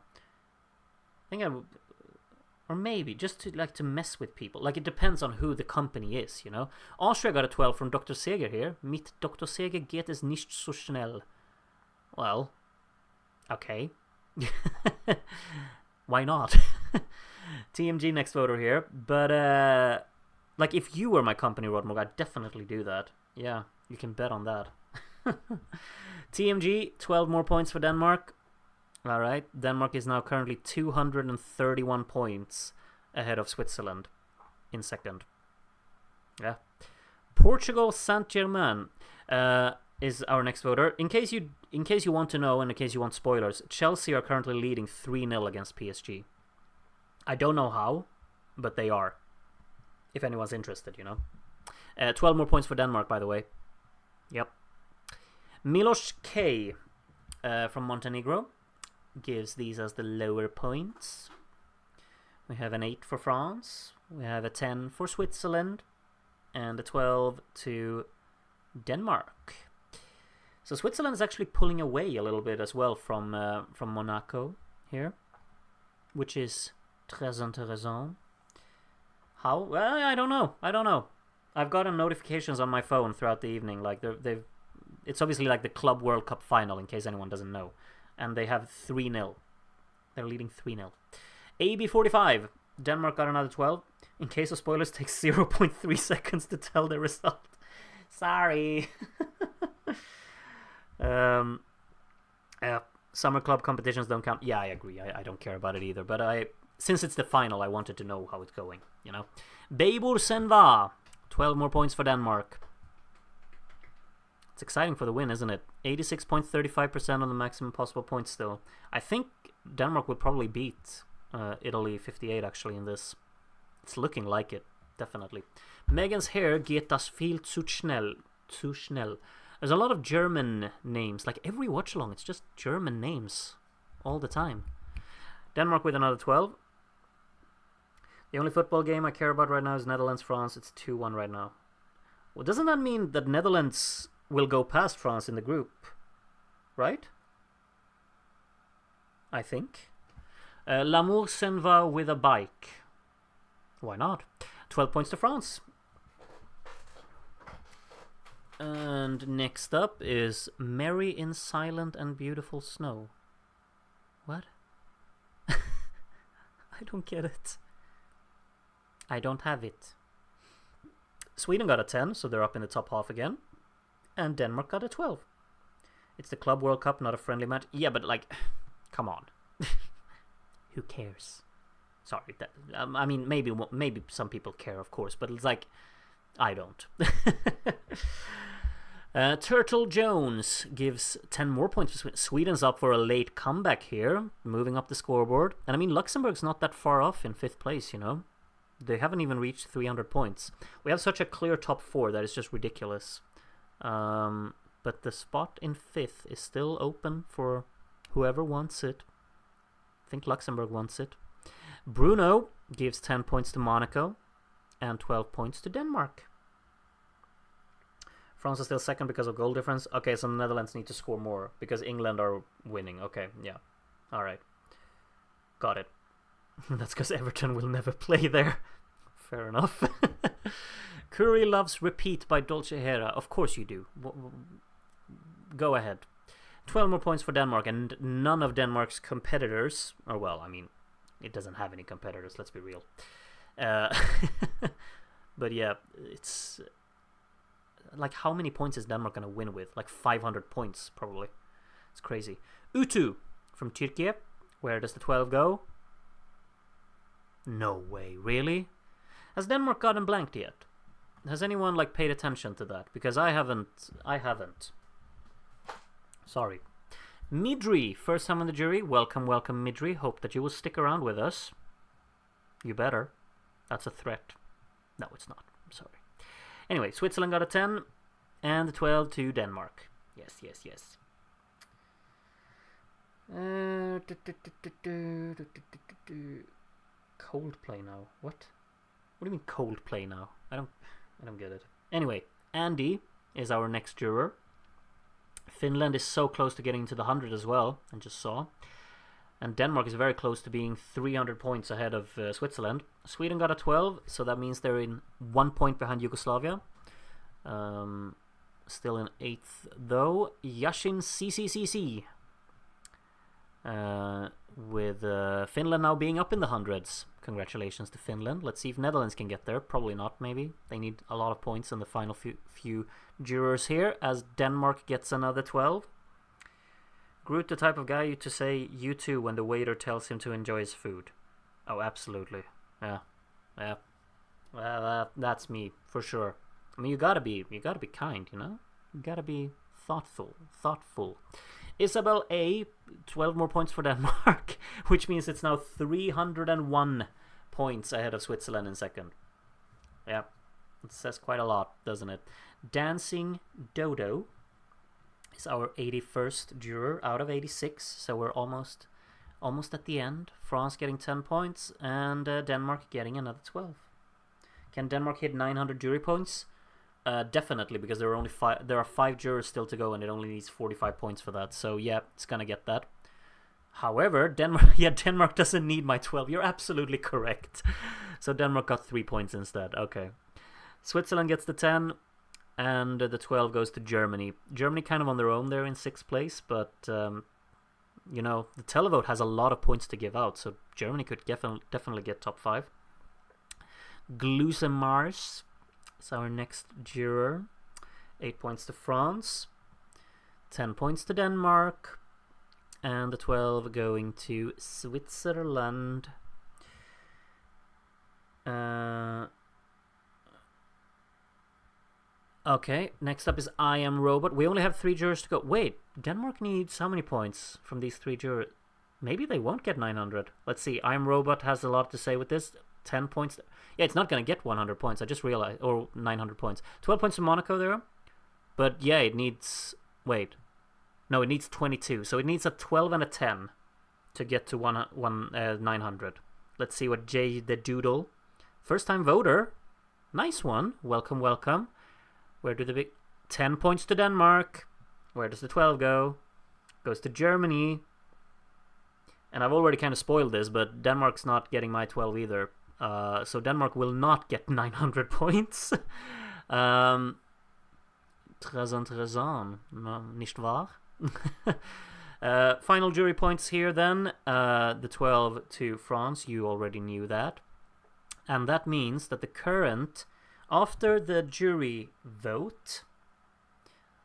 would... Or maybe, just to mess with people. Like, it depends on who the company is, you know? Austria got a 12 from Dr. Seger here. Mitt Dr. Seger geht es nicht so schnell. Well, okay. Why not? TMG next voter here. But, like, if you were my company, Rodmog, I'd definitely do that. Yeah, you can bet on that. TMG, 12 more points for Denmark. Alright, Denmark is now currently 231 points ahead of Switzerland in second. Yeah. Portugal Saint-Germain is our next voter. In case you want to know, and in case you want spoilers, Chelsea are currently leading 3-0 against PSG. I don't know how, but they are. If anyone's interested, you know. 12 more points for Denmark, by the way. Yep. Milos K from Montenegro gives these as the lower points. We have an 8 for France. We have a 10 for Switzerland. And a 12 to Denmark. So Switzerland is actually pulling away a little bit as well from Monaco here. Which is très intéressant. How? Well, I don't know. I've gotten notifications on my phone throughout the evening. Like it's obviously like the Club World Cup final, in case anyone doesn't know. And they have 3-0. They're leading 3-0. AB45. Denmark got another 12. In case of spoilers, takes 0.3 seconds to tell the result. Sorry. Summer club competitions don't count. Yeah, I agree. I don't care about it either. But since it's the final, I wanted to know how it's going. You know. Beibur Senva. 12 more points for Denmark. It's exciting for the win, isn't it? 86.35% on the maximum possible points still. I think Denmark would probably beat Italy 58 actually in this. It's looking like it, definitely. Megan's hair geht das viel zu schnell. Zu schnell. There's a lot of German names. Like every watch-along, it's just German names all the time. Denmark with another 12. The only football game I care about right now is Netherlands-France. It's 2-1 right now. Well, doesn't that mean that Netherlands will go past France in the group? Right? I think. L'amour s'en va with a bike. Why not? 12 points to France. And next up is Merry in Silent and Beautiful Snow. What? I don't get it. I don't have it. Sweden got a 10, so they're up in the top half again. And Denmark got a 12. It's the Club World Cup, not a friendly match. Yeah, but like, come on. Who cares? Sorry. I mean, maybe some people care, of course, but it's like, I don't. Turtle Jones gives 10 more points to Sweden. Sweden's up for a late comeback here, moving up the scoreboard. And I mean, Luxembourg's not that far off in 5th place, you know. They haven't even reached 300 points. We have such a clear top 4 that it's just ridiculous. But the spot in 5th is still open for whoever wants it. I think Luxembourg wants it. Bruno gives 10 points to Monaco and 12 points to Denmark. France is still second because of goal difference. Okay, so the Netherlands need to score more because England are winning. Okay, yeah. Alright. Got it. That's because Everton will never play there. Fair enough. Curry loves Repeat by Dolce Hera. Of course you do. Go ahead. 12 more points for Denmark, and none of Denmark's competitors, or well, I mean, it doesn't have any competitors, let's be real. But yeah, it's like, how many points is Denmark going to win with? Like 500 points, probably. It's crazy. Utu from Turkey. Where does the 12 go? No way, really? Has Denmark gotten blanked yet? Has anyone like paid attention to that? Because I haven't. Sorry. Midri, first time on the jury. Welcome, welcome, Midri. Hope that you will stick around with us. You better. That's a threat. No, it's not. I'm sorry. Anyway, Switzerland got a 10 and a 12 to Denmark. Yes, yes, yes. Coldplay now. What? What do you mean Coldplay now? I don't get it. Anyway, Andy is our next juror. Finland is so close to getting into the 100 as well, I just saw. And Denmark is very close to being 300 points ahead of Switzerland. Sweden got a 12, so that means they're in 1 point behind Yugoslavia. Still in 8th though. Yashin CCCC. With Finland now being up in the hundreds. Congratulations to Finland. Let's see if Netherlands can get there. Probably not, maybe. They need a lot of points in the final few jurors here, as Denmark gets another 12. Groot, the type of guy to say you too when the waiter tells him to enjoy his food. Oh, absolutely. Yeah. Well, that's me, for sure. I mean, you gotta be kind, you know? You gotta be thoughtful. Isabel A, 12 more points for Denmark, which means it's now 301 points ahead of Switzerland in second. Yeah, it says quite a lot, doesn't it? Dancing Dodo is our 81st juror out of 86, so we're almost at the end. France getting 10 points, and Denmark getting another 12. Can Denmark hit 900 jury points? Definitely, because there are 5 jurors still to go, and it only needs 45 points for that. So yeah, it's gonna get that. However, Denmark doesn't need my 12. You're absolutely correct. So Denmark got 3 points instead. Okay. Switzerland gets the 10, and the 12 goes to Germany. Germany kind of on their own there in 6th place, but you know, the televote has a lot of points to give out, so Germany could definitely get top 5. Glusemars is our next juror. 8 points to France, 10 points to Denmark, and the 12 going to Switzerland. Okay, next up is I Am Robot. We only have 3 jurors to go. Wait, Denmark needs how many points from these 3 jurors? Maybe they won't get 900. Let's see. I Am Robot has a lot to say with this. 10 points. Yeah, it's not going to get 100 points. I just realized. Or 900 points. 12 points to Monaco there. But yeah, it needs... Wait. No, it needs 22. So it needs a 12 and a 10 to get to 900. Let's see what Jay the Doodle. First time voter. Nice one. Welcome, welcome. Where do the big... 10 points to Denmark. Where does the 12 go? Goes to Germany. And I've already kind of spoiled this, but Denmark's not getting my 12 either. So Denmark will not get 900 points. Très intéressant, nicht wahr? Final jury points here then. The 12 to France, you already knew that. And that means that the current... After the jury vote,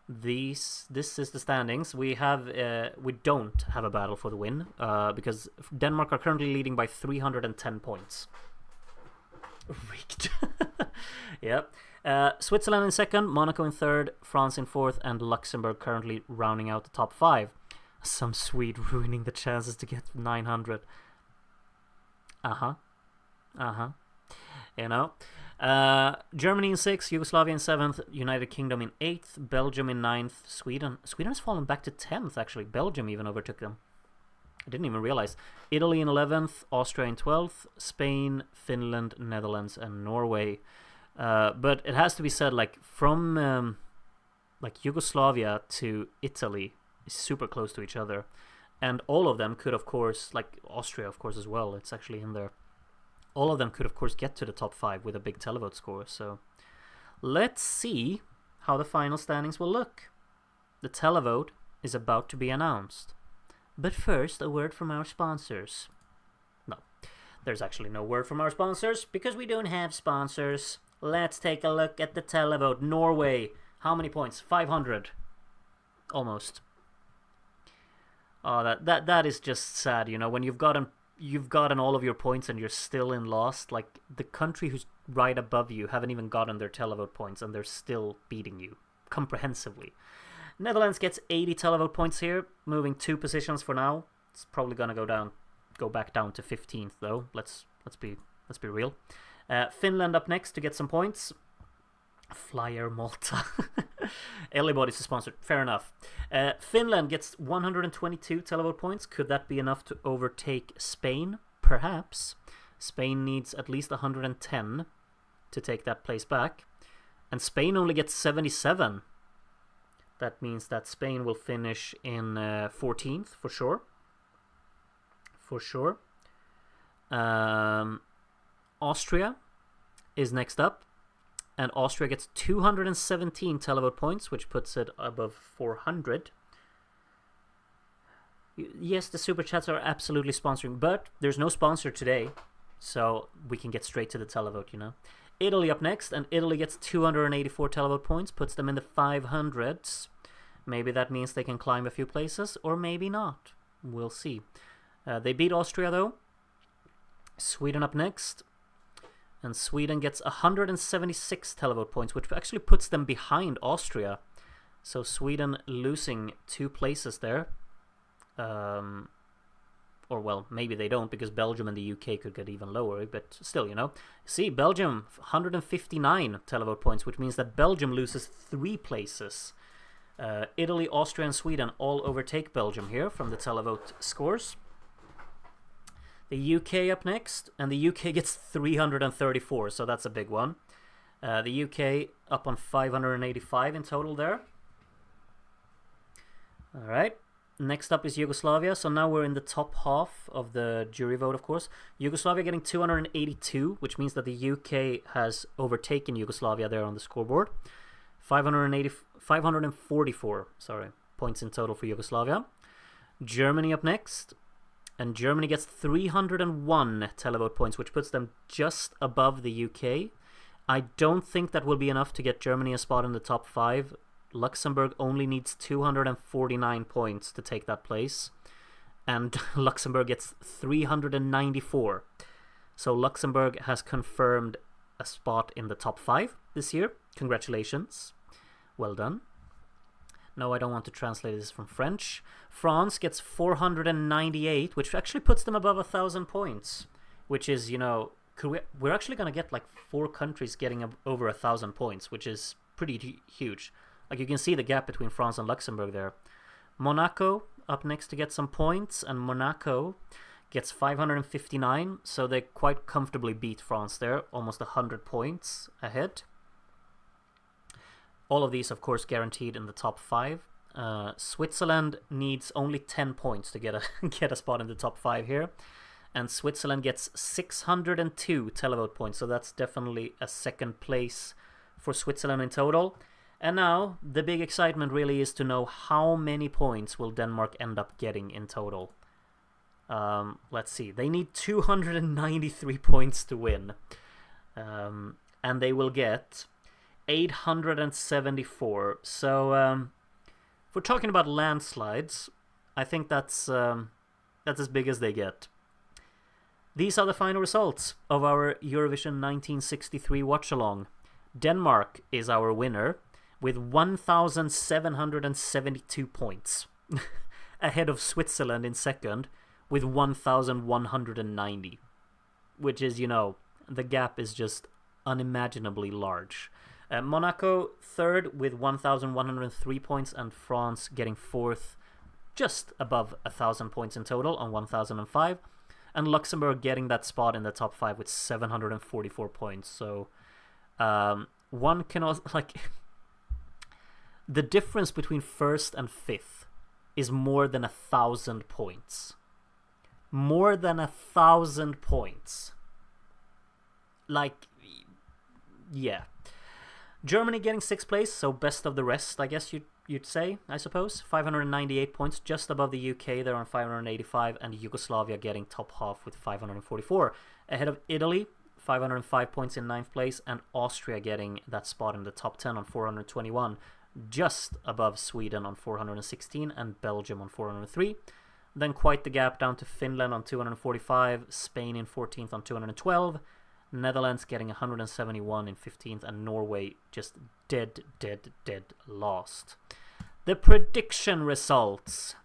this is the standings. We don't have a battle for the win because Denmark are currently leading by 310 points. Rigged. Yep. Switzerland in second, Monaco in third, France in fourth, and Luxembourg currently rounding out the top 5. Some Swede ruining the chances to get 900. You know. Germany in 6th, Yugoslavia in 7th, United Kingdom in 8th, Belgium in 9th, Sweden has fallen back to 10th actually. Belgium even overtook them. I didn't even realize. Italy in 11th, Austria in 12th, Spain, Finland, Netherlands, and Norway. But it has to be said, like from like Yugoslavia to Italy is super close to each other, and all of them could, of course, like Austria, of course, as well. It's actually in there. All of them could, of course, get to the top 5 with a big televote score. So let's see how the final standings will look. The televote is about to be announced. But first, a word from our sponsors. No, there's actually no word from our sponsors because we don't have sponsors. Let's take a look at the televote. Norway, how many points? 500. Almost. Oh, that is just sad, you know, when you've gotten all of your points and you're still in last. Like, the country who's right above you haven't even gotten their televote points and they're still beating you comprehensively. Netherlands gets 80 televote points here, moving 2 positions for now. It's probably gonna go back down to 15th though. Let's be real. Finland up next to get some points. Flyer Malta. Everybody's sponsored. Fair enough. Finland gets 122 televote points. Could that be enough to overtake Spain? Perhaps. Spain needs at least 110 to take that place back. And Spain only gets 77. That means that Spain will finish in 14th for sure. For sure. Austria is next up. And Austria gets 217 televote points, which puts it above 400. Yes, the super chats are absolutely sponsoring, but there's no sponsor today, so we can get straight to the televote, you know. Italy up next, and Italy gets 284 televote points, puts them in the 500s. Maybe that means they can climb a few places, or maybe not. We'll see. They beat Austria, though. Sweden up next. And Sweden gets 176 televote points, which actually puts them behind Austria. So Sweden losing 2 places there. Or, well, maybe they don't, because Belgium and the UK could get even lower. But still, you know. See, Belgium, 159 televote points, which means that Belgium loses 3 places. Italy, Austria, and Sweden all overtake Belgium here from the televote scores. The UK up next, and the UK gets 334, so that's a big one. The UK up on 585 in total there. Alright, next up is Yugoslavia, so now we're in the top half of the jury vote, of course. Yugoslavia getting 282, which means that the UK has overtaken Yugoslavia there on the scoreboard. 544 points in total for Yugoslavia. Germany up next. And Germany gets 301 televote points, which puts them just above the UK. I don't think that will be enough to get Germany a spot in the top 5. Luxembourg only needs 249 points to take that place. And Luxembourg gets 394. So Luxembourg has confirmed a spot in the top 5 this year. Congratulations. Well done. No, I don't want to translate this from French. France gets 498, which actually puts them above 1,000 points. Which is, you know, we're actually going to get like 4 countries getting over 1,000 points, which is pretty huge. Like you can see the gap between France and Luxembourg there. Monaco up next to get some points, and Monaco gets 559, so they quite comfortably beat France there, almost 100 points ahead. All of these, of course, guaranteed in the top 5. Switzerland needs only 10 points to get a spot in the top 5 here. And Switzerland gets 602 televote points, so that's definitely a second place for Switzerland in total. And now, the big excitement really is to know how many points will Denmark end up getting in total. Let's see. They need 293 points to win. And they will get 874. So if we're talking about landslides, I think that's as big as they get. These are the final results of our Eurovision 1963 watch-along. Denmark is our winner with 1,772 points, ahead of Switzerland in second with 1,190, which is, you know, the gap is just unimaginably large. Monaco third with 1,103 points, and France getting fourth, just above 1,000 points in total on 1,005, and Luxembourg getting that spot in the top 5 with 744 points. So one can also, like, the difference between first and fifth is more than 1,000 points. More than 1,000 points. Like, yeah. Germany getting 6th place, so best of the rest, I guess you'd say, I suppose. 598 points, just above the UK, they're on 585, and Yugoslavia getting top half with 544. Ahead of Italy, 505 points in 9th place, and Austria getting that spot in the top 10 on 421, just above Sweden on 416, and Belgium on 403. Then quite the gap down to Finland on 245, Spain in 14th on 212, Netherlands getting 171 in 15th, and Norway just dead last. The prediction results.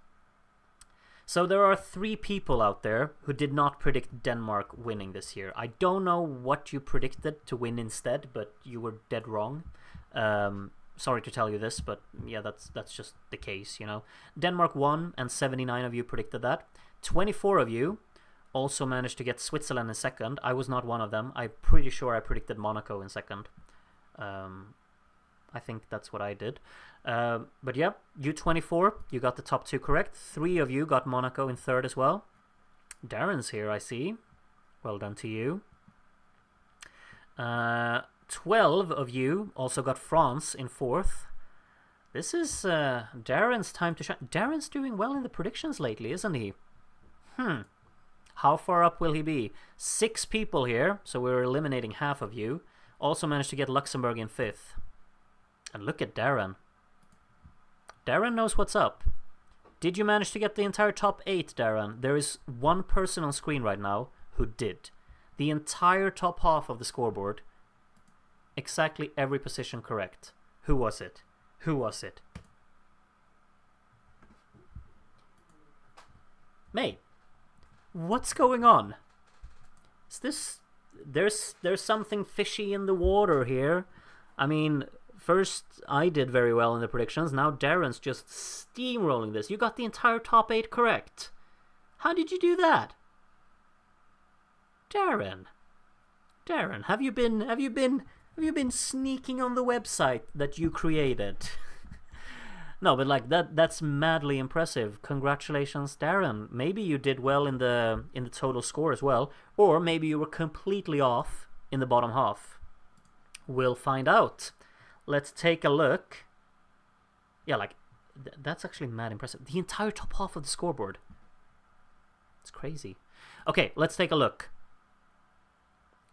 So there are 3 people out there who did not predict Denmark winning this year. I don't know what you predicted to win instead, but you were dead wrong. Sorry to tell you this, but yeah, that's just the case, you know. Denmark won, and 79 of you predicted that. 24 of you also managed to get Switzerland in second. I was not one of them. I'm pretty sure I predicted Monaco in second. I think that's what I did. But yeah, you 24, you got the top 2 correct. 3 of you got Monaco in third as well. Darren's here, I see. Well done to you. 12 of you also got France in fourth. This is Darren's time to shine. Darren's doing well in the predictions lately, isn't he? How far up will he be? 6 people here, so we're eliminating half of you. Also managed to get Luxembourg in 5th. And look at Darren. Darren knows what's up. Did you manage to get the entire top 8, Darren? There is one person on screen right now who did. The entire top half of the scoreboard. Exactly every position correct. Who was it? Who was it? May. What's going on? Is this... There's something fishy in the water here. I mean, first I did very well in the predictions. Now Darren's just steamrolling this. You got the entire top 8 correct. How did you do that? Darren, have you been sneaking on the website that you created? No, but like that's madly impressive. Congratulations, Darren. Maybe you did well in the total score as well, or maybe you were completely off in the bottom half. We'll find out. Let's take a look. Yeah, like that's actually mad impressive. The entire top half of the scoreboard. It's crazy. Okay, let's take a look.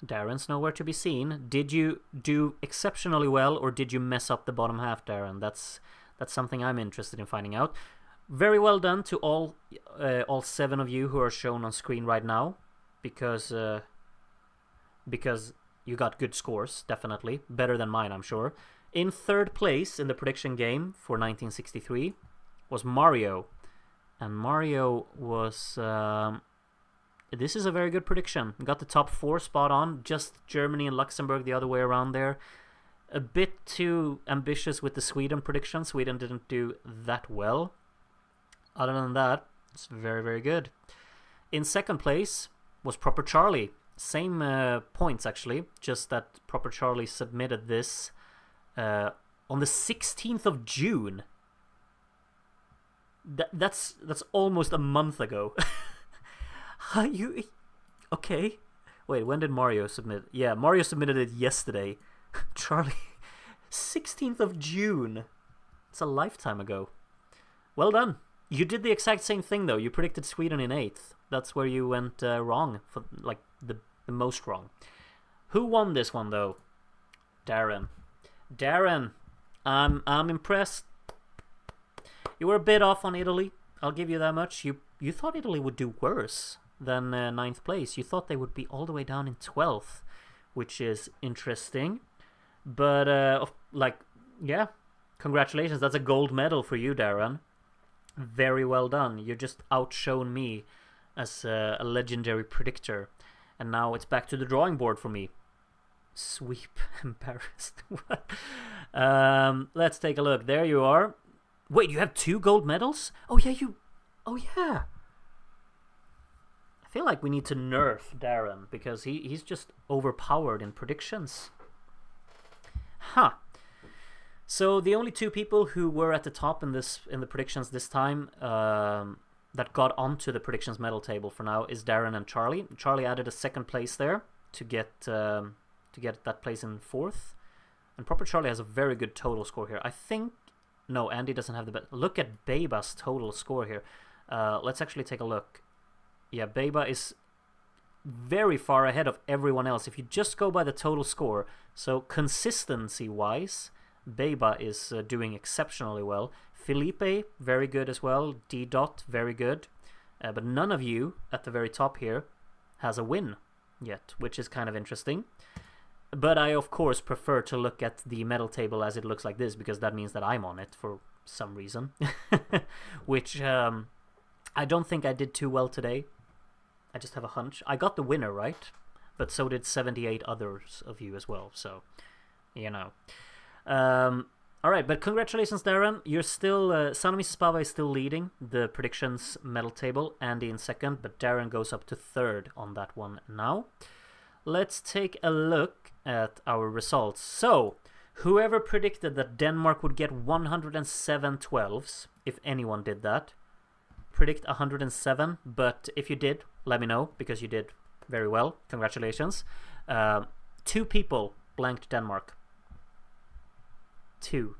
Darren's nowhere to be seen. Did you do exceptionally well, or did you mess up the bottom half, Darren? That's something I'm interested in finding out. Very well done to all 7 of you who are shown on screen right now, because you got good scores, definitely better than mine, I'm sure. In third place in the prediction game for 1963 was Mario, and Mario was. This is a very good prediction. Got the top 4 spot on, just Germany and Luxembourg the other way around there. A bit too ambitious with the Sweden prediction. Sweden didn't do that well. Other than that, it's very, very good. In second place was Proper Charlie. Same points, actually. Just that Proper Charlie submitted this on the 16th of June. That's almost a month ago. Okay. Wait, when did Mario submit? Yeah, Mario submitted it yesterday. Charlie, 16th of June. It's a lifetime ago. Well done. You did the exact same thing, though. You predicted Sweden in 8th. That's where you went wrong, for like the most wrong. Who won this one, though? Darren. Darren, I'm impressed. You were a bit off on Italy. I'll give you that much. You thought Italy would do worse than 9th place. You thought they would be all the way down in 12th, which is interesting. But, yeah, congratulations. That's a gold medal for you, Darren. Very well done. You just outshone me as a legendary predictor. And now it's back to the drawing board for me. Sweep. Embarrassed. Let's take a look. There you are. Wait, you have 2 gold medals? Oh, yeah. I feel like we need to nerf Darren, because he's just overpowered in predictions. So the only 2 people who were at the top in the predictions this time that got onto the predictions medal table for now is Darren and Charlie. Charlie added a 2nd place there to get that place in 4th. And Proper Charlie has a very good total score here. I think no, Andy doesn't have the best. Look at Beba's total score here. Let's actually take a look. Yeah, Beba is very far ahead of everyone else. If you just go by the total score, so consistency-wise, Beba is doing exceptionally well. Felipe, very good as well. D. Dot, very good. But none of you at the very top here has a win yet, which is kind of interesting. But I, of course, prefer to look at the medal table as it looks like this, because that means that I'm on it for some reason. Which I don't think I did too well today. I just have a hunch. I got the winner, right? But so did 78 others of you as well, so, you know. All right, but congratulations, Darren. You're still Sanomi Spava is still leading the predictions medal table. Andy in second, but Darren goes up to third on that one now. Let's take a look at our results. So, whoever predicted that Denmark would get 107 12s, if anyone did that, predict 107. But if you did, let me know, because you did very well. Congratulations. 2 people blanked Denmark. 2.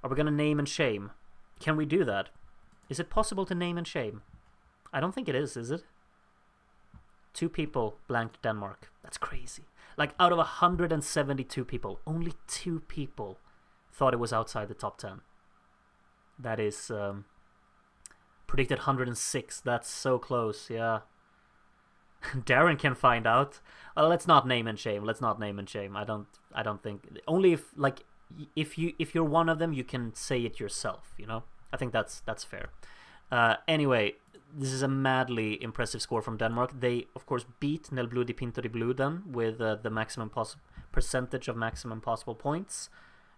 Are we going to name and shame? Can we do that? Is it possible to name and shame? I don't think it is it? 2 people blanked Denmark. That's crazy. Like, out of 172 people, only 2 people thought it was outside the top 10. That is predicted 106. That's so close, yeah. Darren can find out. Well, let's not name and shame. Let's not name and shame. I don't think, only if, like, if you're one of them, you can say it yourself, you know? I think that's fair. Anyway, this is a madly impressive score from Denmark. They, of course, beat Nel Blu di Pinto di Blu then with the maximum percentage of maximum possible points,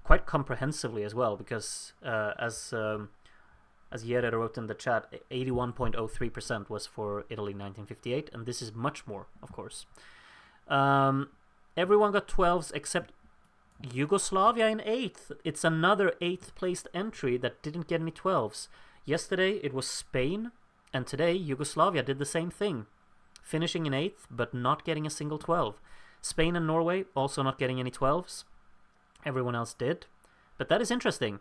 quite comprehensively as well, because as Jørgen wrote in the chat, 81.03% was for Italy 1958, and this is much more, of course. Everyone got 12s except Yugoslavia in 8th. It's another 8th placed entry that didn't get any 12s. Yesterday it was Spain, and today Yugoslavia did the same thing, finishing in 8th but not getting a single 12. Spain and Norway also not getting any 12s. Everyone else did. But that is interesting.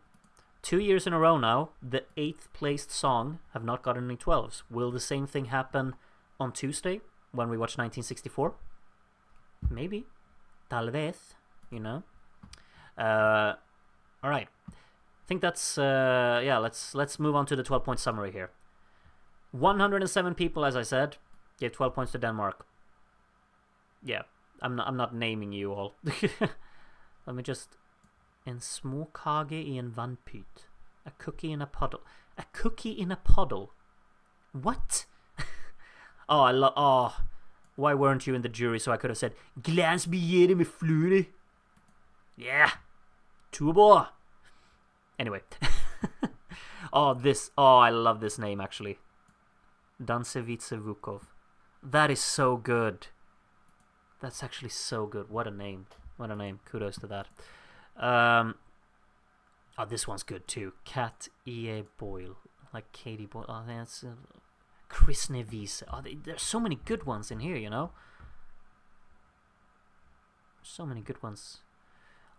2 years in a row now, the 8th placed song have not gotten any 12s. Will the same thing happen on Tuesday when we watch 1964? Maybe. Tal vez, you know. All right. I think that's yeah. Let's move on to the 12-point summary here. 107 people, as I said, gave 12 points to Denmark. Yeah, I'm not naming you all. Let me just. En småkage I en vannpyt. A cookie in a puddle. A cookie in a puddle. What? Oh, why weren't you in the jury so I could have said glansbegäre med fløte? Yeah. Tuborg. Anyway. I love this name actually. Dansevise Vukov. That is so good. That's actually so good. What a name. What a name. Kudos to that. This one's good too. Kat E.A. Boyle. Like Katie Boyle. Oh, that's Chris Nevise. There's so many good ones in here, you know? So many good ones.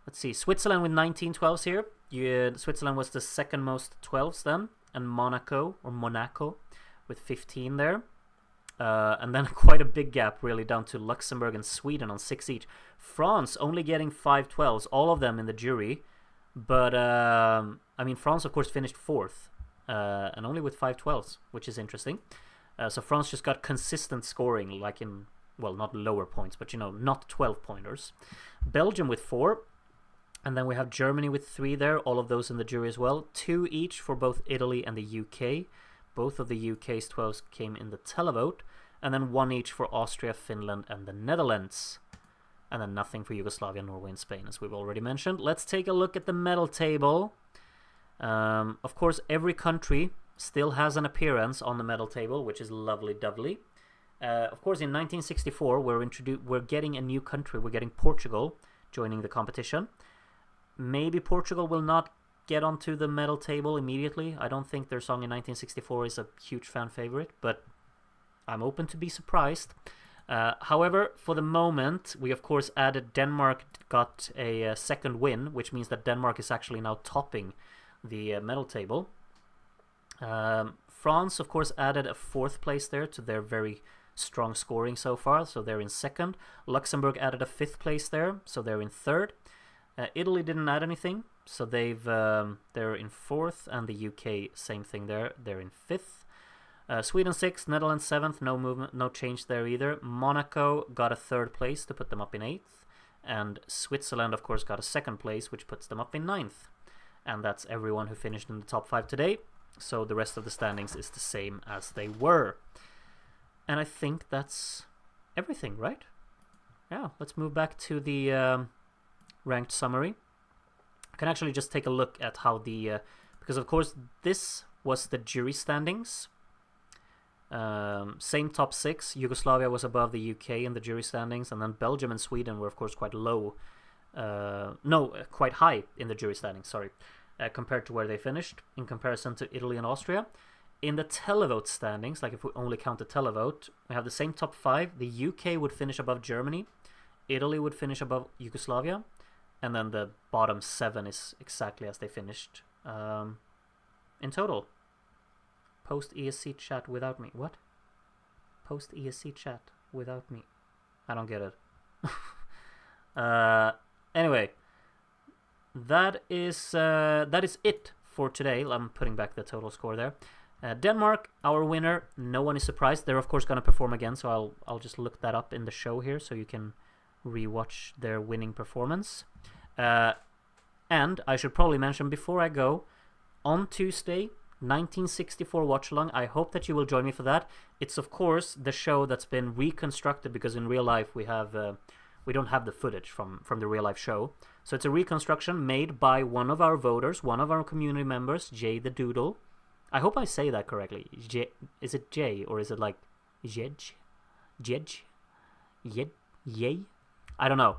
Let's see. Switzerland with 19 12s here. Switzerland was the second most 12s then. And Monaco with 15 there. And then quite a big gap really down to Luxembourg and Sweden on 6 each. France only getting 5 12s, all of them in the jury. But, I mean, France, of course, finished 4th. And only with 5 12s, which is interesting. So France just got consistent scoring, like in, well, not lower points, but, you know, not 12-pointers. Belgium with 4. And then we have Germany with 3 there, all of those in the jury as well. 2 each for both Italy and the UK. Both of the UK's 12s came in the televote. And then 1 each for Austria, Finland, and the Netherlands. And then nothing for Yugoslavia, Norway, and Spain, as we've already mentioned. Let's take a look at the medal table. Of course, every country still has an appearance on the medal table, which is lovely-dovely. Of course, in 1964, we're getting a new country. We're getting Portugal joining the competition. Maybe Portugal will not get onto the medal table immediately. I don't think their song in 1964 is a huge fan favorite, but I'm open to be surprised. However, for the moment, we of course added Denmark got a second win, which means that Denmark is actually now topping the medal table. France, of course, added a 4th place there to their very strong scoring so far, so they're in 2nd. Luxembourg added a 5th place there, so they're in 3rd. Italy didn't add anything, so they're in 4th, and the UK same thing there, they're in 5th. Sweden 6th, Netherlands 7th, no movement, no change there either. Monaco got a 3rd place to put them up in 8th, and Switzerland of course got a 2nd place, which puts them up in 9th. And that's everyone who finished in the top 5 today, so the rest of the standings is the same as they were. And I think that's everything, right? Yeah, let's move back to the ranked summary. can actually just take a look at how the because of course this was the jury standings. Same top 6. Yugoslavia was above the UK in the jury standings, and then Belgium and Sweden were of course quite low. Quite high in the jury standings. Sorry, compared to where they finished in comparison to Italy and Austria. In the televote standings, like if we only count the televote, we have the same top 5. The UK would finish above Germany, Italy would finish above Yugoslavia, and then the bottom 7 is exactly as they finished in total. Post ESC chat without me. What? Post ESC chat without me. I don't get it. Anyway, that is it for today. I'm putting back the total score there. Denmark, our winner. No one is surprised. They're of course going to perform again, so I'll just look that up in the show here, so you can rewatch their winning performance. And I should probably mention before I go, on Tuesday, 1964 Watchalong. I hope that you will join me for that. It's of course the show that's been reconstructed, because in real life we don't have the footage from the real life show. So it's a reconstruction made by one of our voters, one of our community members, Jay the Doodle. I hope I say that correctly. Is it Jay or is it like Jedge? Yay? I don't know.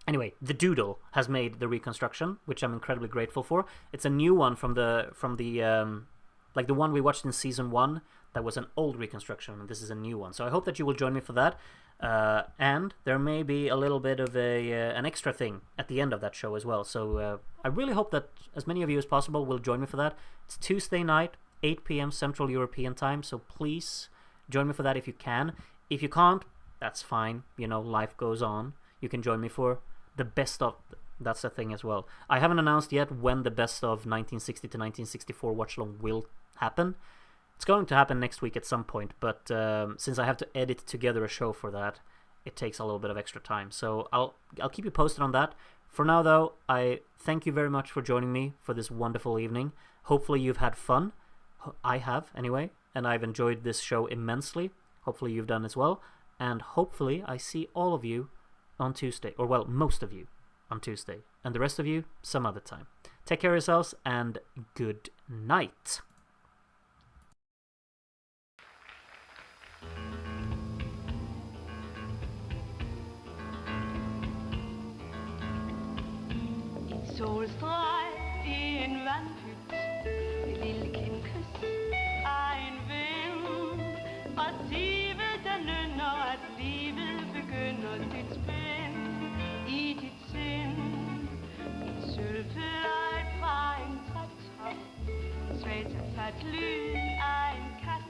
Anyway, the Doodle has made the reconstruction, which I'm incredibly grateful for. It's a new one from the like the one we watched in season 1. That was an old reconstruction, and this is a new one. So I hope that you will join me for that. And there may be a little bit of an extra thing at the end of that show as well. So I really hope that as many of you as possible will join me for that. It's Tuesday night, 8 p.m. Central European time. So please join me for that if you can. If you can't, that's fine. You know, life goes on. You can join me for the best of... That's the thing as well. I haven't announced yet when the best of 1960 to 1964 Watchalong will happen. It's going to happen next week at some point, but since I have to edit together a show for that, it takes a little bit of extra time. So I'll keep you posted on that. For now, though, I thank you very much for joining me for this wonderful evening. Hopefully you've had fun. I have, anyway, and I've enjoyed this show immensely. Hopefully you've done as well. And hopefully I see all of you on Tuesday, or well, most of you on Tuesday, and the rest of you some other time. Take care of yourselves, and good night. Solstreg i en vandpyt, et lille kindkys af en vind, og sivet der nynner, at livet begynder sit spænd i dit sind. Et sølvfløjt fra en trætop, svagt og fat lyd af en kat,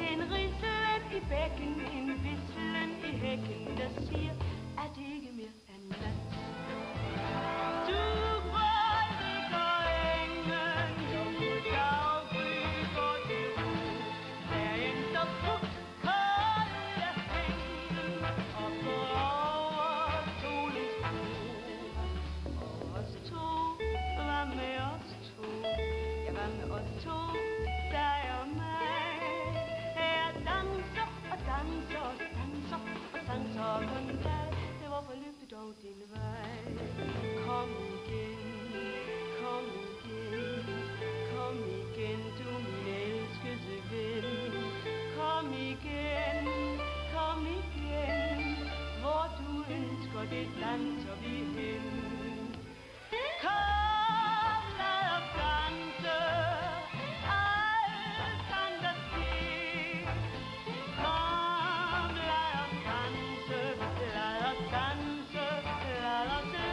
en ridselen i bækken, en vislen i hækken, der siger, at det ikke mere er nat. Det var for lyftet dog din vej. Kom igen, kom igen, kom igen, du min elskede ven. Kom igen, hvor du ønsker det danser vi hen. Kom, lad os danse, alt kan der ske. Kom, lad os danse, lad os danse, lad os le.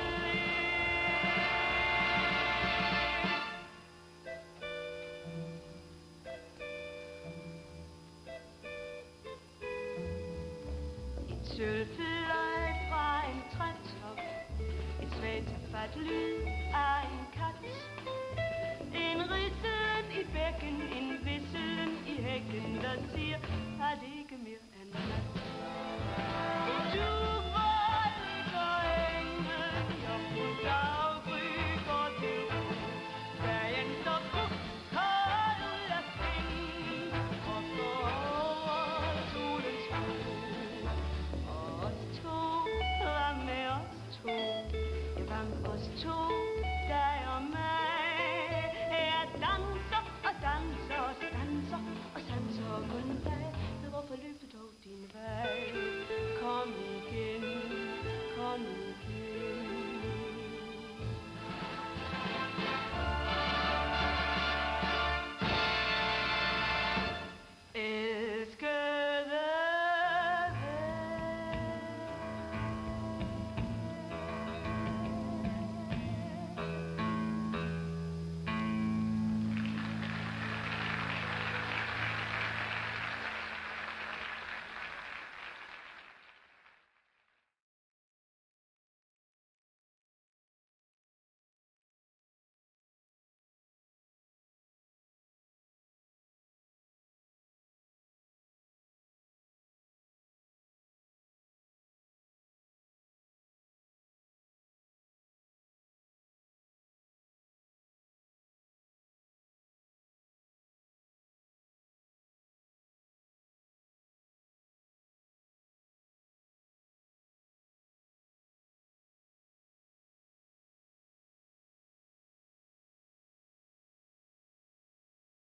Et sølvfløjt fra en trætop, et svagt fat lyd af en kat, en ridselen i bækken, en visselen i hækken, der siger,